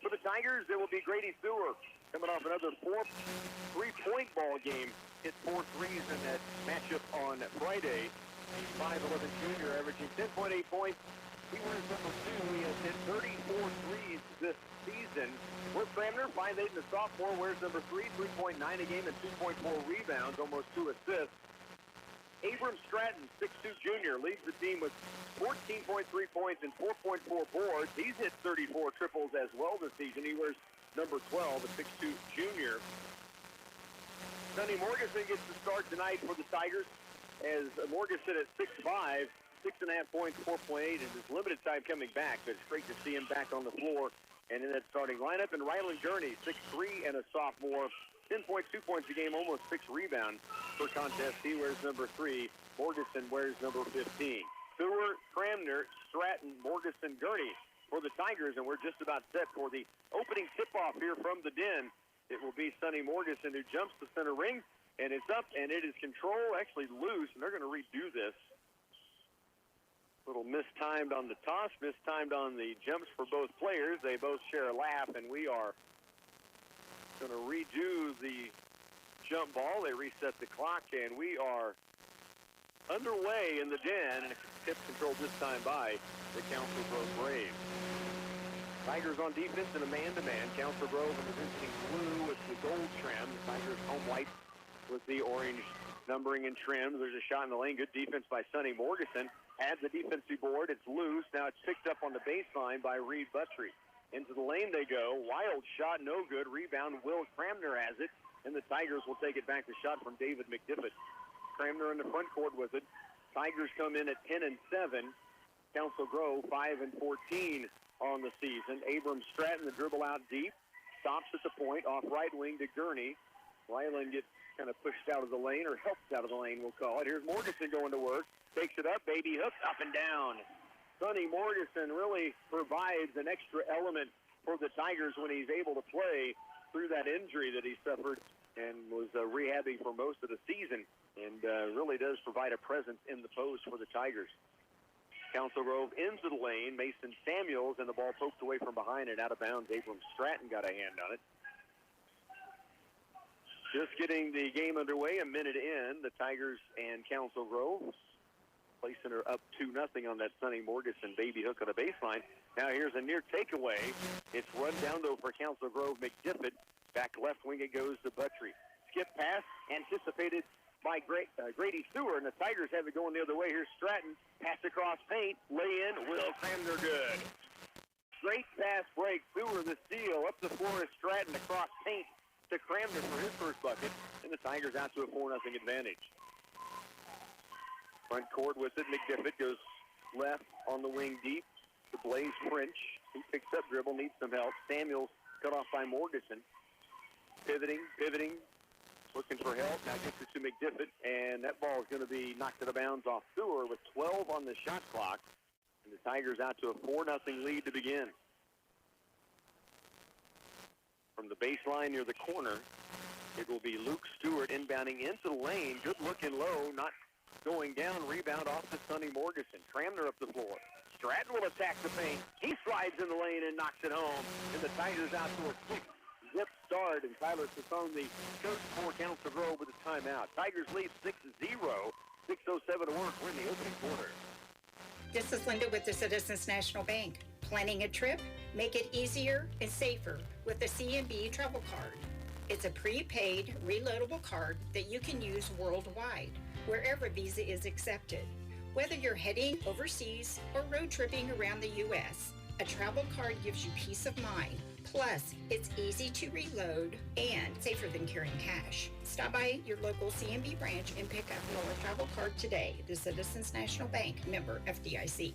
For the Tigers, there will be Grady Stewart coming off another 3-point ball game. Hit 4 threes in that matchup on Friday. He's 5'11" junior, averaging 10.8 points. He wears number 2. He has hit 34 threes this season. Will Cramner, 5'8" and a sophomore, wears number 3, 3.9 a game and 2.4 rebounds, almost 2 assists. Abram Stratton, 6'2" junior, leads the team with 14.3 points and 4.4 boards. He's hit 34 triples as well this season. He wears number 12, a 6'2" junior. Sonny Morganson gets the start tonight for the Tigers as Morganson at 6'5", 6.5 points, 4.8 in his limited time coming back. But it's great to see him back on the floor and in that starting lineup. And Rylan Gurney, 6'3" and a sophomore, 10.2 points a game, almost 6 rebounds per contest. He wears number 3. Morganson wears number 15. Stewart, Cramner, Stratton, Morganson, Gurney for the Tigers, and we're just about set for the opening tip-off here from the Den. It will be Sonny Morganson who jumps the center ring, and it's up, and it is control, actually loose, and they're going to redo this. Little mistimed on the toss, mistimed on the jumps for both players. They both share a laugh, and we are going to redo the jump ball. They reset the clock, and we are underway in the Den, and it's tip controlled this time by the Council Grove Braves. Tigers on defense in a man-to-man. Council Grove in the visiting blue with the gold trim. The Tigers home white with the orange numbering and trim. There's a shot in the lane. Good defense by Sonny Morganson. Adds the defensive board. It's loose. Now it's picked up on the baseline by Reed Buttry. Into the lane they go. Wild shot, no good. Rebound, Will Cramner has it. And the Tigers will take it back. The shot from David McDippett. Cramner in the front court with it. Tigers come in at 10-7. Council Grove 5-14 on the season. Abram Stratton, the dribble out deep. Stops at the point. Off right wing to Gurney. Ryland gets kind of pushed out of the lane, or helped out of the lane, we'll call it. Here's Morganson going to work. Takes it up. Baby hook up and down. Sonny Morganson really provides an extra element for the Tigers when he's able to play through that injury that he suffered and was rehabbing for most of the season, and really does provide a presence in the post for the Tigers. Council Grove into the lane. Mason Samuels, and the ball poked away from behind and out of bounds. Abram Stratton got a hand on it. Just getting the game underway, a minute in. The Tigers and Council Grove placing her up 2-0 on that Sonny Morganson baby hook on the baseline. Now here's a near takeaway. It's run down, though, for Council Grove. McDippett. Back left wing it goes to Buttry. Skip pass, anticipated by Grady Stewart, and the Tigers have it going the other way. Here's Stratton. Pass across paint. Lay in. Will Cramner good. Great pass break. Stewart the steal. Up the floor is Stratton across paint to Cramner for his first bucket, and the Tigers out to a 4-0 advantage. Front court with it. McDiffit goes left on the wing deep to Blaze French. He picks up dribble, needs some help. Samuels cut off by Morgeson. Pivoting, looking for help. Now gets it to McDiffit, and that ball is going to be knocked out of bounds off Thur with 12 on the shot clock. And the Tigers out to a 4-0 lead to begin. From the baseline near the corner, it will be Luke Stewart inbounding into the lane. Good looking low, not going down. Rebound off to Sonny Morgeson. Cramner up the floor. Stratton will attack the paint. He slides in the lane and knocks it home. And the Tigers out to a 6-zip start. And Tyler Sassone, the coach for Council Grove, with a timeout. Tigers lead 6-0. 6:07 to work. We're in the opening quarter. This is Linda with the Citizens National Bank. Planning a trip? Make it easier and safer with the C&B Travel Card. It's a prepaid, reloadable card that you can use worldwide, wherever Visa is accepted. Whether you're heading overseas or road tripping around the U.S., a travel card gives you peace of mind. Plus, it's easy to reload and safer than carrying cash. Stop by your local C&B branch and pick up your travel card today. The Citizens National Bank, member FDIC.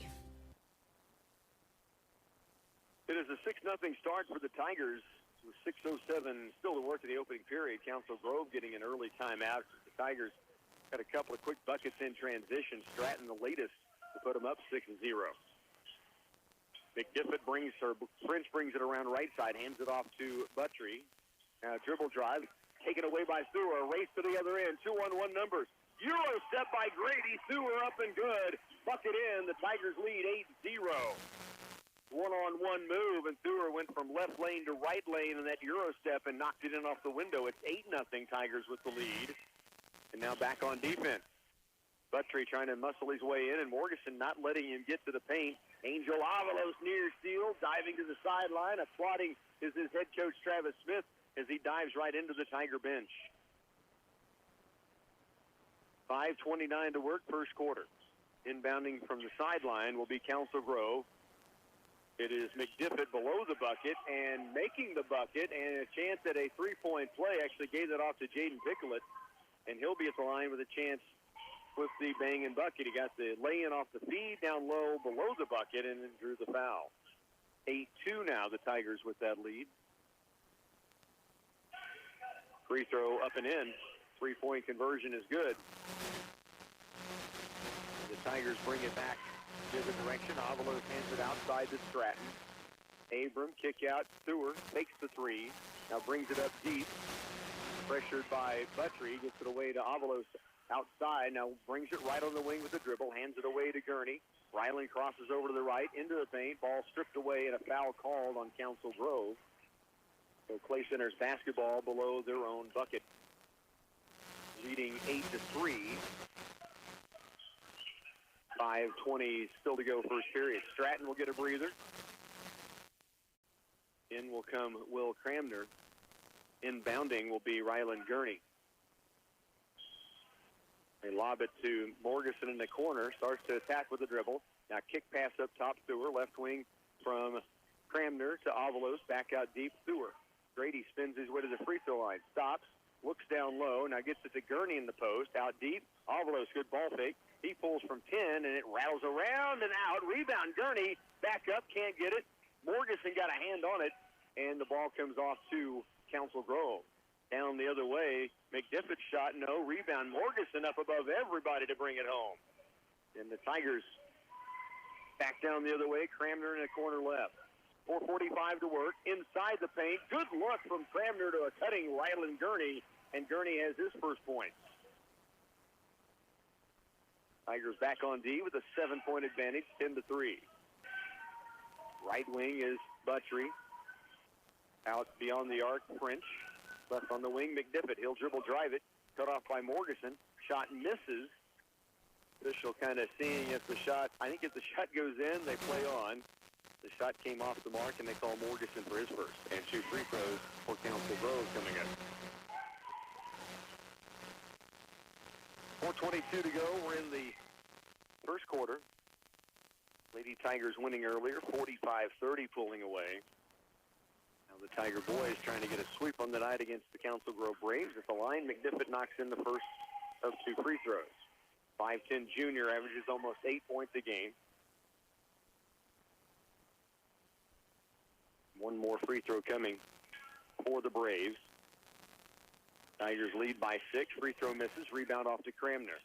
It is a 6-0 start for the Tigers with 6:07 still to work in the opening period. Council Grove getting an early timeout. The Tigers had a couple of quick buckets in transition. Stratton the latest to put them up 6-0. McDiffit French brings it around right side, hands it off to Buttry. Dribble drive, taken away by Thur. Race to the other end, 2-on-1 numbers. Euro step by Grady. Thur up and good. Bucket in. The Tigers lead 8-0. One-on-one move, and Thur went from left lane to right lane in that Euro step and knocked it in off the window. It's 8-0 Tigers with the lead. And now back on defense. Buttry trying to muscle his way in, and Morgeson not letting him get to the paint. Angel Avalos near steal, diving to the sideline. Applauding is his head coach, Travis Smith, as he dives right into the Tiger bench. 5:29 to work, first quarter. Inbounding from the sideline will be Council Grove. It is McDiffit below the bucket and making the bucket, and a chance at a three-point play. Actually gave that off to Jaden Picklet, and he'll be at the line with a chance with the bang and bucket. He got the lay-in off the feed down low below the bucket and then drew the foul. 8-2 now, the Tigers with that lead. Free throw up and in. Three-point conversion is good. The Tigers bring it back the other direction. Avalos hands it outside to Stratton. Abram, kick out. Thur takes the three. Now brings it up deep. Pressured by Buttry. Gets it away to Avalos outside. Now brings it right on the wing with the dribble. Hands it away to Gurney. Ryland crosses over to the right into the paint. Ball stripped away and a foul called on Council Grove. So Clay Center's basketball below their own bucket. Leading 8-3. 5:20 still to go first period. Stratton will get a breather. In will come Will Cramner. Inbounding will be Ryland Gurney. They lob it to Morgeson in the corner. Starts to attack with the dribble. Now kick pass up top. Thur. Left wing from Cramner to Avalos. Back out deep. Thur. Grady spins his way to the free throw line. Stops. Looks down low. Now gets it to Gurney in the post. Out deep. Avalos. Good ball fake. He pulls from 10, and it rattles around and out. Rebound, Gurney. Back up, can't get it. Morgeson got a hand on it, and the ball comes off to Council Grove. Down the other way, McDiffit's shot, no. Rebound, Morgeson up above everybody to bring it home. And the Tigers back down the other way. Cramner in the corner left. 4:45 to work. Inside the paint. Good look from Cramner to a cutting Ryland Gurney, and Gurney has his first point. Tigers back on D with a 7-point advantage, 10-3. Right wing is Buttry. Out beyond the arc, French. Left on the wing, McDiffit. He'll dribble drive it. Cut off by Morgeson. Shot misses. Official kind of seeing if the shot, I think if the shot goes in, they play on. The shot came off the mark, and they call Morgeson for his first. And 2 free throws for Council Grove coming up. 4:22 to go. We're in the first quarter. Lady Tigers winning earlier, 45-30 pulling away. Now the Tiger boys trying to get a sweep on the night against the Council Grove Braves. At the line, McDiffit knocks in the first of 2 free throws. 5'10" junior, averages almost 8 points a game. One more free throw coming for the Braves. Tigers lead by 6. Free throw misses. Rebound off to Cramner.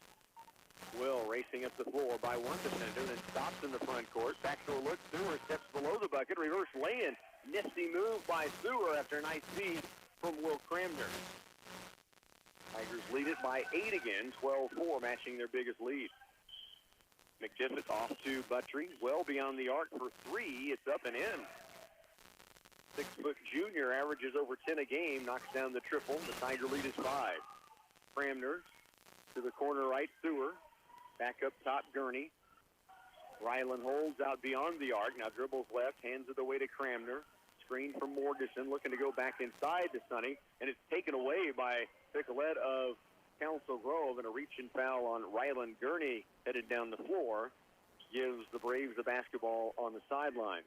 Will racing up the floor by one defender, then stops in the front court. Backdoor look. Sewer steps below the bucket. Reverse lay-in. Nifty move by Sewer after a nice feed from Will Cramner. Tigers lead it by 8 again. 12-4, matching their biggest lead. McDivitt off to Buttry. Well beyond the arc for 3. It's up and in. 6-foot junior averages over 10 a game, knocks down the triple. The Tiger lead is 5. Cramner to the corner right, Sewer. Back up top, Gurney. Ryland holds out beyond the arc. Now dribbles left, hands it away to Cramner. Screen from Morgeson, looking to go back inside to Sonny, and it's taken away by Picolette of Council Grove, and a reach and foul on Ryland Gurney headed down the floor gives the Braves the basketball on the sideline.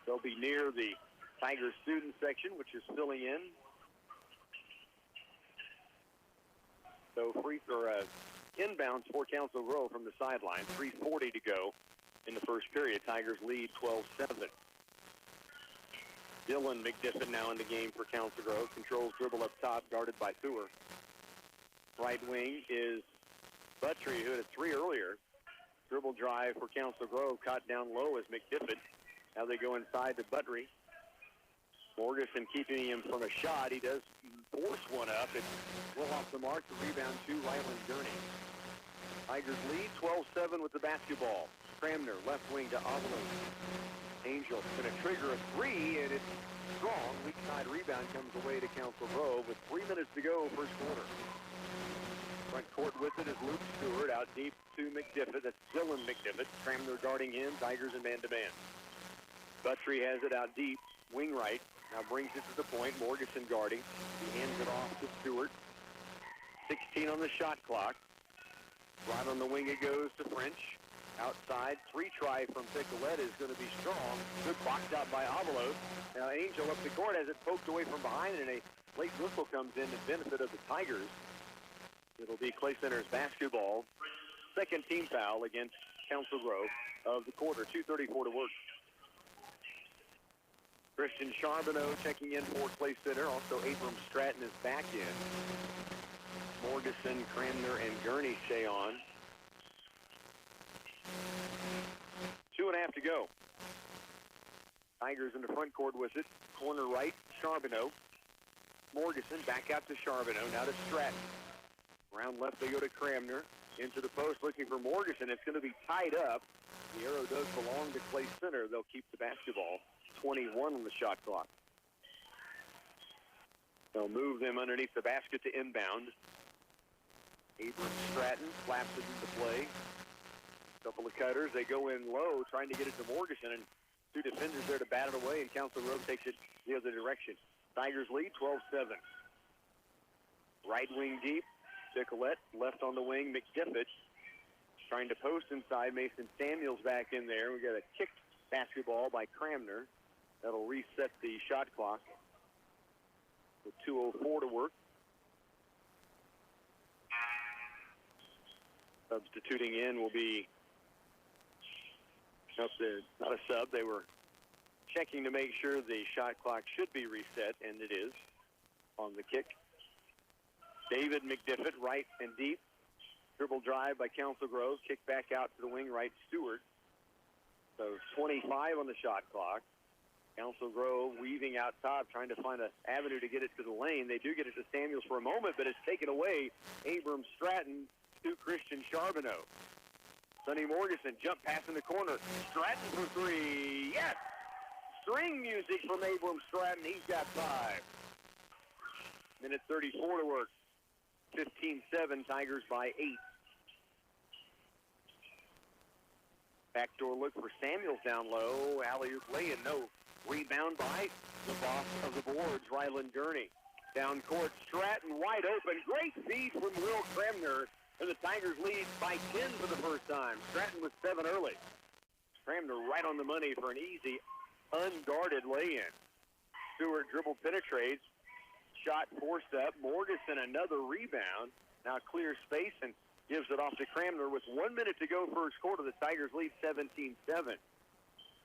They'll be near the Tiger student section, which is filling in. So inbounds for Council Grove from the sideline. 3:40 to go in the first period. Tigers lead 12-7. Dylan McDiffin now in the game for Council Grove. Controls dribble up top, guarded by Sewer. Right wing is Buttry, who had a 3 earlier. Dribble drive for Council Grove, caught down low as McDiffin. Now they go inside to Buttry. Morgeson keeping him from a shot. He does force one up. It's well off the mark. The rebound to Ryland Gurney. Tigers lead 12-7 with the basketball. Cramner, left wing to Oslo. Angel going to trigger a 3, and it's strong. Weak side rebound comes away to Council Grove with 3 minutes to go first quarter. Front court with it is Luke Stewart. Out deep to McDivitt. That's Dylan McDivitt. Cramner guarding in. Tigers in man-to-man. Buttry has it out deep, wing right. Now brings it to the point. Morgeson guarding. He hands it off to Stewart. 16 on the shot clock. Right on the wing it goes to French. Outside, 3 try from Picolette is going to be strong. Good box out by Avalos. Now Angel up the court has it poked away from behind, and a late whistle comes in to benefit of the Tigers. It'll be Clay Center's basketball. Second team foul against Council Grove of the quarter. 2:34 to work. Christian Charbonneau checking in for Clay Center. Also, Abram Stratton is back in. Morgeson, Cramner, and Gurney stay on. 2.5 to go. Tigers in the front court with it. Corner right, Charbonneau. Morgeson back out to Charbonneau. Now to Stratton. Round left they go to Cramner. Into the post looking for Morgeson. It's going to be tied up. The arrow does belong to Clay Center. They'll keep the basketball. 21 on the shot clock. They'll move them underneath the basket to inbound. Abram Stratton slaps it into play. Couple of cutters. They go in low, trying to get it to Morgeson, and 2 defenders there to bat it away, and Council Grove takes it the other direction. Tigers lead 12-7. Right wing deep. Picolette left on the wing. McDivitt trying to post inside. Mason Samuels back in there. We got a kicked basketball by Cramner. That'll reset the shot clock. With 2:04 to work. Substituting in will be not a sub. They were checking to make sure the shot clock should be reset, and it is on the kick. David McDivitt, right and deep. Dribble drive by Council Grove. Kick back out to the wing right, Stewart. So 25 on the shot clock. Council Grove weaving out top, trying to find an avenue to get it to the lane. They do get it to Samuels for a moment, but it's taken away. Abram Stratton to Christian Charbonneau. Sonny Morgeson, jump pass in the corner. Stratton for 3. Yes! String music from Abram Stratton. He's got 5. Minute 34 to work. 15-7, Tigers by 8. Backdoor look for Samuels down low. Alley-oop lay-in, no. Rebound by the boss of the boards, Ryland Gurney. Down court, Stratton wide open. Great feed from Will Cramner. And the Tigers lead by 10 for the first time. Stratton with 7 early. Cramner right on the money for an easy, unguarded lay-in. Stewart dribble penetrates. Shot forced up. Morgeson another rebound. Now clear space and gives it off to Cramner with 1 minute to go first quarter. The Tigers lead 17-7.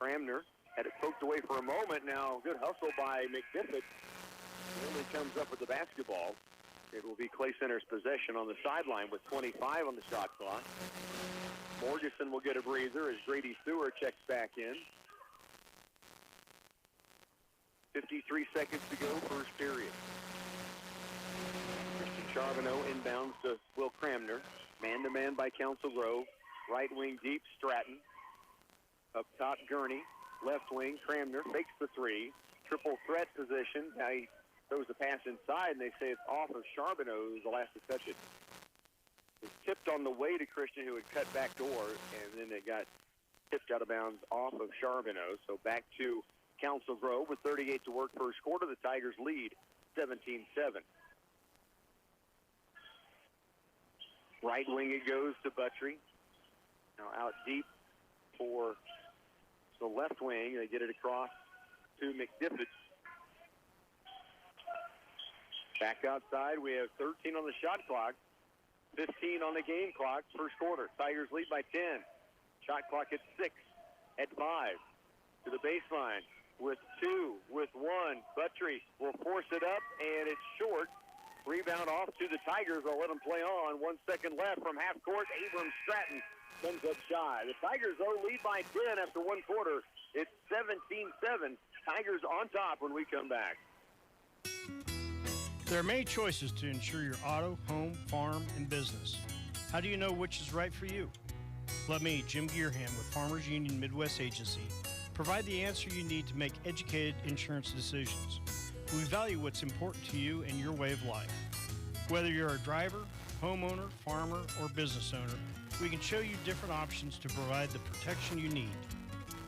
Cramner had it poked away for a moment. Now good hustle by McDiffit. Only comes up with the basketball. It will be Clay Center's possession on the sideline with 25 on the shot clock. Morgeson will get a breather as Grady Stewart checks back in. 53 seconds to go, first period. Christian Charbonneau inbounds to Will Cramner. Man-to-man by Council Grove. Right wing deep, Stratton. Up top, Gurney. Left wing, Cramner fakes the three. Triple threat position. Now he throws the pass inside, and they say it's off of Charbonneau, who's the last to touch it. It was tipped on the way to Christian, who had cut back door, and then it got tipped out of bounds off of Charbonneau. So back to Council Grove with 38 to work first quarter. The Tigers lead 17-7. Right wing it goes to Buttry. Now out deep for the left wing. They get it across to McDiffit. Back outside, we have 13 on the shot clock, 15 on the game clock, first quarter. Tigers lead by 10. Shot clock at 6, at 5. To the baseline with 2, with 1. Buttry will force it up, and it's short. Rebound off to the Tigers. They'll let them play on. 1 second left from half court. Abrams Stratton comes up shy. The Tigers, though, lead by 10 after 1 quarter. It's 17-7. Tigers on top when we come back. There are many choices to insure your auto, home, farm, and business. How do you know which is right for you? Let me, Jim Gearham with Farmers Union Midwest Agency, provide the answer you need to make educated insurance decisions. We value what's important to you and your way of life. Whether you're a driver, homeowner, farmer, or business owner, we can show you different options to provide the protection you need.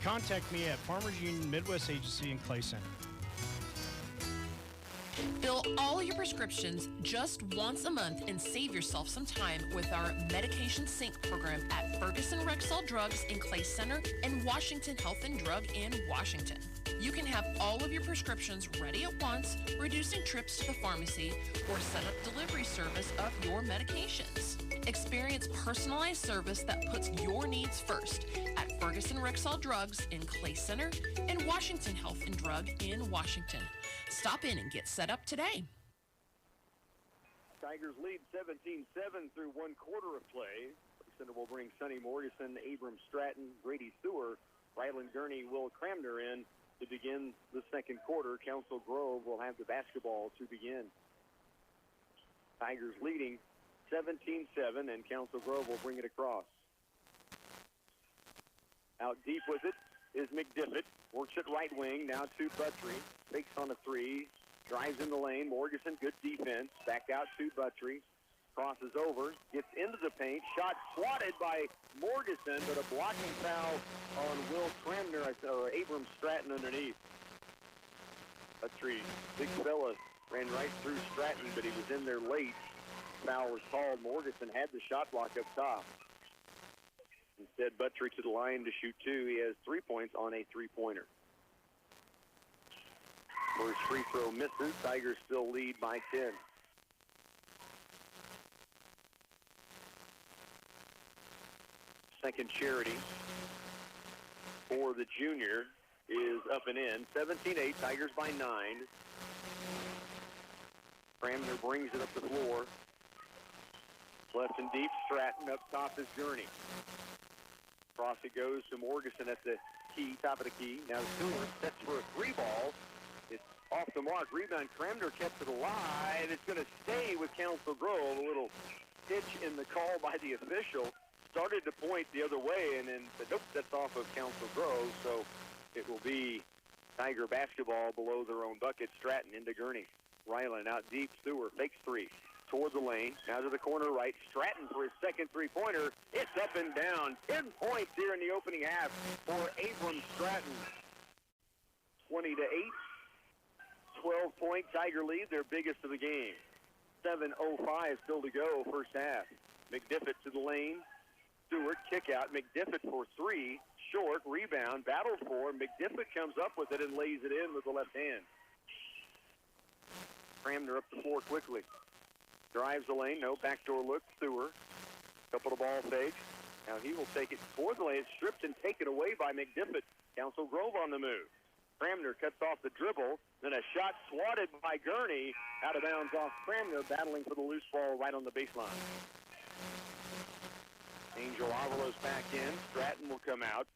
Contact me at Farmers Union Midwest Agency in Clay Center. Fill all your prescriptions just once a month and save yourself some time with our Medication Sync program at Ferguson Rexall Drugs in Clay Center and Washington Health and Drug in Washington. You can have all of your prescriptions ready at once, reducing trips to the pharmacy, or set up delivery service of your medications. Experience personalized service that puts your needs first at Ferguson Rexall Drugs in Clay Center and Washington Health and Drug in Washington. Stop in and get set up today. Tigers lead 17-7 through 1 quarter of play. Center will bring Sonny Morgeson, Abrams Stratton, Grady Stewart, Ryland Gurney, Will Cramner in to begin the second quarter. Council Grove will have the basketball to begin. Tigers leading 17-7, and Council Grove will bring it across. Out deep with it is McDiffit. Works at right wing, now to Buttry. Fakes on a three. Drives in the lane. Morgeson, good defense. Back out to Buttry. Crosses over. Gets into the paint. Shot swatted by Morgeson, but a blocking foul on Will Cramner, or Abrams Stratton underneath. Buttry, big fella, ran right through Stratton, but he was in there late. Foul was called. Morgeson had the shot block up top. Instead, Buttry to the line to shoot 2. He has 3 points on a three-pointer. First free throw misses. Tigers still lead by 10. Second charity for the junior is up and in. 17-8, Tigers by 9. Cramner brings it up the floor. Left and deep, Stratton. Up top is Gurney. Cross it goes to Morgeson at the key, top of the key. Now Stewart sets for a 3-ball. It's off the mark. Rebound. Cramner kept it alive. It's going to stay with Council Grove. A little pitch in the call by the official. Started to point the other way and then said, nope, that's off of Council Grove. So it will be Tiger basketball below their own bucket. Stratton into Gurney. Ryland out deep. Stewart makes 3. Toward the lane, now to the corner right. Stratton for his second three-pointer. It's up and down. 10 points here in the opening half for Abrams Stratton. 20-8. 12-point Tiger lead, their biggest of the game. 7:05 still to go, first half. McDiffit to the lane. Stewart kick out. McDiffit for 3. Short rebound. Battled for. McDiffit comes up with it and lays it in with the left hand. Cramner up the floor quickly. Drives the lane, no backdoor look, Stewart. Couple of ball fakes. Now he will take it toward the lane. It's stripped and taken away by McDiffit. Council Grove on the move. Cramner cuts off the dribble. Then a shot swatted by Gurney. Out of bounds off Cramner, battling for the loose ball right on the baseline. Angel Avalos back in. Stratton will come out.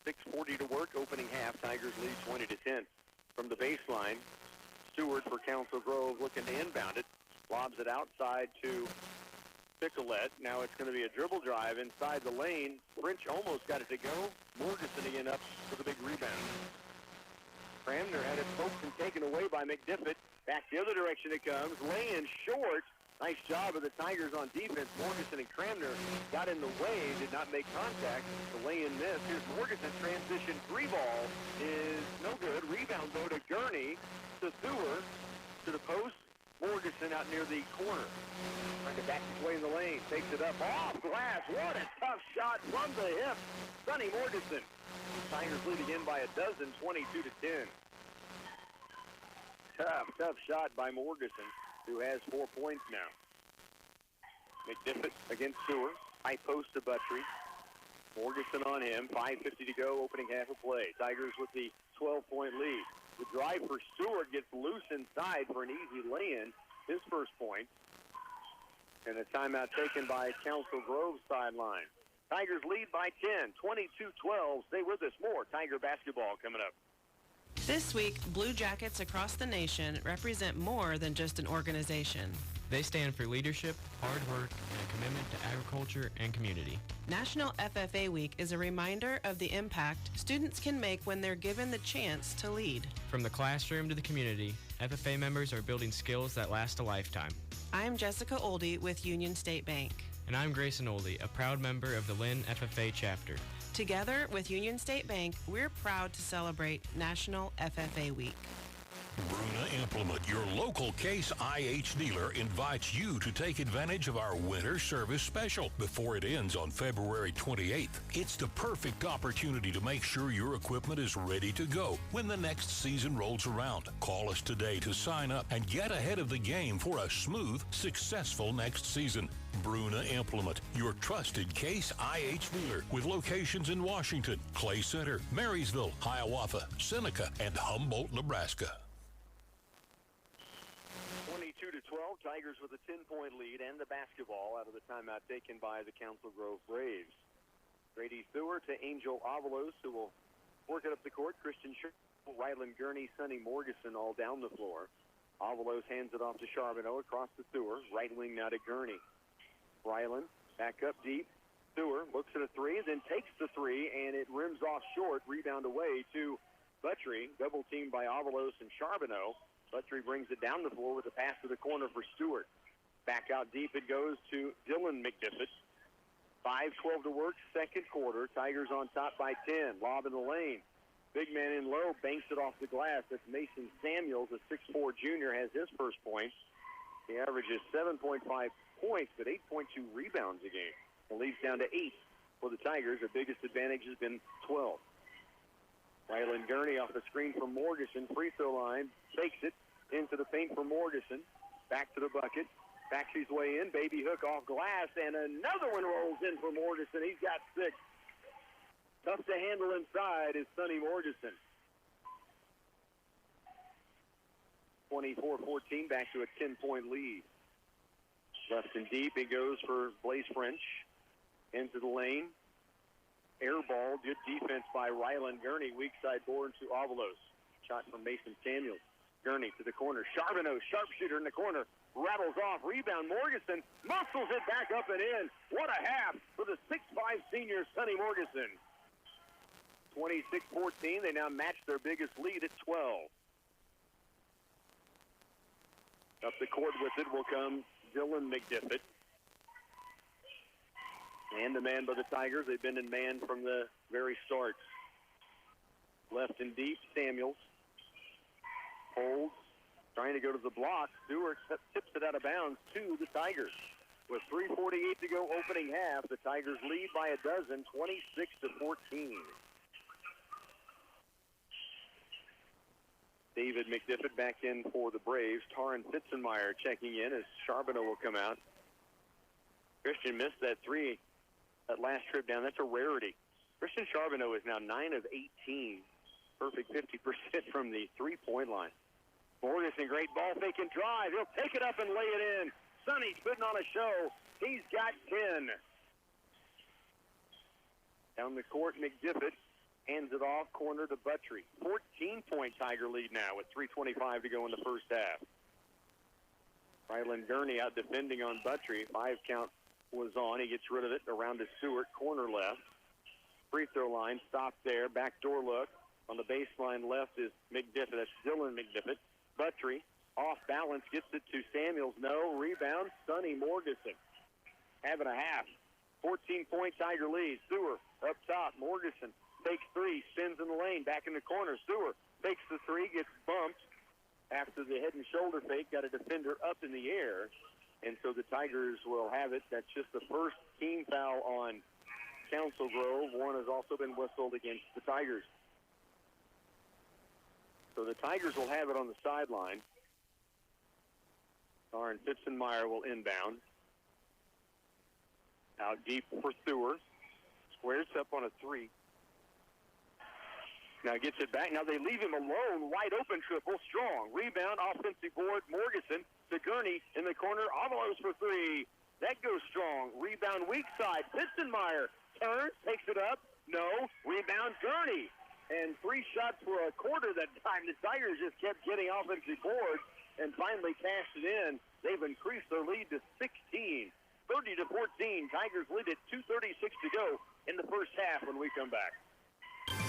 6:40 to work, opening half. Tigers lead 20-10. From the baseline, Stewart for Council Grove looking to inbound it. Lobs it outside to Picolette. Now it's going to be a dribble drive inside the lane. French almost got it to go. Morganson again up with a big rebound. Cramner had it poked and taken away by McDiffit. Back the other direction it comes. Lay-in short. Nice job of the Tigers on defense. Morganson and Cramner got in the way, did not make contact. The lay-in miss. Here's Morganson. Transition three ball is no good. Rebound though to Gurney, to Thur, to the post. Morganson out near the corner. Trying to back his way in the lane. Takes it up off glass. What a tough shot from the hip. Sonny Morganson. Tigers lead again by a dozen, 22-10. Tough shot by Morganson, who has 4 points now. McDiffit against Stewart. High post to Buttry. Morganson on him. 5:50 to go, opening half of play. Tigers with the 12-point lead. The drive for Stewart gets loose inside for an easy lay-in. His first point. And a timeout taken by Council Grove sideline. Tigers lead by 10, 22-12. Stay with us. More Tiger basketball coming up. This week, Blue Jackets across the nation represent more than just an organization. They stand for leadership, hard work, and a commitment to agriculture and community. National FFA Week is a reminder of the impact students can make when they're given the chance to lead. From the classroom to the community, FFA members are building skills that last a lifetime. I'm Jessica Oldie with Union State Bank. And I'm Grayson Oldie, a proud member of the Lynn FFA chapter. Together with Union State Bank, we're proud to celebrate National FFA Week. Bruna Implement, your local Case IH dealer, invites you to take advantage of our winter service special before it ends on February 28th. It's the perfect opportunity to make sure your equipment is ready to go when the next season rolls around. Call us today to sign up and get ahead of the game for a smooth, successful next season. Bruna Implement, your trusted Case IH dealer with locations in Washington, Clay Center, Marysville, Hiawatha, Seneca, and Humboldt, Nebraska. 22-12, Tigers with a 10-point lead and the basketball out of the timeout taken by the Council Grove Braves. Grady Thur to Angel Avalos, who will work it up the court. Christian Sherrill, Ryland Gurney, Sonny Morganson all down the floor. Avalos hands it off to Charbonneau across the Thur. Right wing now to Gurney. Ryland back up deep. Thur looks at a three, then takes the three, and it rims off short. Rebound away to Buttry. Double teamed by Avalos and Charbonneau. Buttry brings it down the floor with a pass to the corner for Stewart. Back out deep it goes to Dylan McDiffit. 5:12 to work, second quarter. Tigers on top by 10. Lob in the lane. Big man in low, banks it off the glass. That's Mason Samuels, a 6'4 junior, has his first point. He averages 7.5 points, but 8.2 rebounds a game. The lead's down to 8 for the Tigers. Their biggest advantage has been 12. Ryland Gurney off the screen from Morganson. Free throw line. Fakes it into the paint for Morganson. Back to the bucket. Backs his way in. Baby hook off glass. And another one rolls in for Morganson. He's got 6. Tough to handle inside is Sonny Morganson. 24-14, back to a 10-point lead. Left and deep, it goes for Blaze French. Into the lane. Air ball, good defense by Ryland Gurney. Weak side board to Avalos. Shot from Mason Samuels. Gurney to the corner. Charbonneau, sharpshooter in the corner. Rattles off. Rebound. Morganson muscles it back up and in. What a half for the 6'5 senior Sonny Morganson. 26-14. They now match their biggest lead at 12. Up the court with it will come Dylan McDiffit. And the man by the Tigers. They've been in man from the very start. Left and deep, Samuels. Holds. Trying to go to the block. Stewart tips it out of bounds to the Tigers. With 3:48 to go opening half, the Tigers lead by a dozen, 26-14. David McDiffit back in for the Braves. Taryn Fitzenmeyer checking in as Charbonneau will come out. Christian missed that three that last trip down. That's a rarity. Christian Charbonneau is now 9 of 18. Perfect 50% from the three-point line. Morrison, great ball fake and drive. He'll take it up and lay it in. Sonny's putting on a show. He's got 10. Down the court, McDiffit hands it off, corner to Buttry. 14-point Tiger lead now with 3:25 to go in the first half. Ryland Gurney out defending on Buttry. 5 count was on. He gets rid of it around to Stewart, corner left. Free throw line, stop there. Backdoor look. On the baseline left is McDiffit. That's Dylan McDiffit. Buttry off balance, gets it to Samuels. No, rebound, Sonny Morgeson. Having a half. 14-point Tiger lead. Stewart up top. Morgeson takes three, spins in the lane, back in the corner. Stewart takes the three, gets bumped after the head and shoulder fake. Got a defender up in the air, and so the Tigers will have it. That's just the first team foul on Council Grove. One has also been whistled against the Tigers. So the Tigers will have it on the sideline. Aaron Fitzenmeyer will inbound. Out deep for Stewart. Squares up on a three. Now gets it back. Now they leave him alone. Wide open triple. Strong. Rebound. Offensive board. Morgeson to Gurney in the corner. Avalos for three. That goes strong. Rebound weak side. Fitzenmeyer turns. Takes it up. No. Rebound Gurney. And 3 shots for a quarter that time. The Tigers just kept getting offensive boards and finally cashed it in. They've increased their lead to 16. 30-14. Tigers lead at 2:36 to go in the first half when we come back.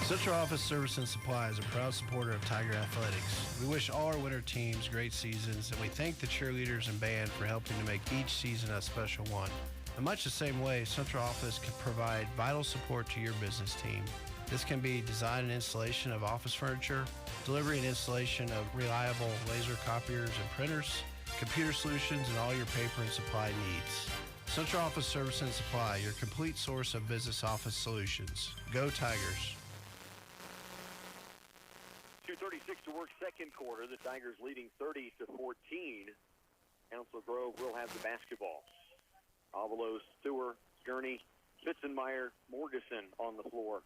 Central Office Service and Supply is a proud supporter of Tiger Athletics. We wish all our winter teams great seasons, and we thank the cheerleaders and band for helping to make each season a special one. In much the same way, Central Office can provide vital support to your business team. This can be design and installation of office furniture, delivery and installation of reliable laser copiers and printers, computer solutions, and all your paper and supply needs. Central Office Service and Supply, your complete source of business office solutions. Go Tigers. 2:36 to work second quarter. The Tigers leading 30-14. Council Grove will have the basketball. Avalos, Stewart, Gurney, Fitzenmeyer, Morgeson on the floor.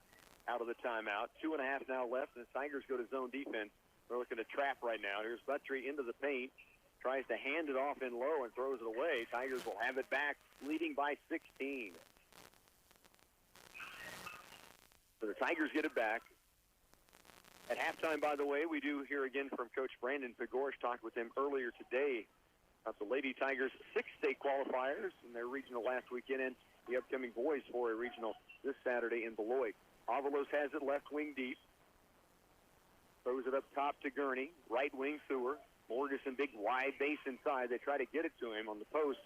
Out of the timeout. 2.5 now left, and the Tigers go to zone defense. They're looking to trap right now. Here's Buttry into the paint. Tries to hand it off in low and throws it away. Tigers will have it back, leading by 16. So the Tigers get it back. At halftime, by the way, we do hear again from Coach Brandon Pagorish. Talked with him earlier today about the Lady Tigers 6 state qualifiers in their regional last weekend and the upcoming boys for a regional this Saturday in Beloit. Avalos has it left wing deep. Throws it up top to Gurney. Right wing Sewer. Morgeson, big wide base inside. They try to get it to him on the post,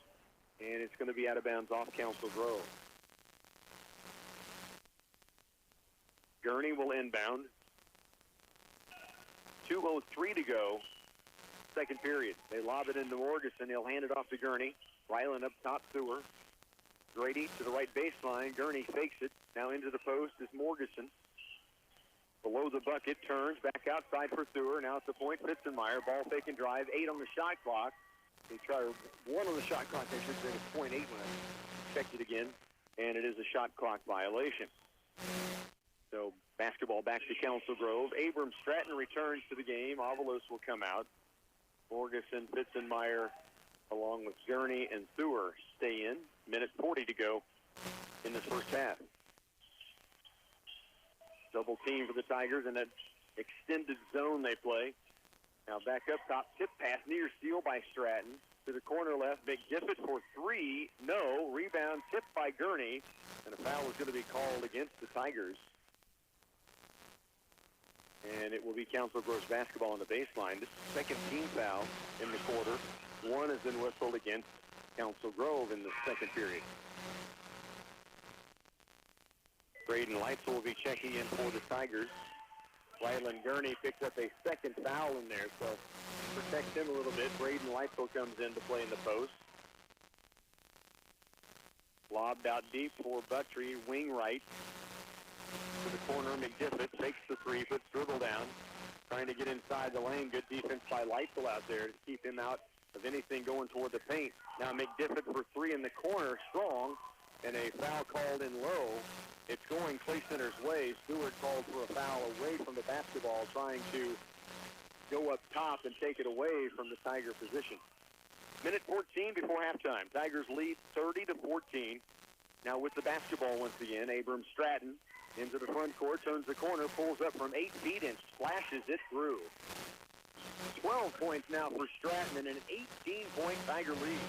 and it's going to be out of bounds off Council Grove. Gurney will inbound. 2:03 to go, second period. They lob it into Morgeson. He'll hand it off to Gurney. Ryland up top, Sewer. Grady to the right baseline. Gurney fakes it. Now into the post is Morgeson. Below the bucket, turns back outside for Sewer. Now at the point, Fitzenmeyer. Ball fake and drive. 8 on the shot clock. They try 1 on the shot clock. I should say it's 0.8 when I checked it again. And it is a shot clock violation. So basketball back to Council Grove. Abram Stratton returns to the game. Avalos will come out. Morgeson, Fitzenmeyer, along with Gurney and Sewer stay in. Minute 40 to go in this first half. Double team for the Tigers in that extended zone they play. Now back up top, tip pass, near steal by Stratton. To the corner left, McDiffit for 3. No. Rebound tipped by Gurney. And a foul is going to be called against the Tigers. And it will be Council Grove's basketball on the baseline. This is the second team foul in the quarter. 1 has been whistled against Council Grove in the second period. Braden Leitzel will be checking in for the Tigers. Ryland Gurney picks up a second foul in there, so protects him a little bit. Braden Leitzel comes in to play in the post. Lobbed out deep for Buttry, wing right. To the corner, McDiffit fakes the 3, puts dribble down. Trying to get inside the lane. Good defense by Leitzel out there to keep him out of anything going toward the paint. Now McDiffit for three in the corner, strong, and a foul called in low. It's going Clay Center's way. Stewart called for a foul away from the basketball, trying to go up top and take it away from the Tiger position. Minute 14 before halftime. Tigers lead 30-14. Now with the basketball once again, Abram Stratton into the front court, turns the corner, pulls up from 8 feet and splashes it through. 12 points now for Stratton and an 18-point Tiger lead.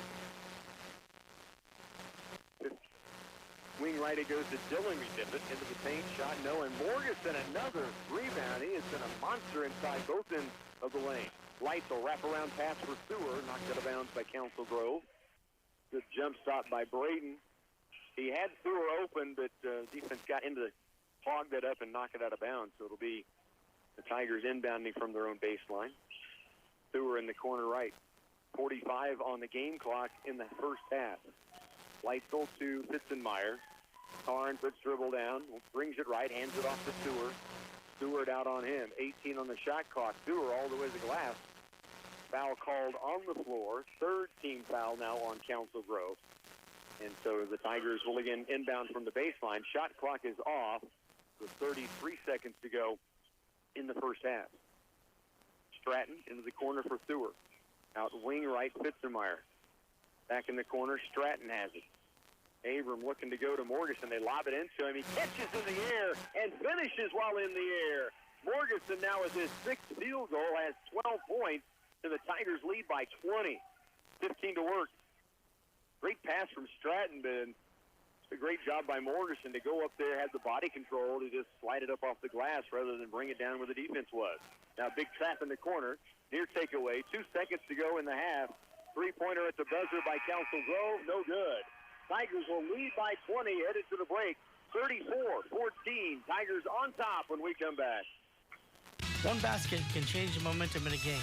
Wing right, it goes to Dylan McDiffit into the paint, shot no, and Morganson another rebound. He has been a monster inside both ends of the lane. Lights will wrap around pass for Stewart, knocked out of bounds by Council Grove. Good jump stop by Braden. He had Stewart open, but defense got into the hog that up and knock it out of bounds. So it'll be the Tigers inbounding from their own baseline. Stewart in the corner right. 45 on the game clock in the first half. Leitzel to Fitzenmeyer. Karn puts dribble down, brings it right, hands it off to Stewart. Stewart out on him. 18 on the shot clock. Stewart all the way to the glass. Foul called on the floor. Third team foul now on Council Grove. And so the Tigers will again inbound from the baseline. Shot clock is off with 33 seconds to go in the first half. Stratton into the corner for Stewart. Out wing right, Fitzenmeyer. Back in the corner, Stratton has it. Abram looking to go to Morganson. They lob it into him. He catches in the air and finishes while in the air. Morganson now with his sixth field goal has 12 points, and the Tigers lead by 20. 15 to work. Great pass from Stratton, but it's a great job by Morganson to go up there, had the body control to just slide it up off the glass rather than bring it down where the defense was. Now big trap in the corner. Near takeaway. 2 seconds to go in the half. Three-pointer at the buzzer by Council Grove. No good. Tigers will lead by 20, headed to the break. 34-14. Tigers on top when we come back. One basket can change the momentum in a game,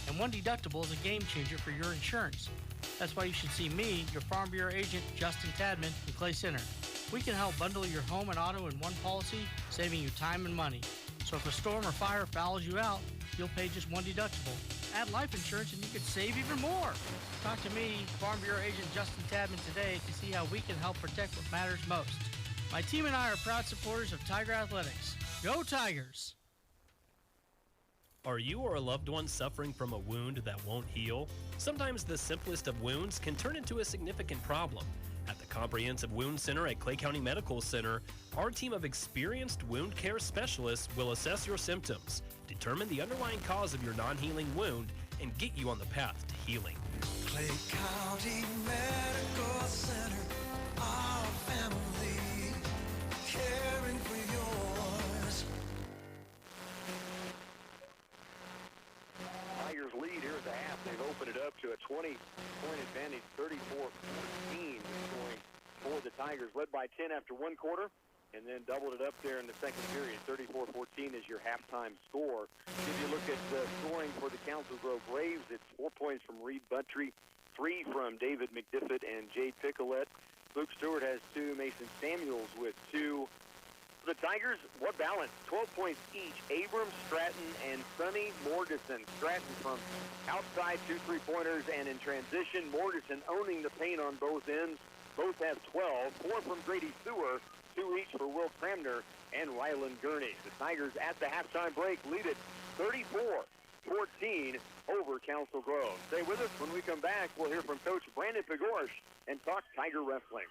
and one deductible is a game changer for your insurance. That's why you should see me, your Farm Bureau agent, Justin Tadman, in Clay Center. We can help bundle your home and auto in one policy, saving you time and money. So if a storm or fire fouls you out, you'll pay just one deductible. Add life insurance and you could save even more. Talk to me, Farm Bureau agent Justin Tadman, today to see how we can help protect what matters most. My team and I are proud supporters of Tiger Athletics. Go Tigers! Are you or a loved one suffering from a wound that won't heal? Sometimes the simplest of wounds can turn into a significant problem. At the Comprehensive Wound Center at Clay County Medical Center, our team of experienced wound care specialists will assess your symptoms, determine the underlying cause of your non-healing wound, and get you on the path to healing. Clay County Medical Center, our family, caring for yours. Tigers lead here at the half. They've opened it up to a 20-point advantage, 34-14 scoring for the Tigers, led by 10 after one quarter, and then doubled it up there in the second period. 34-14 is your halftime score. If you look at the scoring for the Council Grove Braves, it's 4 points from Reed Buttry, 3 from David McDiffit and Jade Picolette. Luke Stewart has 2, Mason Samuels with 2. For the Tigers, what balance? 12 points each. Abrams, Stratton, and Sonny Morganson. Stratton from outside, 2 3-pointers, and in transition, Morganson owning the paint on both ends. Both have 12. 4 from Grady Stewart, 2 each for Will Cramner and Ryland Gurney. The Tigers at the halftime break lead it 34-14 over Council Grove. Stay with us. When we come back, we'll hear from Coach Brandon Pagorsh and talk Tiger wrestling.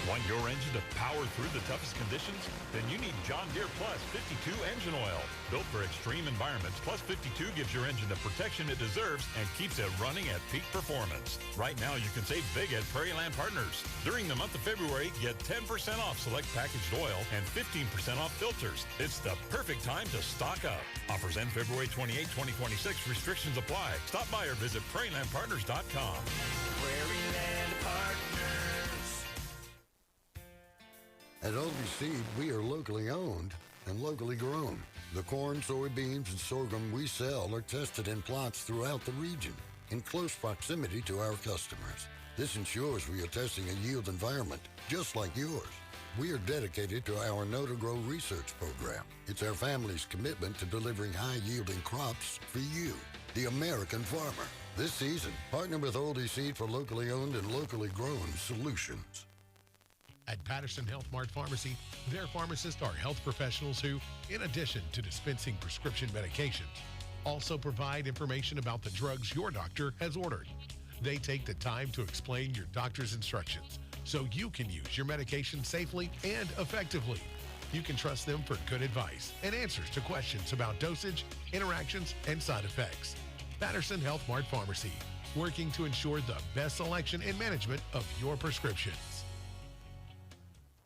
Want your engine to power through the toughest conditions? Then you need John Deere Plus 52 engine oil. Built for extreme environments, Plus 52 gives your engine the protection it deserves and keeps it running at peak performance. Right now, you can save big at Prairie Land Partners. During the month of February, get 10% off select packaged oil and 15% off filters. It's the perfect time to stock up. Offers end February 28, 2026. Restrictions apply. Stop by or visit prairielandpartners.com. Prairie Land Partners. At Oldie Seed, we are locally owned and locally grown. The corn, soybeans, and sorghum we sell are tested in plots throughout the region in close proximity to our customers. This ensures we are testing a yield environment just like yours. We are dedicated to our Know to Grow research program. It's our family's commitment to delivering high-yielding crops for you, the American farmer. This season, partner with Oldie Seed for locally owned and locally grown solutions. At Patterson Health Mart Pharmacy, their pharmacists are health professionals who, in addition to dispensing prescription medications, also provide information about the drugs your doctor has ordered. They take the time to explain your doctor's instructions so you can use your medication safely and effectively. You can trust them for good advice and answers to questions about dosage, interactions, and side effects. Patterson Health Mart Pharmacy, working to ensure the best selection and management of your prescriptions.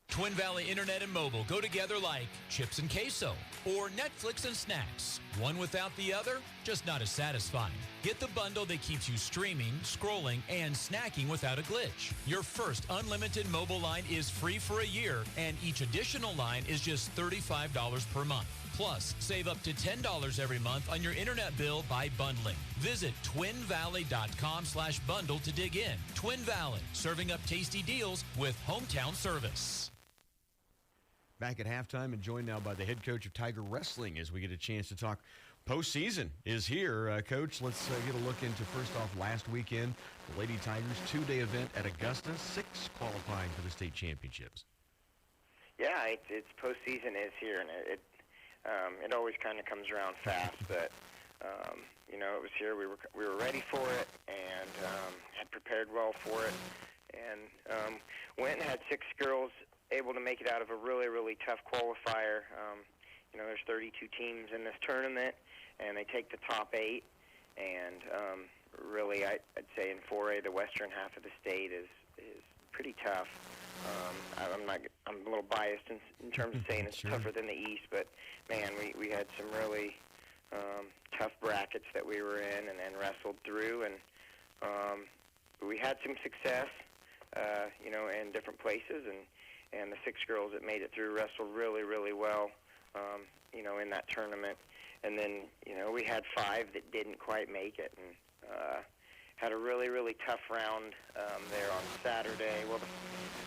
Twin Valley Internet and Mobile go together like chips and queso or Netflix and snacks. One without the other, just not as satisfying. Get the bundle that keeps you streaming, scrolling, and snacking without a glitch. Your first unlimited mobile line is free for a year, and each additional line is just $35 per month. Plus, save up to $10 every month on your internet bill by bundling. Visit twinvalley.com/bundle to dig in. Twin Valley, serving up tasty deals with hometown service. Back at halftime and joined now by the head coach of Tiger Wrestling as we get a chance to talk. Postseason is here. Coach, let's get a look into, first off, last weekend, the Lady Tigers two-day event at Augusta, 6 qualifying for the state championships. Yeah, it's postseason is here, and it always kind of comes around fast, but you know, it was here. We were ready for it and had prepared well for it, and went and had 6 girls able to make it out of a really, really tough qualifier. You know, there's 32 teams in this tournament, and they take the top 8. And really, I'd say in 4A, the western half of the state is pretty tough. I'm a little biased in terms of saying it's tougher than the East, but man, we had some really tough brackets that we were in, and then wrestled through, and we had some success, you know, in different places, and the 6 girls that made it through wrestled really, really well, you know, in that tournament. And then, you know, we had 5 that didn't quite make it, and had a really, really tough round there on Saturday. Well, the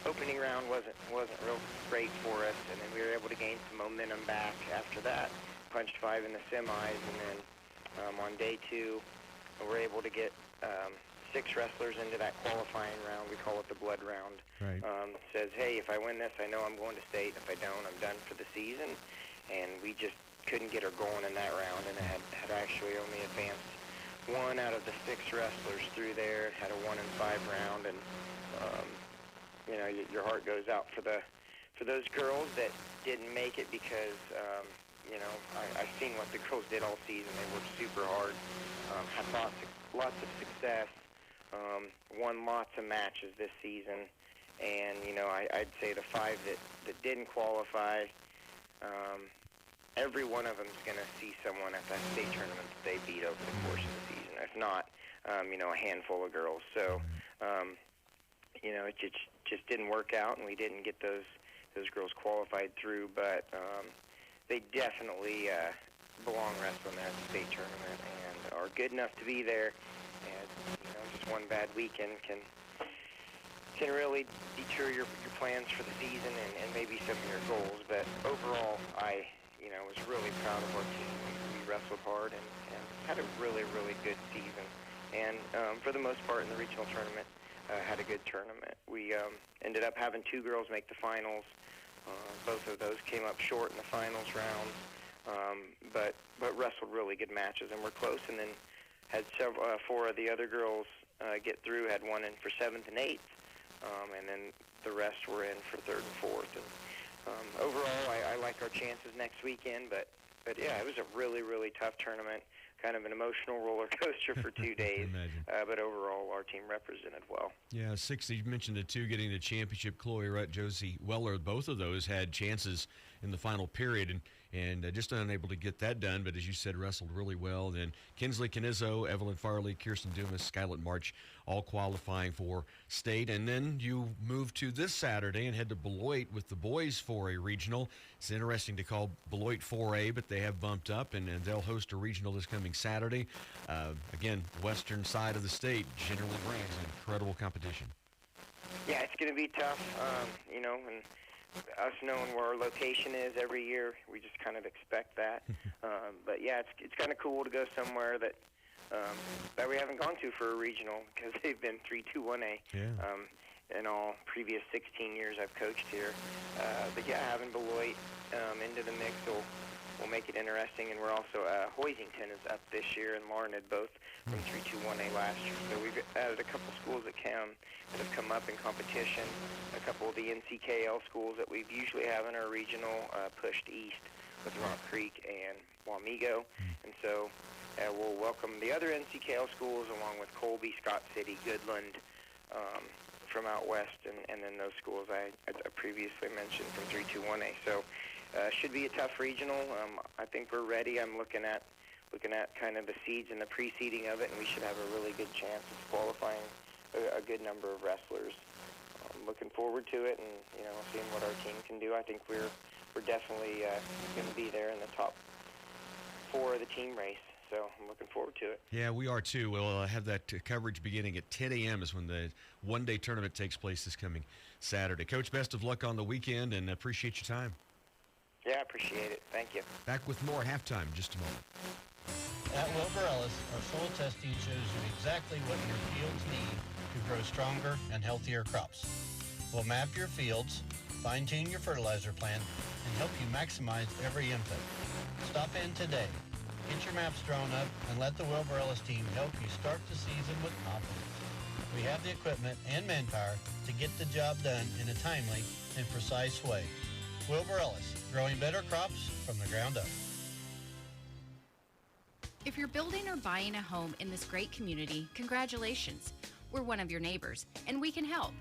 opening round wasn't real great for us, and then we were able to gain some momentum back after that. Punched 5 in the semis, and then on day 2, we were able to get 6 wrestlers into that qualifying round. We call it the blood round. Right. Says, hey, if I win this, I know I'm going to state. If I don't, I'm done for the season. And we just couldn't get her going in that round, and had actually only advanced 1 out of the 6 wrestlers through there. Had a 1 in 5 round, and you know, your heart goes out for those girls that didn't make it, because you know, I've seen what the girls did all season. They worked super hard, had lots of success, won lots of matches this season, and you know, I'd say the 5 that didn't qualify, every one of them is going to see someone at that state tournament that they beat over the course of the season. If not, you know, a handful of girls. So, you know, it just didn't work out, and we didn't get those girls qualified through. But they definitely belong wrestling at the state tournament and are good enough to be there. And you know, just one bad weekend can really deter your plans for the season and maybe some of your goals. But overall, I was really proud of our team. We wrestled hard and had a really, really good season. And for the most part in the regional tournament, had a good tournament. We ended up having 2 girls make the finals. Both of those came up short in the finals round, but wrestled really good matches and were close. And then had 4 of the other girls get through, had 1 in for 7th and 8th, and then the rest were in for 3rd and 4th. And overall, I like our chances next weekend, but yeah, it was a really, really tough tournament, kind of an emotional roller coaster for 2 days, but overall, our team represented well. Yeah, 6, you mentioned the 2 getting the championship, Chloe Rutt, Josie Weller, both of those had chances in the final period, and just unable to get that done, but as you said, wrestled really well. Then Kinsley Canizzo, Evelyn Farley, Kirsten Dumas, Skylet March, all qualifying for state. And then you move to this Saturday and head to Beloit with the boys 4A regional. It's interesting to call Beloit 4A, but they have bumped up, and they'll host a regional this coming Saturday. Again, western side of the state generally brings incredible competition. Yeah, it's going to be tough, you know, and us knowing where our location is every year, we just kind of expect that. But yeah, it's kind of cool to go somewhere that that we haven't gone to for a regional because they've been 3-2-1A. In all previous 16 years I've coached here. But yeah, having Beloit into the mix will make it interesting. And we're also, Hoisington is up this year, and Larned both from 3-2-1A last year. So we've added a couple schools that have come up in competition. A couple of the NCKL schools that we've usually have in our regional pushed east with Rock Creek and Wamego. And so we'll welcome the other NCKL schools along with Colby, Scott City, Goodland, from out west, and then those schools I previously mentioned from 3-2-1A. So should be a tough regional. I think we're ready. I'm looking at kind of the seeds and the pre-seeding of it, and we should have a really good chance of qualifying a good number of wrestlers. I'm looking forward to it, and seeing what our team can do. I think we're definitely going to be there in the top 4 of the team race. So I'm looking forward to it. Yeah, we are too. We'll have that coverage beginning at 10 a.m. is when the one-day tournament takes place this coming Saturday. Coach, best of luck on the weekend, and appreciate your time. Yeah, I appreciate it. Thank you. Back with more at halftime in just a moment. At Wilbur Ellis, our soil testing shows you exactly what your fields need to grow stronger and healthier crops. We'll map your fields, fine-tune your fertilizer plan, and help you maximize every input. Stop in today. Get your maps drawn up and let the Wilbur Ellis team help you start the season with confidence. We have the equipment and manpower to get the job done in a timely and precise way. Wilbur Ellis, growing better crops from the ground up. If you're building or buying a home in this great community, congratulations. We're one of your neighbors, and we can help.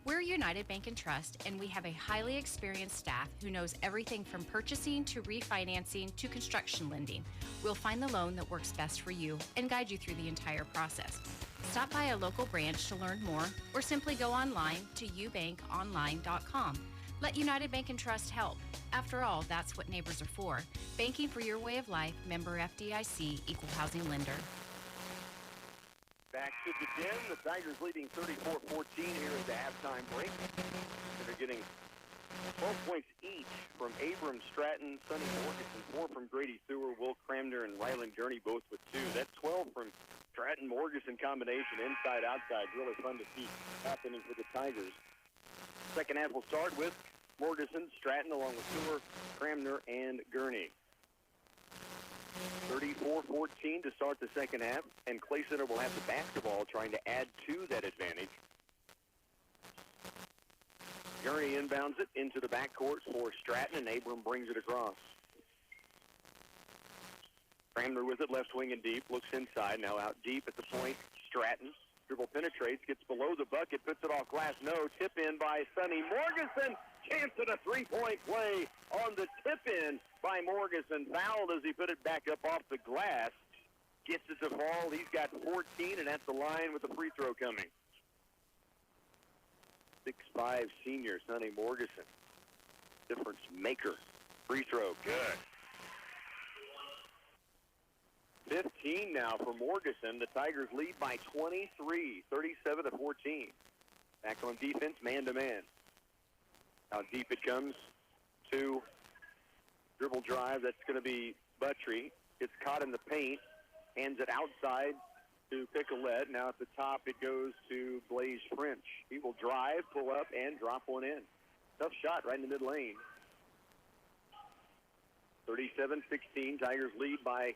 We're United Bank and Trust, and we have a highly experienced staff who knows everything from purchasing to refinancing to construction lending. We'll find the loan that works best for you and guide you through the entire process. Stop by a local branch to learn more, or simply go online to ubankonline.com. Let United Bank and Trust help. After all, that's what neighbors are for. Banking for your way of life, member FDIC, equal housing lender. Back to the den. The Tigers leading 34-14 here at the halftime break. They're getting 12 points each from Abram Stratton, Sonny Morganson, 4 from Grady Sewer, Will Cramner, and Ryland Gurney, both with 2. That's 12 from Stratton-Morganson combination, inside-outside. Really fun to see happening for the Tigers. Second half will start with Morganson, Stratton, along with Sewer, Cramner, and Gurney. 34-14 to start the second half, and Clay Center will have the basketball, trying to add to that advantage. Gurney inbounds it into the backcourt for Stratton, and Abram brings it across. Cramner with it, left wing and deep, looks inside, now out deep at the point. Stratton, dribble penetrates, gets below the bucket, puts it off glass, no, tip in by Sonny Morganson. Chance at a three-point play on the tip-in by Morganson. Fouled as he put it back up off the glass. Gets it to fall. He's got 14, and at the line with the free throw coming. 6'5" senior Sonny Morganson. Difference maker. Free throw, good. 15 now for Morganson. The Tigers lead by 23, 37-14. Back on defense, man-to-man. How deep it comes to dribble drive. That's going to be Buttry. Gets caught in the paint. Hands it outside to Picolette. Now at the top it goes to Blaze French. He will drive, pull up, and drop one in. Tough shot right in the mid-lane. 37-16. Tigers lead by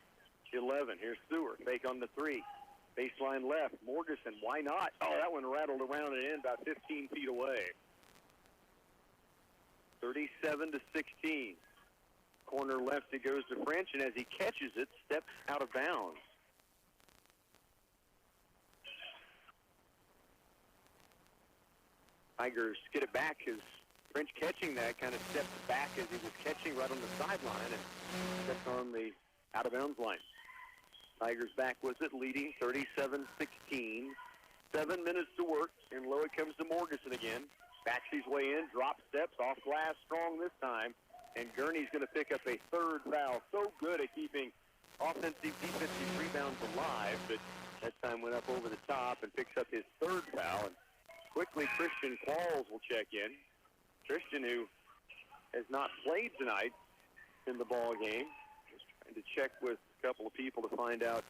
11. Here's Stewart. Fake on the 3. Baseline left. Morganson, why not? Oh, that one rattled around and in about 15 feet away. 37-16. Corner left, it goes to French, and as he catches it, steps out of bounds. Tigers get it back as French catching that kind of stepped back as he was catching right on the sideline and stepped on the out-of-bounds line. Tigers back with it, leading 37-16. 7 minutes to work, and low it comes to Morganson again. Backs his way in, drop steps, off glass, strong this time. And Gurney's going to pick up a third foul. So good at keeping offensive, defensive rebounds alive, but that time went up over the top and picks up his third foul. And quickly, Christian Qualls will check in. Christian, who has not played tonight in the ball game, just trying to check with a couple of people to find out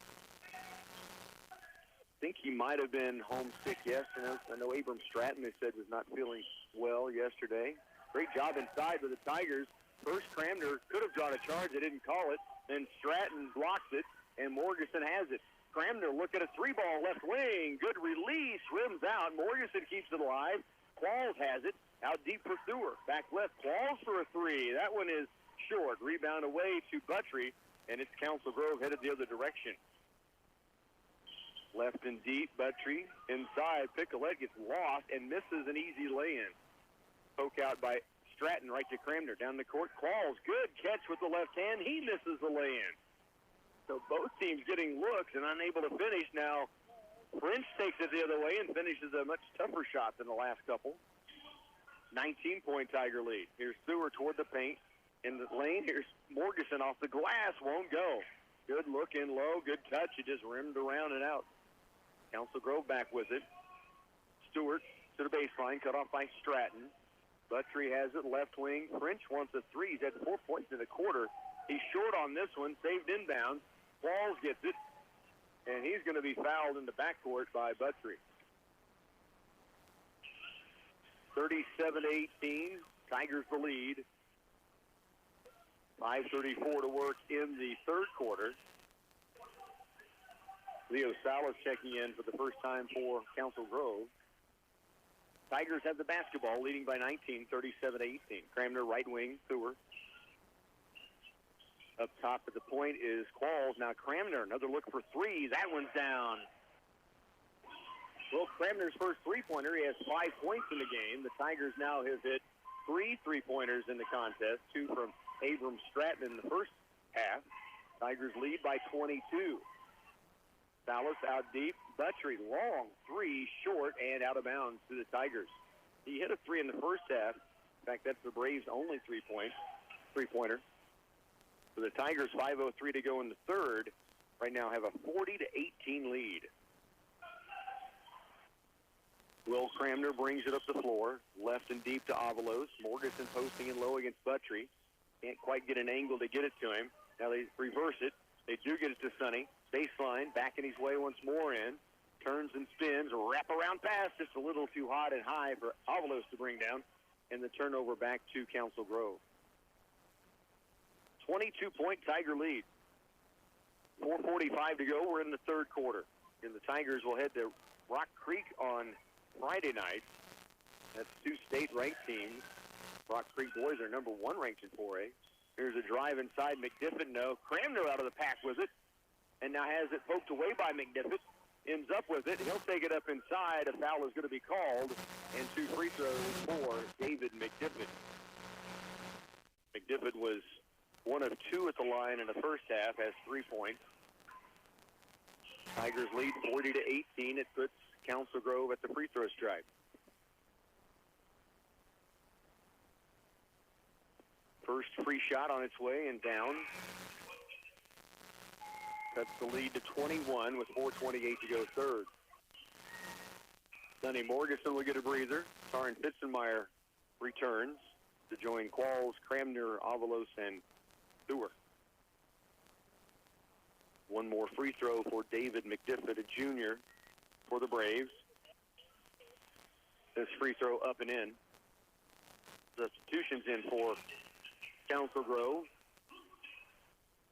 think he might have been homesick yesterday. I know Abram Stratton, they said, was not feeling well yesterday. Great job inside with the Tigers. First, Cramner could have drawn a charge. They didn't call it. Then Stratton blocks it, and Morganson has it. Cramner look at a 3-ball left wing. Good release. Rims out. Morganson keeps it alive. Qualls has it. Out deep for Thur. Back left. Qualls for a 3. That one is short. Rebound away to Buttry, and it's Council Grove headed the other direction. Left and deep. Buttry inside. Picolet gets lost and misses an easy lay-in. Poke out by Stratton right to Cramner. Down the court. Qualls. Good catch with the left hand. He misses the lay-in. So both teams getting looks and unable to finish. Now, French takes it the other way and finishes a much tougher shot than the last couple. 19-point Tiger lead. Here's Thur toward the paint. In the lane, here's Morganson off the glass. Won't go. Good look in low. Good touch. It just rimmed around and out. Council Grove back with it. Stewart to the baseline. Cut off by Stratton. Buttry has it. Left wing. French wants a 3. He's had 4 points in the quarter. He's short on this one. Saved inbounds. Qualls gets it, and he's going to be fouled in the backcourt by Buttry. 37-18, Tigers the lead. 5:34 to work in the third quarter. Leo Salas checking in for the first time for Council Grove. Tigers have the basketball, leading by 19, 37-18. Cramner right wing, Thur. Up top at the point is Qualls. Now Cramner, another look for 3. That one's down. Well, Cramner's first 3-pointer. He has 5 points in the game. The Tigers now have hit 3 3-pointers in the contest. 2 from Abram Stratton in the first half. Tigers lead by 22. Salas out deep. Buttry, long 3, short, and out of bounds to the Tigers. He hit a 3 in the first half. In fact, that's the Braves' only 3-pointer. So the Tigers, 5:03 to go in the third, right now have a 40-18 lead. Will Cramner brings it up the floor, left and deep to Avalos. Morganson posting in low against Buttry. Can't quite get an angle to get it to him. Now they reverse it. They do get it to Sonny. Baseline, backing his way once more in. Turns and spins, wrap around pass, just a little too hot and high for Avalos to bring down. And the turnover back to Council Grove. 22-point Tiger lead. 4:45 to go. We're in the third quarter. And the Tigers will head to Rock Creek on Friday night. That's 2 state-ranked teams. Rock Creek boys are number 1 ranked in 4A. Here's a drive inside. McDiffin, no. Cramner out of the pack with it. And now has it poked away by McDiffin. Ends up with it. He'll take it up inside. A foul is going to be called. And 2 free throws for David McDiffin. McDiffin was 1 of 2 at the line in the first half, has 3 points. Tigers lead 40-18. It puts Council Grove at the free throw stripe. First free shot on its way and down. Cuts the lead to 21 with 4:28 to go third. Sonny Morganson will get a breather. Tarin Fitzenmeyer returns to join Qualls, Cramner, Avalos, and Thur. 1 more free throw for David McDiffin, a junior for the Braves. This free throw up and in. Substitutions in for Council Grove.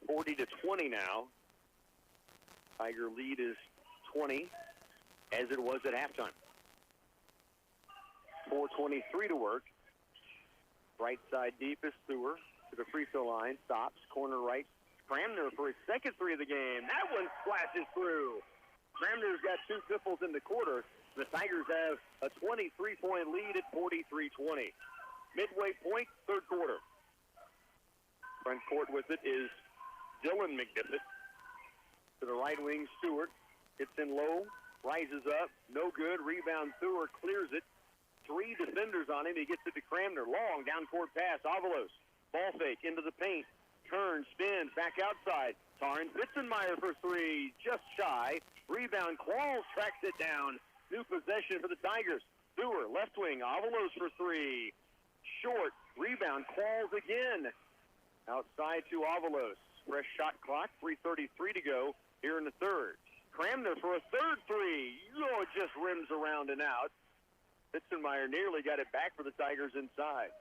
40-20 now. Tiger lead is 20, as it was at halftime. 4:23 to work. Right side deep is Thur to the free throw line. Stops. Corner right. Cramner for his second 3 of the game. That one splashes through. Cramner's got 2 triples in the quarter. The Tigers have a 23-point lead at 43-20. Midway point, third quarter. Front court with it is Dylan McDiffin. To the right wing, Stewart. Gets in low, rises up, no good. Rebound, Thur clears it. 3 defenders on him. He gets it to Cramner. Long down court pass. Avalos. Ball fake into the paint. Turns, spins, back outside. Tarin Fitzenmeyer for 3. Just shy. Rebound. Qualls tracks it down. New possession for the Tigers. Thur, left wing. Avalos for 3. Short. Rebound. Qualls again. Outside to Avalos. Fresh shot clock. 3:33 to go here in the third. Cramner for a third three. Oh, it just rims around and out. Fitzenmeyer nearly got it back for the Tigers inside.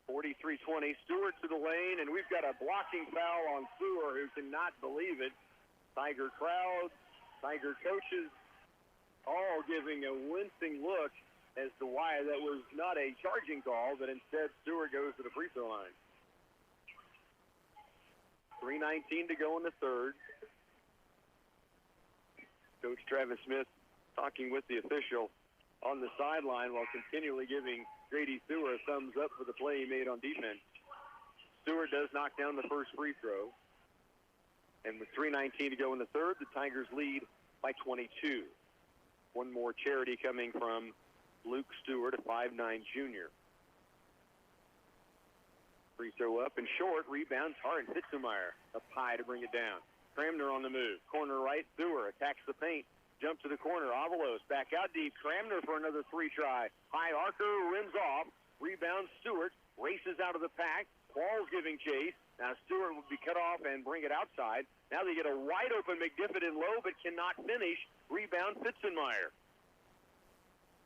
43-20, Stewart to the lane, and we've got a blocking foul on Stewart, who cannot believe it. Tiger crowd, Tiger coaches, all giving a wincing look as to why that was not a charging call, but instead Stewart goes to the free throw line. 3:19 to go in the third. Coach Travis Smith talking with the official on the sideline while continually giving Grady Stewart a thumbs up for the play he made on defense. Stewart does knock down the first free throw. And with 3:19 to go in the third, the Tigers lead by 22. One more charity coming from Luke Stewart, a 5'9" junior. Free throw up and short. Rebounds hard. Fitzenmeyer up high to bring it down. Cramner on the move. Corner right. Stewart attacks the paint. Jump to the corner. Avalos back out deep. Cramner for another three try. High archer rims off. Rebounds Stewart. Races out of the pack. Qualls giving chase. Now Stewart will be cut off and bring it outside. Now they get a wide open McDiffit in low but cannot finish. Rebound Fitzenmeyer.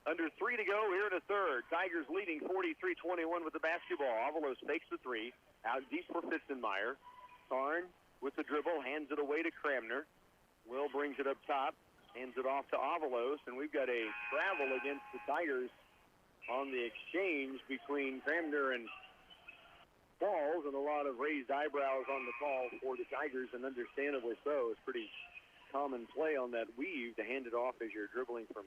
Under 3 to go here in the third. Tigers leading 43-21 with the basketball. Avalos fakes the three. Out deep for Fitzenmeyer. Tarn with the dribble. Hands it away to Cramner. Will brings it up top. Hands it off to Avalos. And we've got a travel against the Tigers on the exchange between Cramner and Falls, and a lot of raised eyebrows on the call for the Tigers, and understandably so. It's pretty common play on that weave to hand it off as you're dribbling from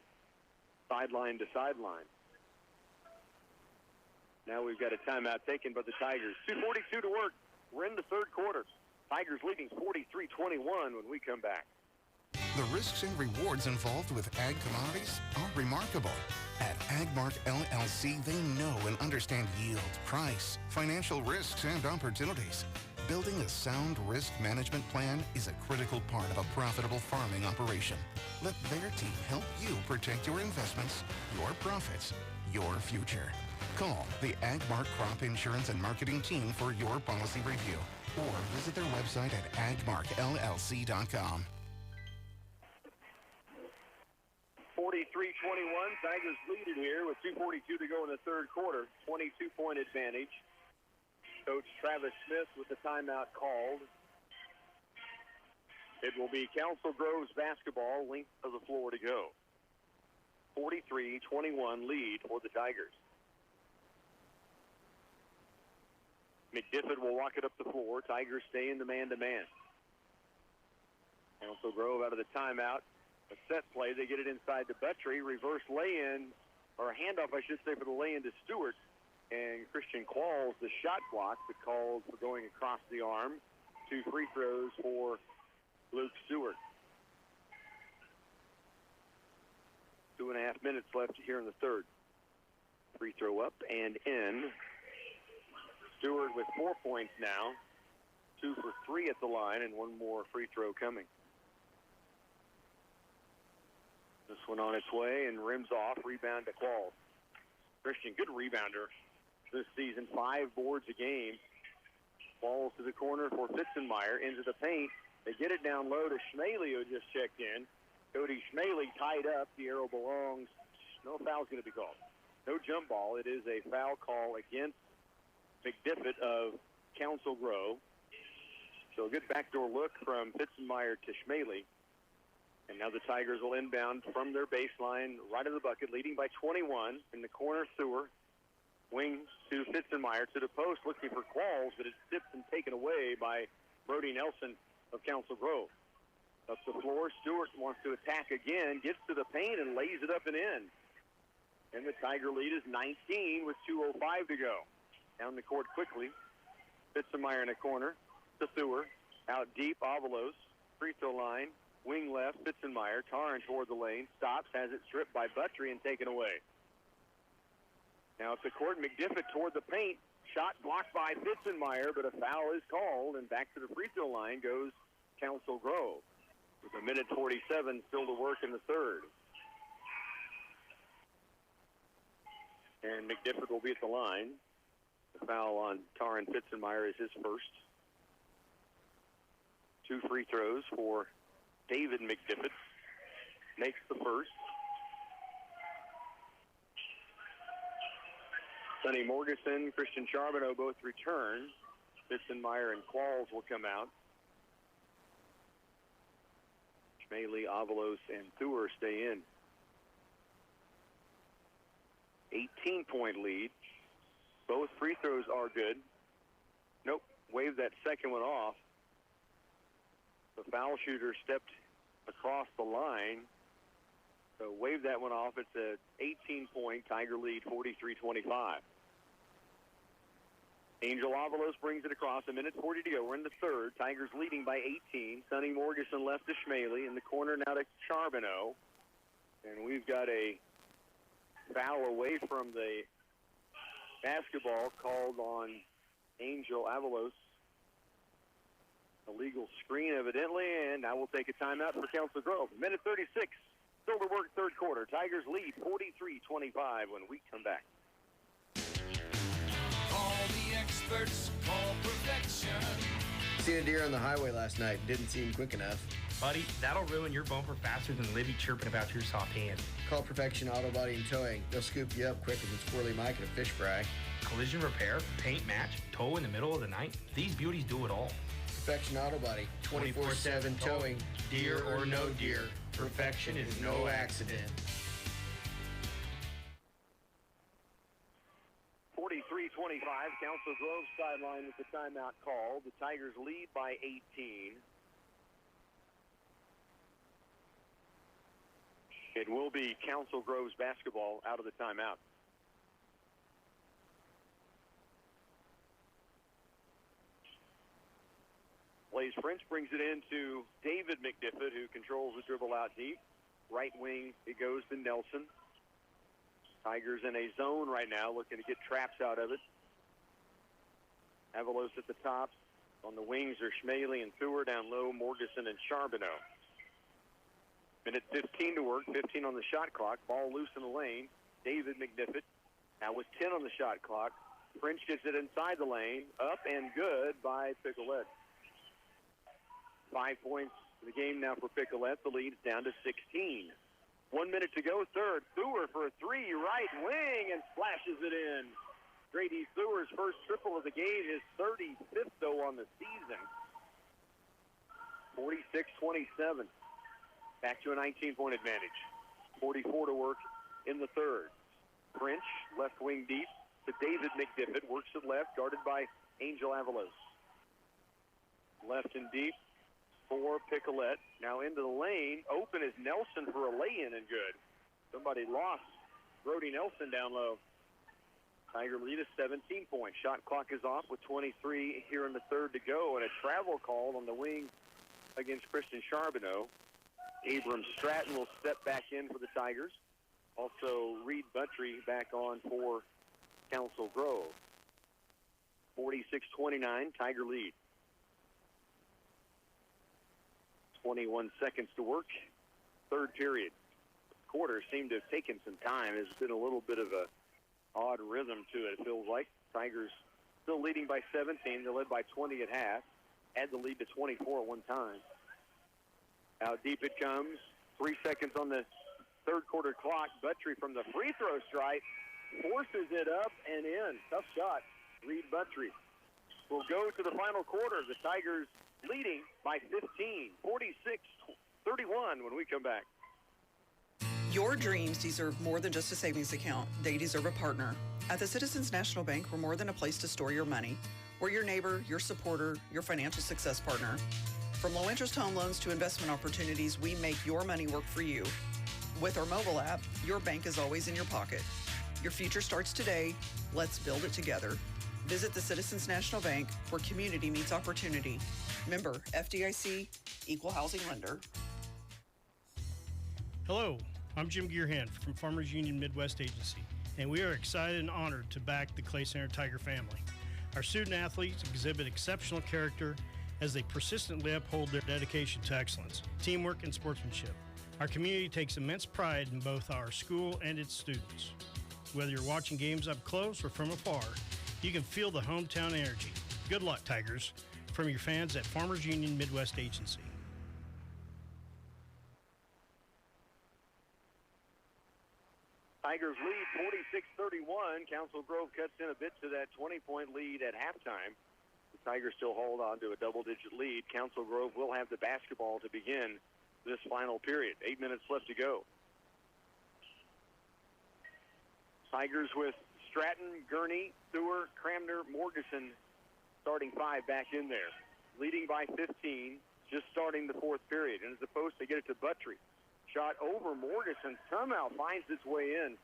sideline to sideline. Now we've got a timeout taken by the Tigers. 2:42 to work. We're in the third quarter. Tigers leading 43-21 when we come back. The risks and rewards involved with ag commodities are remarkable. At Agmark LLC, they know and understand yield, price, financial risks, and opportunities. Building a sound risk management plan is a critical part of a profitable farming operation. Let their team help you protect your investments, your profits, your future. Call the Agmark Crop Insurance and Marketing Team for your policy review, or visit their website at agmarkllc.com. 43-21, Tigers lead it here with 2:42 to go in the third quarter. 22-point advantage. Coach Travis Smith with the timeout called. It will be Council Grove's basketball, length of the floor to go. 43-21 lead for the Tigers. McDiffit will walk it up the floor. Tigers stay in the man-to-man. Council Grove out of the timeout. A set play. They get it inside to Buttry. Reverse lay-in, or a handoff, I should say, for the lay-in to Stewart. And Christian Qualls, the shot block, the call for going across the arm. 2 free throws for Luke Stewart. 2.5 minutes left here in the third. Free throw up and in. Stewart with 4 points now. 2 for 3 at the line, and 1 more free throw coming. This one on its way and rims off. Rebound to Qualls. Christian, good rebounder this season. 5 boards a game. Qualls to the corner for Fitzenmeyer. Into the paint. They get it down low to Schmaley, who just checked in. Cody Schmaley tied up. The arrow belongs. No foul's going to be called. No jump ball. It is a foul call against McDiffit of Council Grove. So a good backdoor look from Fitzenmeyer to Schmaley. And now the Tigers will inbound from their baseline, right of the bucket, leading by 21. In the corner, Sewer. Wing to Fitzenmeyer to the post, looking for Qualls, but it's tipped and taken away by Brody Nelson of Council Grove. Up the floor, Stewart wants to attack again, gets to the paint and lays it up and in. And the Tiger lead is 19 with 2:05 to go. Down the court quickly. Fitzenmeyer in a corner to Sewer. Out deep, Avalos. Free throw line. Wing left, Fitzenmeyer. Tarn toward the lane. Stops, has it stripped by Buttry and taken away. Now it's the court. McDiffit toward the paint. Shot blocked by Fitzenmeyer, but a foul is called. And back to the free throw line goes Council Grove. With 1:47 still to work in the third. And McDiffit will be at the line. The foul on Tarn Fitzenmeyer is his first. 2 free throws for David McDiffit makes the first. Sonny Morgeson, Christian Charbonneau both return. Bitzenmeyer and Qualls will come out. Schmaley, Avalos, and Thur stay in. 18-point lead. Both free throws are good. Nope, waved that second one off. The foul shooter stepped across the line. So wave that one off. It's a 18-point Tiger lead, 43-25. Angel Avalos brings it across. 1:40 to go. We're in the third. Tigers leading by 18. Sonny Morgeson left to Schmaley. In the corner now to Charbonneau. And we've got a foul away from the basketball called on Angel Avalos. Illegal screen, evidently, and now we'll take a timeout for Council Grove. 1:36. Still to work third quarter. Tigers lead 43-25 when we come back. Call the experts, call perfection. Seen a deer on the highway last night. Didn't seem quick enough. Buddy, that'll ruin your bumper faster than Libby chirping about your soft hand. Call Perfection Auto Body and Towing. They'll scoop you up quicker than Squirrely Mike at a fish fry. Collision repair, paint match, tow in the middle of the night. These beauties do it all. Perfection Auto Body. 24/7 towing. Deer or no deer. Perfection is no accident. 43-25. Council Grove sideline with the timeout call. The Tigers lead by 18. It will be Council Grove's basketball out of the timeout. Blaze French brings it in to David McDiffit, who controls the dribble out deep. Right wing, it goes to Nelson. Tigers in a zone right now, looking to get traps out of it. Avalos at the top. On the wings are Schmaley and Thur. Down low, Morgeson and Charbonneau. 1:15 to work, 15 on the shot clock. Ball loose in the lane. David McDiffit now with 10 on the shot clock. French gets it inside the lane. Up and good by Picolette. 5 points in the game now for Picolette. The lead's down to 16. 1 minute to go, third. Thur for a three, right wing, and splashes it in. Grady Thur's first triple of the game, his 35th, though, on the season. 46-27. Back to a 19-point advantage. 44 to work in the third. French, left wing deep to David McDiffit. Works it left, guarded by Angel Avalos. Left and deep for Picolette. Now into the lane. Open is Nelson for a lay-in and good. Somebody lost Brody Nelson down low. Tiger lead is 17 points. Shot clock is off with 23 here in the third to go. And a travel call on the wing against Christian Charbonneau. Abram Stratton will step back in for the Tigers. Also, Reed Buttry back on for Council Grove. 46-29, Tiger lead. 21 seconds to work. Third period. Quarter seemed to have taken some time. There's been a little bit of a odd rhythm to it, it feels like. Tigers still leading by 17. They led by 20 at half. Had the lead to 24 at one time. How deep it comes. 3 seconds on the third quarter clock. Buttry from the free throw stripe forces it up and in. Tough shot. Reed Buttry. We'll go to the final quarter. The Tigers leading by 15, 46-31 when we come back. Your dreams deserve more than just a savings account. They deserve a partner. At the Citizens National Bank, we're more than a place to store your money. We're your neighbor, your supporter, your financial success partner. From low-interest home loans to investment opportunities, we make your money work for you. With our mobile app, your bank is always in your pocket. Your future starts today. Let's build it together. Visit the Citizens National Bank, where community meets opportunity. Member FDIC, Equal Housing Lender. Hello, I'm Jim Gearhand from Farmers Union Midwest Agency, and we are excited and honored to back the Clay Center Tiger family. Our student athletes exhibit exceptional character as they persistently uphold their dedication to excellence, teamwork, and sportsmanship. Our community takes immense pride in both our school and its students. Whether you're watching games up close or from afar, you can feel the hometown energy. Good luck, Tigers, from your fans at Farmers Union Midwest Agency. Tigers lead 46-31. Council Grove cuts in a bit to that 20-point lead at halftime. The Tigers still hold on to a double-digit lead. Council Grove will have the basketball to begin this final period. 8 minutes left to go. Tigers with Stratton, Gurney, Stewart, Cramner, Morgeson starting five back in there. Leading by 15, just starting the fourth period. And as opposed to get it to Buttry. Shot over Morgeson, somehow finds its way in.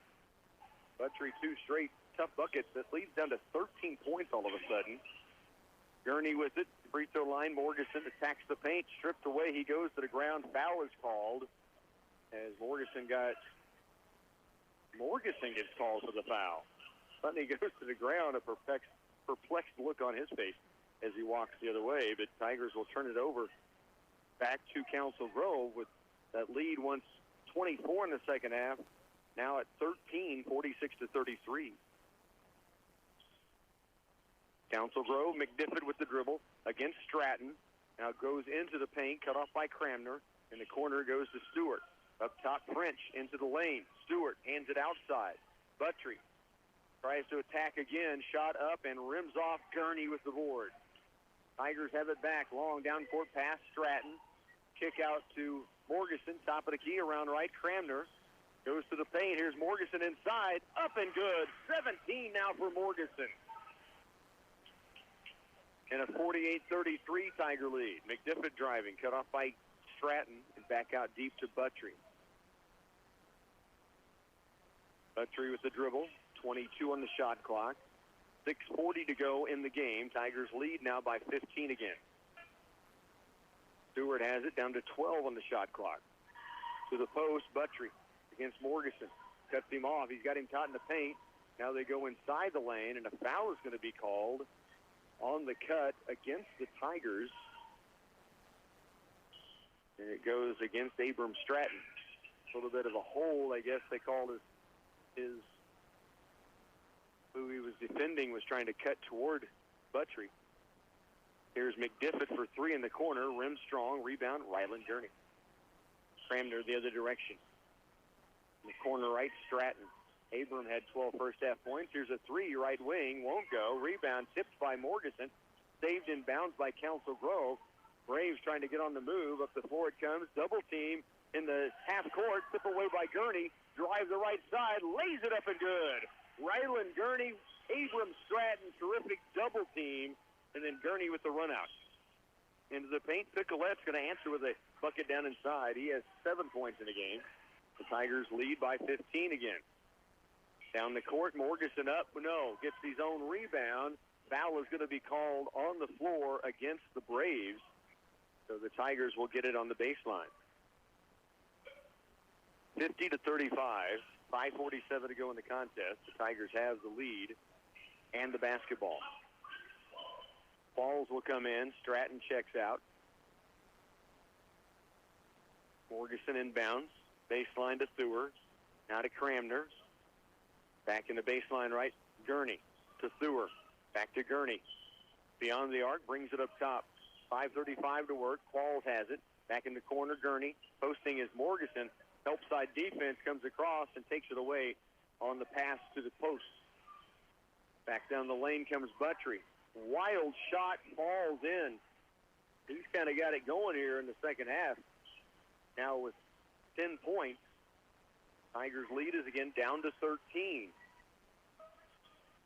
Buttry, two straight tough buckets. That leads down to 13 points all of a sudden. Gurney with it, free throw line. Morgeson attacks the paint, stripped away. He goes to the ground. Foul is called as Morgeson gets called for the foul. Suddenly goes to the ground, a perplexed look on his face as he walks the other way. But Tigers will turn it over back to Council Grove with that lead once 24 in the second half. Now at 13, 46-33. Council Grove, McDifford with the dribble against Stratton. Now goes into the paint, cut off by Cramner. In the corner goes to Stewart. Up top, French into the lane. Stewart hands it outside. Buttry tries to attack again. Shot up and rims off. Gurney with the board. Tigers have it back. Long down court pass. Stratton. Kick out to Morgeson. Top of the key around right. Cramner goes to the paint. Here's Morgeson inside. Up and good. 17 now for Morgeson. And a 48-33 Tiger lead. McDifford driving. Cut off by Stratton. And back out deep to Buttry. Buttry with the dribble. 22 on the shot clock. 6:40 to go in the game. Tigers lead now by 15 again. Stewart has it down to 12 on the shot clock. To the post, Buttry against Morgeson. Cuts him off. He's got him caught in the paint. Now they go inside the lane, and a foul is going to be called on the cut against the Tigers. And it goes against Abram Stratton. A little bit of a hole, I guess they called his who he was defending was trying to cut toward Buttry. Here's McDifford for three in the corner. Rim strong. Rebound, Ryland Gurney. Cramner the other direction. In the corner right, Stratton. Abram had 12 first half points. Here's a three, right wing. Won't go. Rebound tipped by Morgeson. Saved in bounds by Council Grove. Braves trying to get on the move. Up the floor it comes. Double team in the half court. Tip away by Gurney. Drives the right side. Lays it up and good. Ryland Gurney, Abram Stratton, terrific double team. And then Gurney with the run out. Into the paint. Picolette's going to answer with a bucket down inside. He has 7 points in the game. The Tigers lead by 15 again. Down the court, Morgeson up. No, gets his own rebound. Foul is going to be called on the floor against the Braves. So the Tigers will get it on the baseline. 50-35. 5:47 to go in the contest. The Tigers have the lead and the basketball. Balls will come in. Stratton checks out. Morgeson inbounds. Baseline to Theuer. Now to Cramner. Back in the baseline right. Gurney to Theuer. Back to Gurney. Beyond the arc. Brings it up top. 5:35 to work. Qualls has it. Back in the corner. Gurney. Posting is Morgeson. Help side defense comes across and takes it away on the pass to the post. Back down the lane comes Buttry. Wild shot, falls in. He's kind of got it going here in the second half. Now with 10 points, Tigers lead is again down to 13.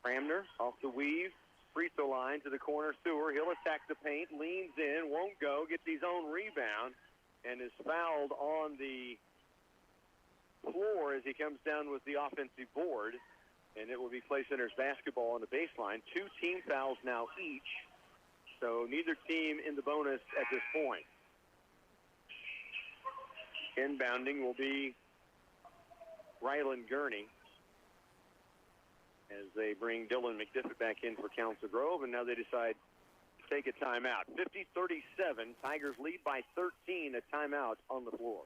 Cramner off the weave, free throw line to the corner. Theuer, he'll attack the paint, leans in, won't go, gets his own rebound, and is fouled on the floor as he comes down with the offensive board, and it will be Clay Center's basketball on the baseline. 2 team fouls now each, so neither team in the bonus at this point. Inbounding will be Ryland Gurney as they bring Dylan McDifford back in for Council Grove, and now they decide to take a timeout. 50-37, Tigers lead by 13, a timeout on the floor.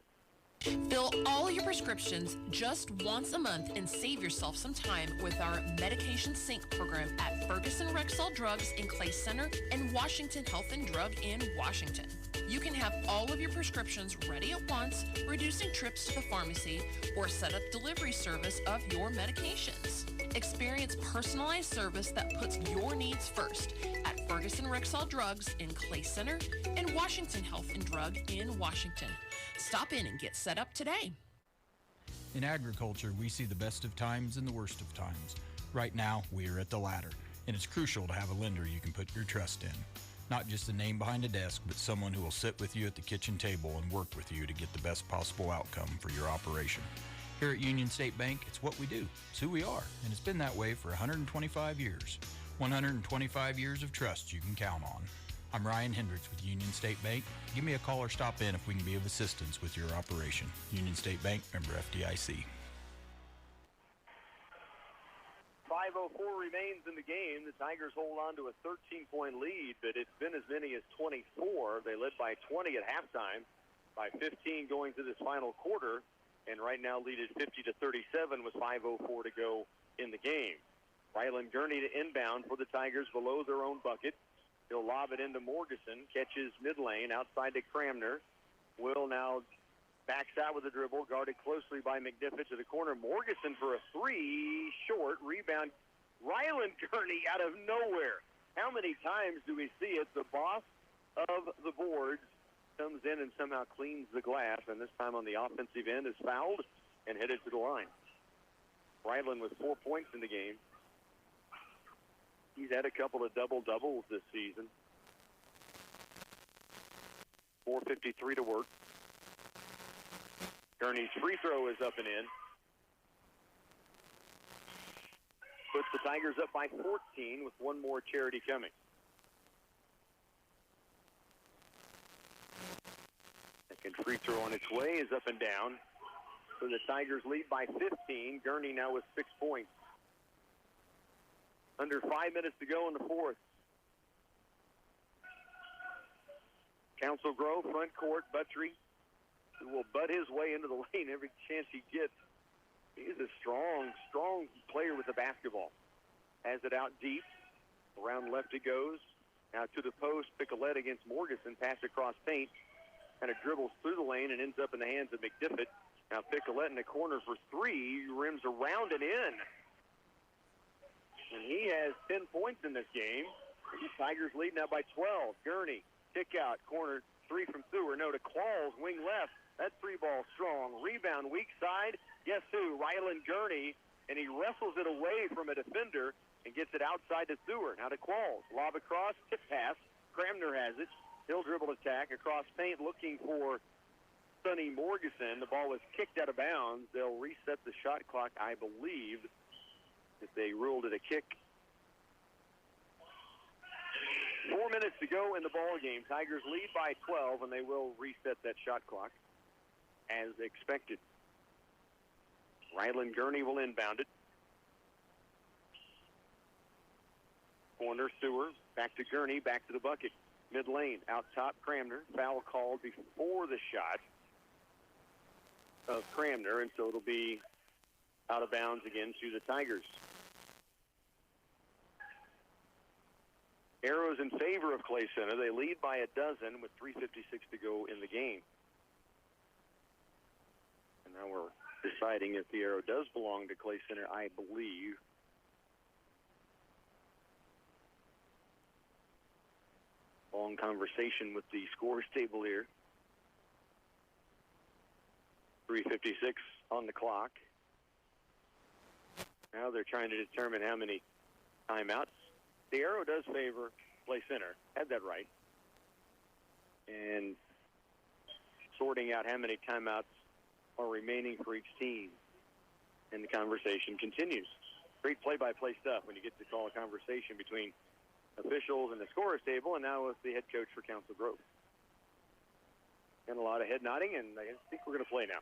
Fill all your prescriptions just once a month and save yourself some time with our Medication Sync program at Ferguson Rexall Drugs in Clay Center and Washington Health and Drug in Washington. You can have all of your prescriptions ready at once, reducing trips to the pharmacy, or set up delivery service of your medications. Experience personalized service that puts your needs first at Ferguson Rexall Drugs in Clay Center and Washington Health and Drug in Washington. Stop in and get set up today. In agriculture, we see the best of times and the worst of times. Right now, we are at the latter, and it's crucial to have a lender you can put your trust in. Not just a name behind a desk, but someone who will sit with you at the kitchen table and work with you to get the best possible outcome for your operation. Here at Union State Bank, it's what we do. It's who we are, and it's been that way for 125 years. 125 years of trust you can count on. I'm Ryan Hendricks with Union State Bank. Give me a call or stop in if we can be of assistance with your operation. Union State Bank, member FDIC. 5:04 remains in the game. The Tigers hold on to a 13-point lead, but it's been as many as 24. They led by 20 at halftime, by 15 going to this final quarter, and right now lead at 50-37 with 5:04 to go in the game. Rylan Gurney to inbound for the Tigers below their own bucket. He'll lob it into Morgeson, catches mid-lane, outside to Cramner. Will now backs out with a dribble, guarded closely by McNiffit to the corner. Morgeson for a three, short, rebound. Rylan Gurney out of nowhere. How many times do we see it? The boss of the boards comes in and somehow cleans the glass, and this time on the offensive end is fouled and headed to the line. Rylan with 4 points in the game. He's had a couple of double-doubles this season. 4:53 to work. Gurney's free throw is up and in. Puts the Tigers up by 14 with one more charity coming. Second free throw on its way is up and down. So the Tigers lead by 15. Gurney now with 6 points. Under 5 minutes to go in the fourth. Council Grove, front court, Buttrey, who will butt his way into the lane every chance he gets. He's a strong player with the basketball. Has it out deep. Around left it goes. Now to the post, Picolette against Morgeson. Pass across paint. Kind of dribbles through the lane and ends up in the hands of McNiffit. Now Picolette in the corner for three. Rims around and in. And he has 10 points in this game. The Tigers lead now by 12. Gurney, kick out, corner, three from Thur. No, to Qualls, wing left. That three ball strong. Rebound, weak side. Guess who? Rylan Gurney. And he wrestles it away from a defender and gets it outside to Thur. Now to Qualls. Lob across, tip pass. Cramner has it. He'll dribble attack across paint looking for Sonny Morgeson. The ball was kicked out of bounds. They'll reset the shot clock, I believe, if they ruled it a kick. 4 minutes to go in the ball game. Tigers lead by 12, and they will reset that shot clock as expected. Rylan Gurney will inbound it. Corner, Thur, back to Gurney, back to the bucket. Mid lane, out top, Cramner. Foul called before the shot of Cramner, and so it'll be out of bounds again to the Tigers. Arrows in favor of Clay Center. They lead by a dozen with 3:56 to go in the game. And now we're deciding if the arrow does belong to Clay Center, I believe. Long conversation with the scores table here. 3:56 on the clock. Now they're trying to determine how many timeouts. The arrow does favor Clay Center. Had that right. And sorting out how many timeouts are remaining for each team. And the conversation continues. Great play-by-play stuff when you get to call a conversation between officials and the scorers table, and now with the head coach for Council Grove. And a lot of head nodding, and I think we're going to play now.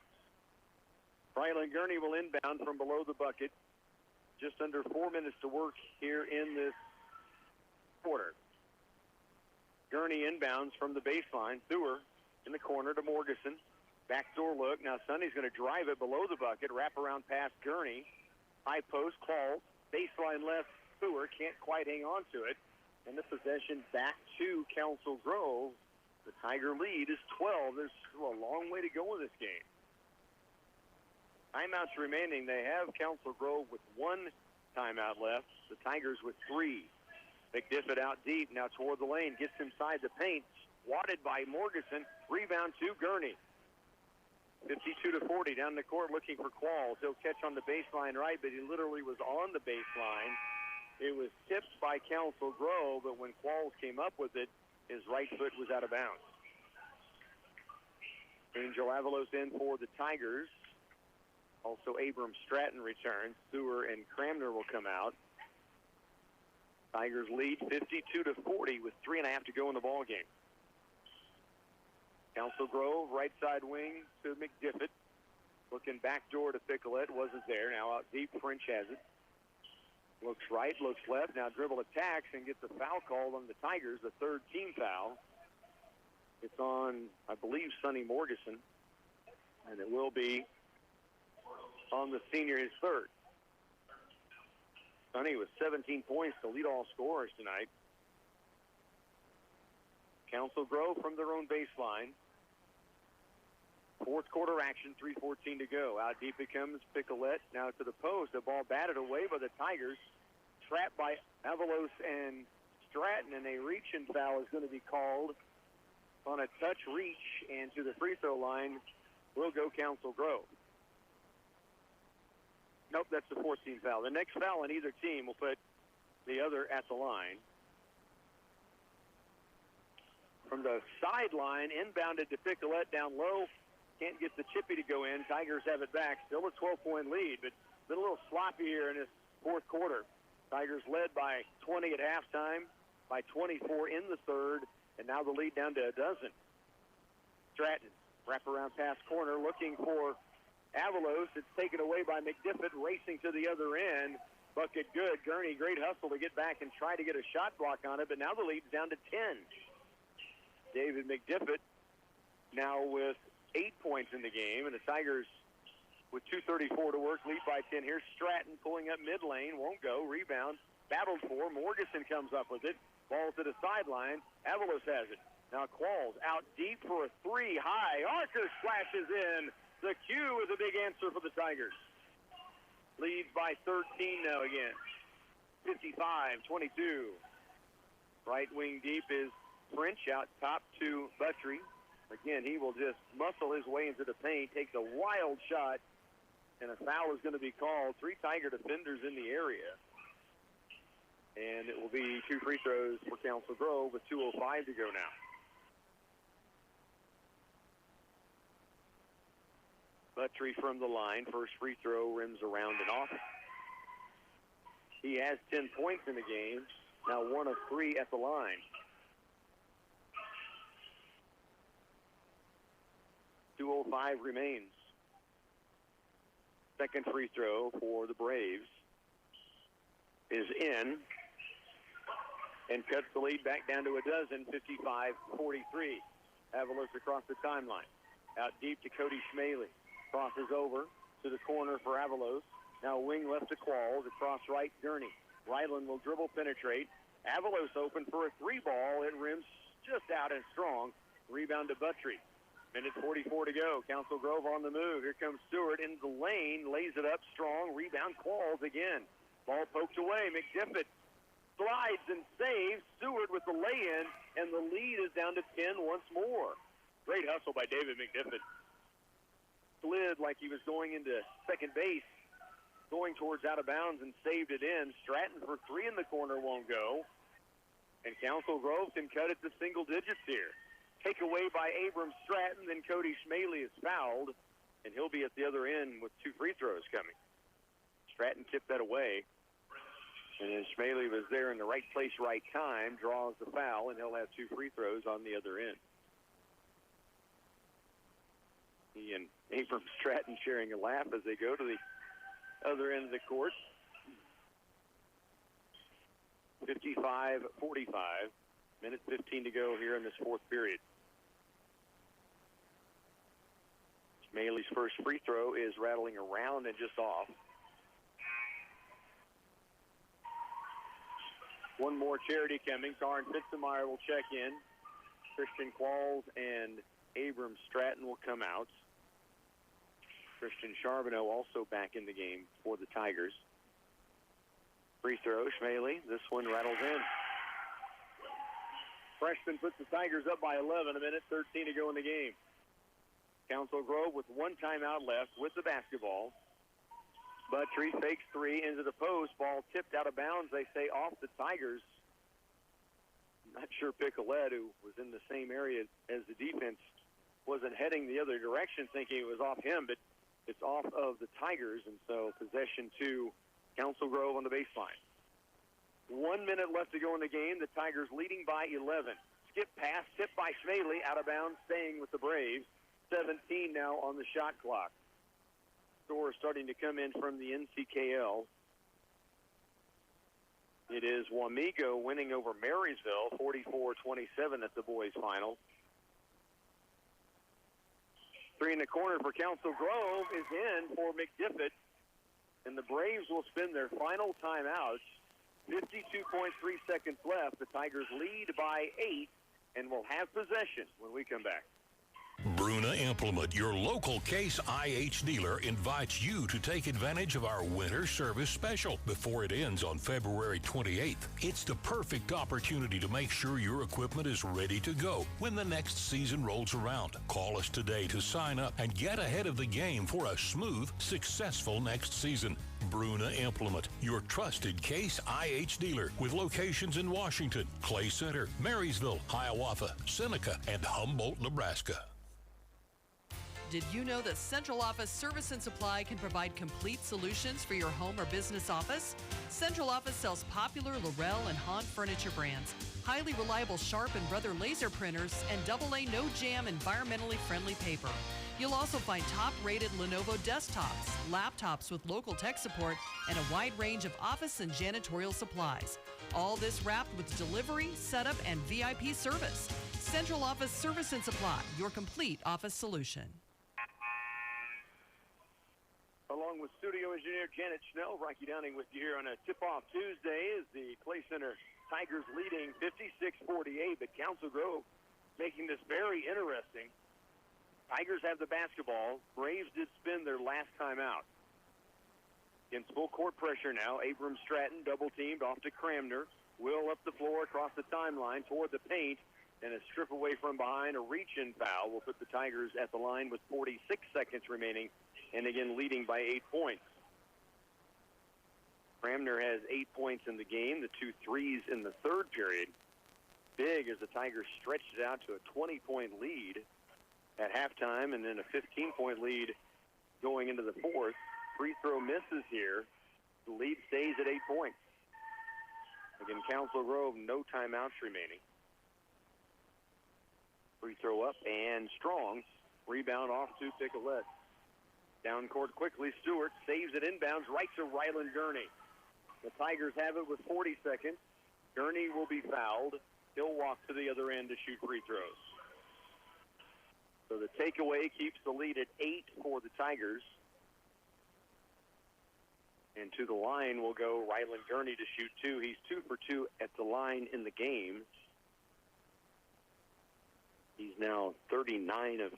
Rylan Gurney will inbound from below the bucket. Just under 4 minutes to work here in this quarter. Gurney inbounds from the baseline. Thur in the corner to Morgeson. Backdoor look. Now Sonny's going to drive it below the bucket. Wrap around past Gurney. High post, Claus. Baseline left, Stewart. Can't quite hang on to it. And the possession back to Council Grove. The Tiger lead is 12. There's still a long way to go in this game. Timeouts remaining. They have Council Grove with 1 timeout left. The Tigers with 3. McDiffit out deep, now toward the lane. Gets inside the paint. Swatted by Morgeson. Rebound to Gurney. 52-40 down the court looking for Qualls. He'll catch on the baseline right, but he literally was on the baseline. It was tipped by Council Grove, but when Qualls came up with it, his right foot was out of bounds. Angel Avalos in for the Tigers. Also, Abram Stratton returns. Sewer and Cramner will come out. Tigers lead 52-40 with 3.5 to go in the ball game. Council Grove, right side wing to McDiffit. Looking backdoor to Picolette. Wasn't there. Now out deep, French has it. Looks right, looks left. Now dribble attacks and gets a foul called on the Tigers, the third team foul. It's on, I believe, Sonny Morgeson. And it will be on the senior, his third. Sonny with 17 points to lead all scorers tonight. Council Grove from their own baseline. Fourth quarter action, 3:14 to go. Out deep it comes Picolette. Now to the post. The ball batted away by the Tigers. Trapped by Avalos and Stratton, and a reach-in foul is going to be called on a touch reach, and to the free throw line will go Council Grove. Nope, that's the 14th foul. The next foul on either team will put the other at the line. From the sideline, inbounded to Picolette down low. Can't get the chippy to go in. Tigers have it back. Still a 12-point lead, but been a little sloppy here in this fourth quarter. Tigers led by 20 at halftime, by 24 in the third, and now the lead down to a dozen. Stratton, wraparound pass corner, looking for Avalos. It's taken away by McDiffit, racing to the other end. Bucket good. Gurney, great hustle to get back and try to get a shot block on it, but now the lead's down to 10. David McDiffit now with 8 points in the game, and the Tigers with 2:34 to work, lead by 10. Here's Stratton pulling up mid lane, won't go. Rebound, battled for. Morgeson comes up with it. Ball to the sideline. Avalos has it. Now Qualls out deep for a three. High. Archer splashes in. The Q is a big answer for the Tigers. Leads by 13 now again. 55-22. Right wing deep is French out top to Buttry. Again, he will just muscle his way into the paint, takes a wild shot, and a foul is going to be called. 3 Tiger defenders in the area. And it will be 2 free throws for Council Grove with 2:05 to go now. Buttry from the line. First free throw rims around and off. He has 10 points in the game. Now 1 of 3 at the line. 2:05 remains. Second free throw for the Braves is in and cuts the lead back down to a dozen, 55-43. Avalos across the timeline. Out deep to Cody Schmaley. Crosses over to the corner for Avalos. Now wing left to Qualls. Across right, Gurney. Ryland will dribble, penetrate. Avalos open for a 3 ball. It rims just out and strong. Rebound to Buttry. Minute 44 to go. Council Grove on the move. Here comes Stewart into the lane. Lays it up strong. Rebound Qualls again. Ball poked away. McDiffit slides and saves. Stewart with the lay-in, and the lead is down to 10 once more. Great hustle by David McDiffit. Slid like he was going into second base, going towards out of bounds, and saved it in. Stratton for 3 in the corner won't go. And Council Grove can cut it to single digits here. Takeaway by Abram Stratton, then Cody Schmaley is fouled, and he'll be at the other end with 2 free throws coming. Stratton tipped that away, and then Schmaley was there in the right place, right time, draws the foul, and he'll have 2 free throws on the other end. He and Abram Stratton sharing a laugh as they go to the other end of the court. 55-45. Minute 15 to go here in this fourth period. Schmaley's first free throw is rattling around and just off. One more charity coming. Karin Fitzemeyer will check in. Christian Qualls and Abram Stratton will come out. Christian Charbonneau also back in the game for the Tigers. Free throw, Schmaley. This one rattles in. Freshman puts the Tigers up by 11, a minute 13 to go in the game. Council Grove with one timeout left with the basketball. Buttrey fakes three into the post. Ball tipped out of bounds, they say, off the Tigers. Not sure Picolette, who was in the same area as the defense, wasn't heading the other direction thinking it was off him, but it's off of the Tigers, and so possession to Council Grove on the baseline. 1 minute left to go in the game. The Tigers leading by 11. Skip pass, tipped by Schmaley, out of bounds, staying with the Braves. 17 now on the shot clock. Score starting to come in from the NCKL. It is Wamego winning over Marysville, 44-27 at the boys' final. Three in the corner for Council Grove is in for McDiffit, and the Braves will spend their final timeout. 52.3 seconds left. The Tigers lead by 8 and will have possession when we come back. Bruna Implement, your local Case IH dealer, invites you to take advantage of our winter service special before it ends on February 28th. It's the perfect opportunity to make sure your equipment is ready to go when the next season rolls around. Call us today to sign up and get ahead of the game for a smooth, successful next season. Bruna Implement, your trusted Case IH dealer with locations in Washington, Clay Center, Marysville, Hiawatha, Seneca, and Humboldt, Nebraska. Did you know that Central Office Service and Supply can provide complete solutions for your home or business office? Central Office sells popular Laurel and Hahn furniture brands, highly reliable Sharp and Brother laser printers, and AA no jam environmentally friendly paper. You'll also find top-rated Lenovo desktops, laptops with local tech support, and a wide range of office and janitorial supplies. All this wrapped with delivery, setup, and VIP service. Central Office Service and Supply, your complete office solution. Along with studio engineer Janet Schnell, Rocky Downing with you here on a tip-off Tuesday as the Clay Center Tigers leading 56-48, but Council Grove making this very interesting. Tigers have the basketball. Braves did spend their last time out. Against full court pressure now, Abram Stratton double-teamed off to Cramner. Will up the floor across the timeline toward the paint, and a strip away from behind, a reach-in foul will put the Tigers at the line with 46 seconds remaining, and again leading by 8 points. Cramner has 8 points in the game, the 2 threes in the third period. Big as the Tigers stretched it out to a 20-point lead at halftime, and then a 15-point lead going into the fourth. Free throw misses here. The lead stays at 8 points. Again, Council Grove, no timeouts remaining. Free throw up and strong. Rebound off to Picolette. Down court quickly, Stewart saves it inbounds right to Ryland Gurney. The Tigers have it with 40 seconds. Gurney will be fouled. He'll walk to the other end to shoot free throws. So the takeaway keeps the lead at 8 for the Tigers. And to the line will go Ryland Gurney to shoot 2. He's 2 for 2 at the line in the game. He's now 39 of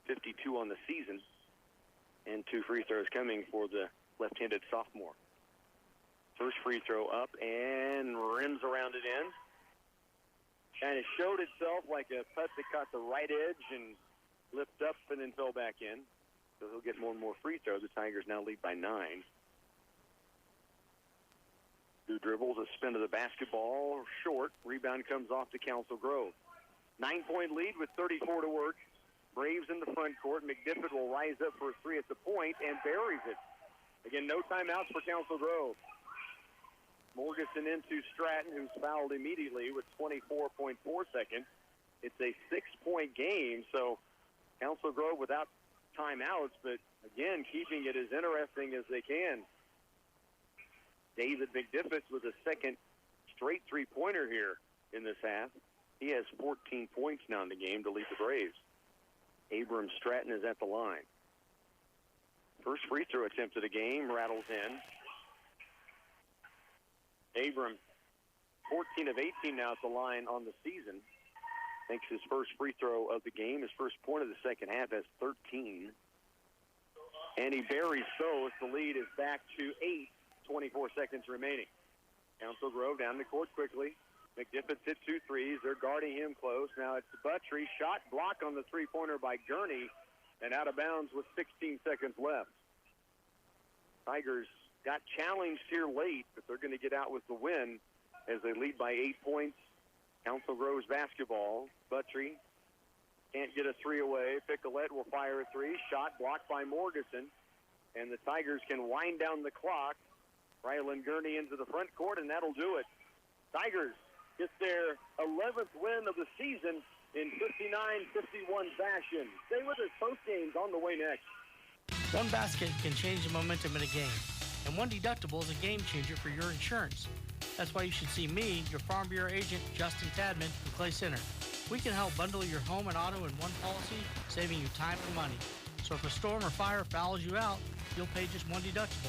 52 on the season. And 2 free throws coming for the left-handed sophomore. First free throw up and rims around it in. Kind of showed itself like a putt that caught the right edge and lifted up and then fell back in. So he'll get more and more free throws. The Tigers now lead by 9. Who dribbles a spin of the basketball short. Rebound comes off to Council Grove. 9-point lead with 34 to work. Braves in the front court. McDiffit will rise up for a 3 at the point and buries it. Again, no timeouts for Council Grove. Morganson into Stratton, who's fouled immediately with 24.4 seconds. It's a 6-point game, so Council Grove without timeouts, but again, keeping it as interesting as they can. David McDiffit with a second straight three-pointer here in this half. He has 14 points now in the game to lead the Braves. Abram Stratton is at the line. First free throw attempt of the game rattles in. Abram, 14 of 18 now at the line on the season. Makes his first free throw of the game. His first point of the second half has 13. And he buries both. The lead is back to 8, 24 seconds remaining. Council Grove down the court quickly. McDiffit's hit 2 threes. They're guarding him close. Now it's Buttrey. Shot block on the three-pointer by Gurney. And out of bounds with 16 seconds left. Tigers got challenged here late, but they're going to get out with the win as they lead by 8 points. Council Grove's basketball. Buttrey can't get a three away. Picolette will fire a three. Shot blocked by Morgeson. And the Tigers can wind down the clock. Rylan Gurney into the front court, and that'll do it. Tigers get their 11th win of the season in 59-51 fashion. Stay with us. Post games on the way next. One basket can change the momentum in a game, and one deductible is a game changer for your insurance. That's why you should see me, your Farm Bureau agent, Justin Tadman, from Clay Center. We can help bundle your home and auto in one policy, saving you time and money. So if a storm or fire fouls you out, you'll pay just one deductible.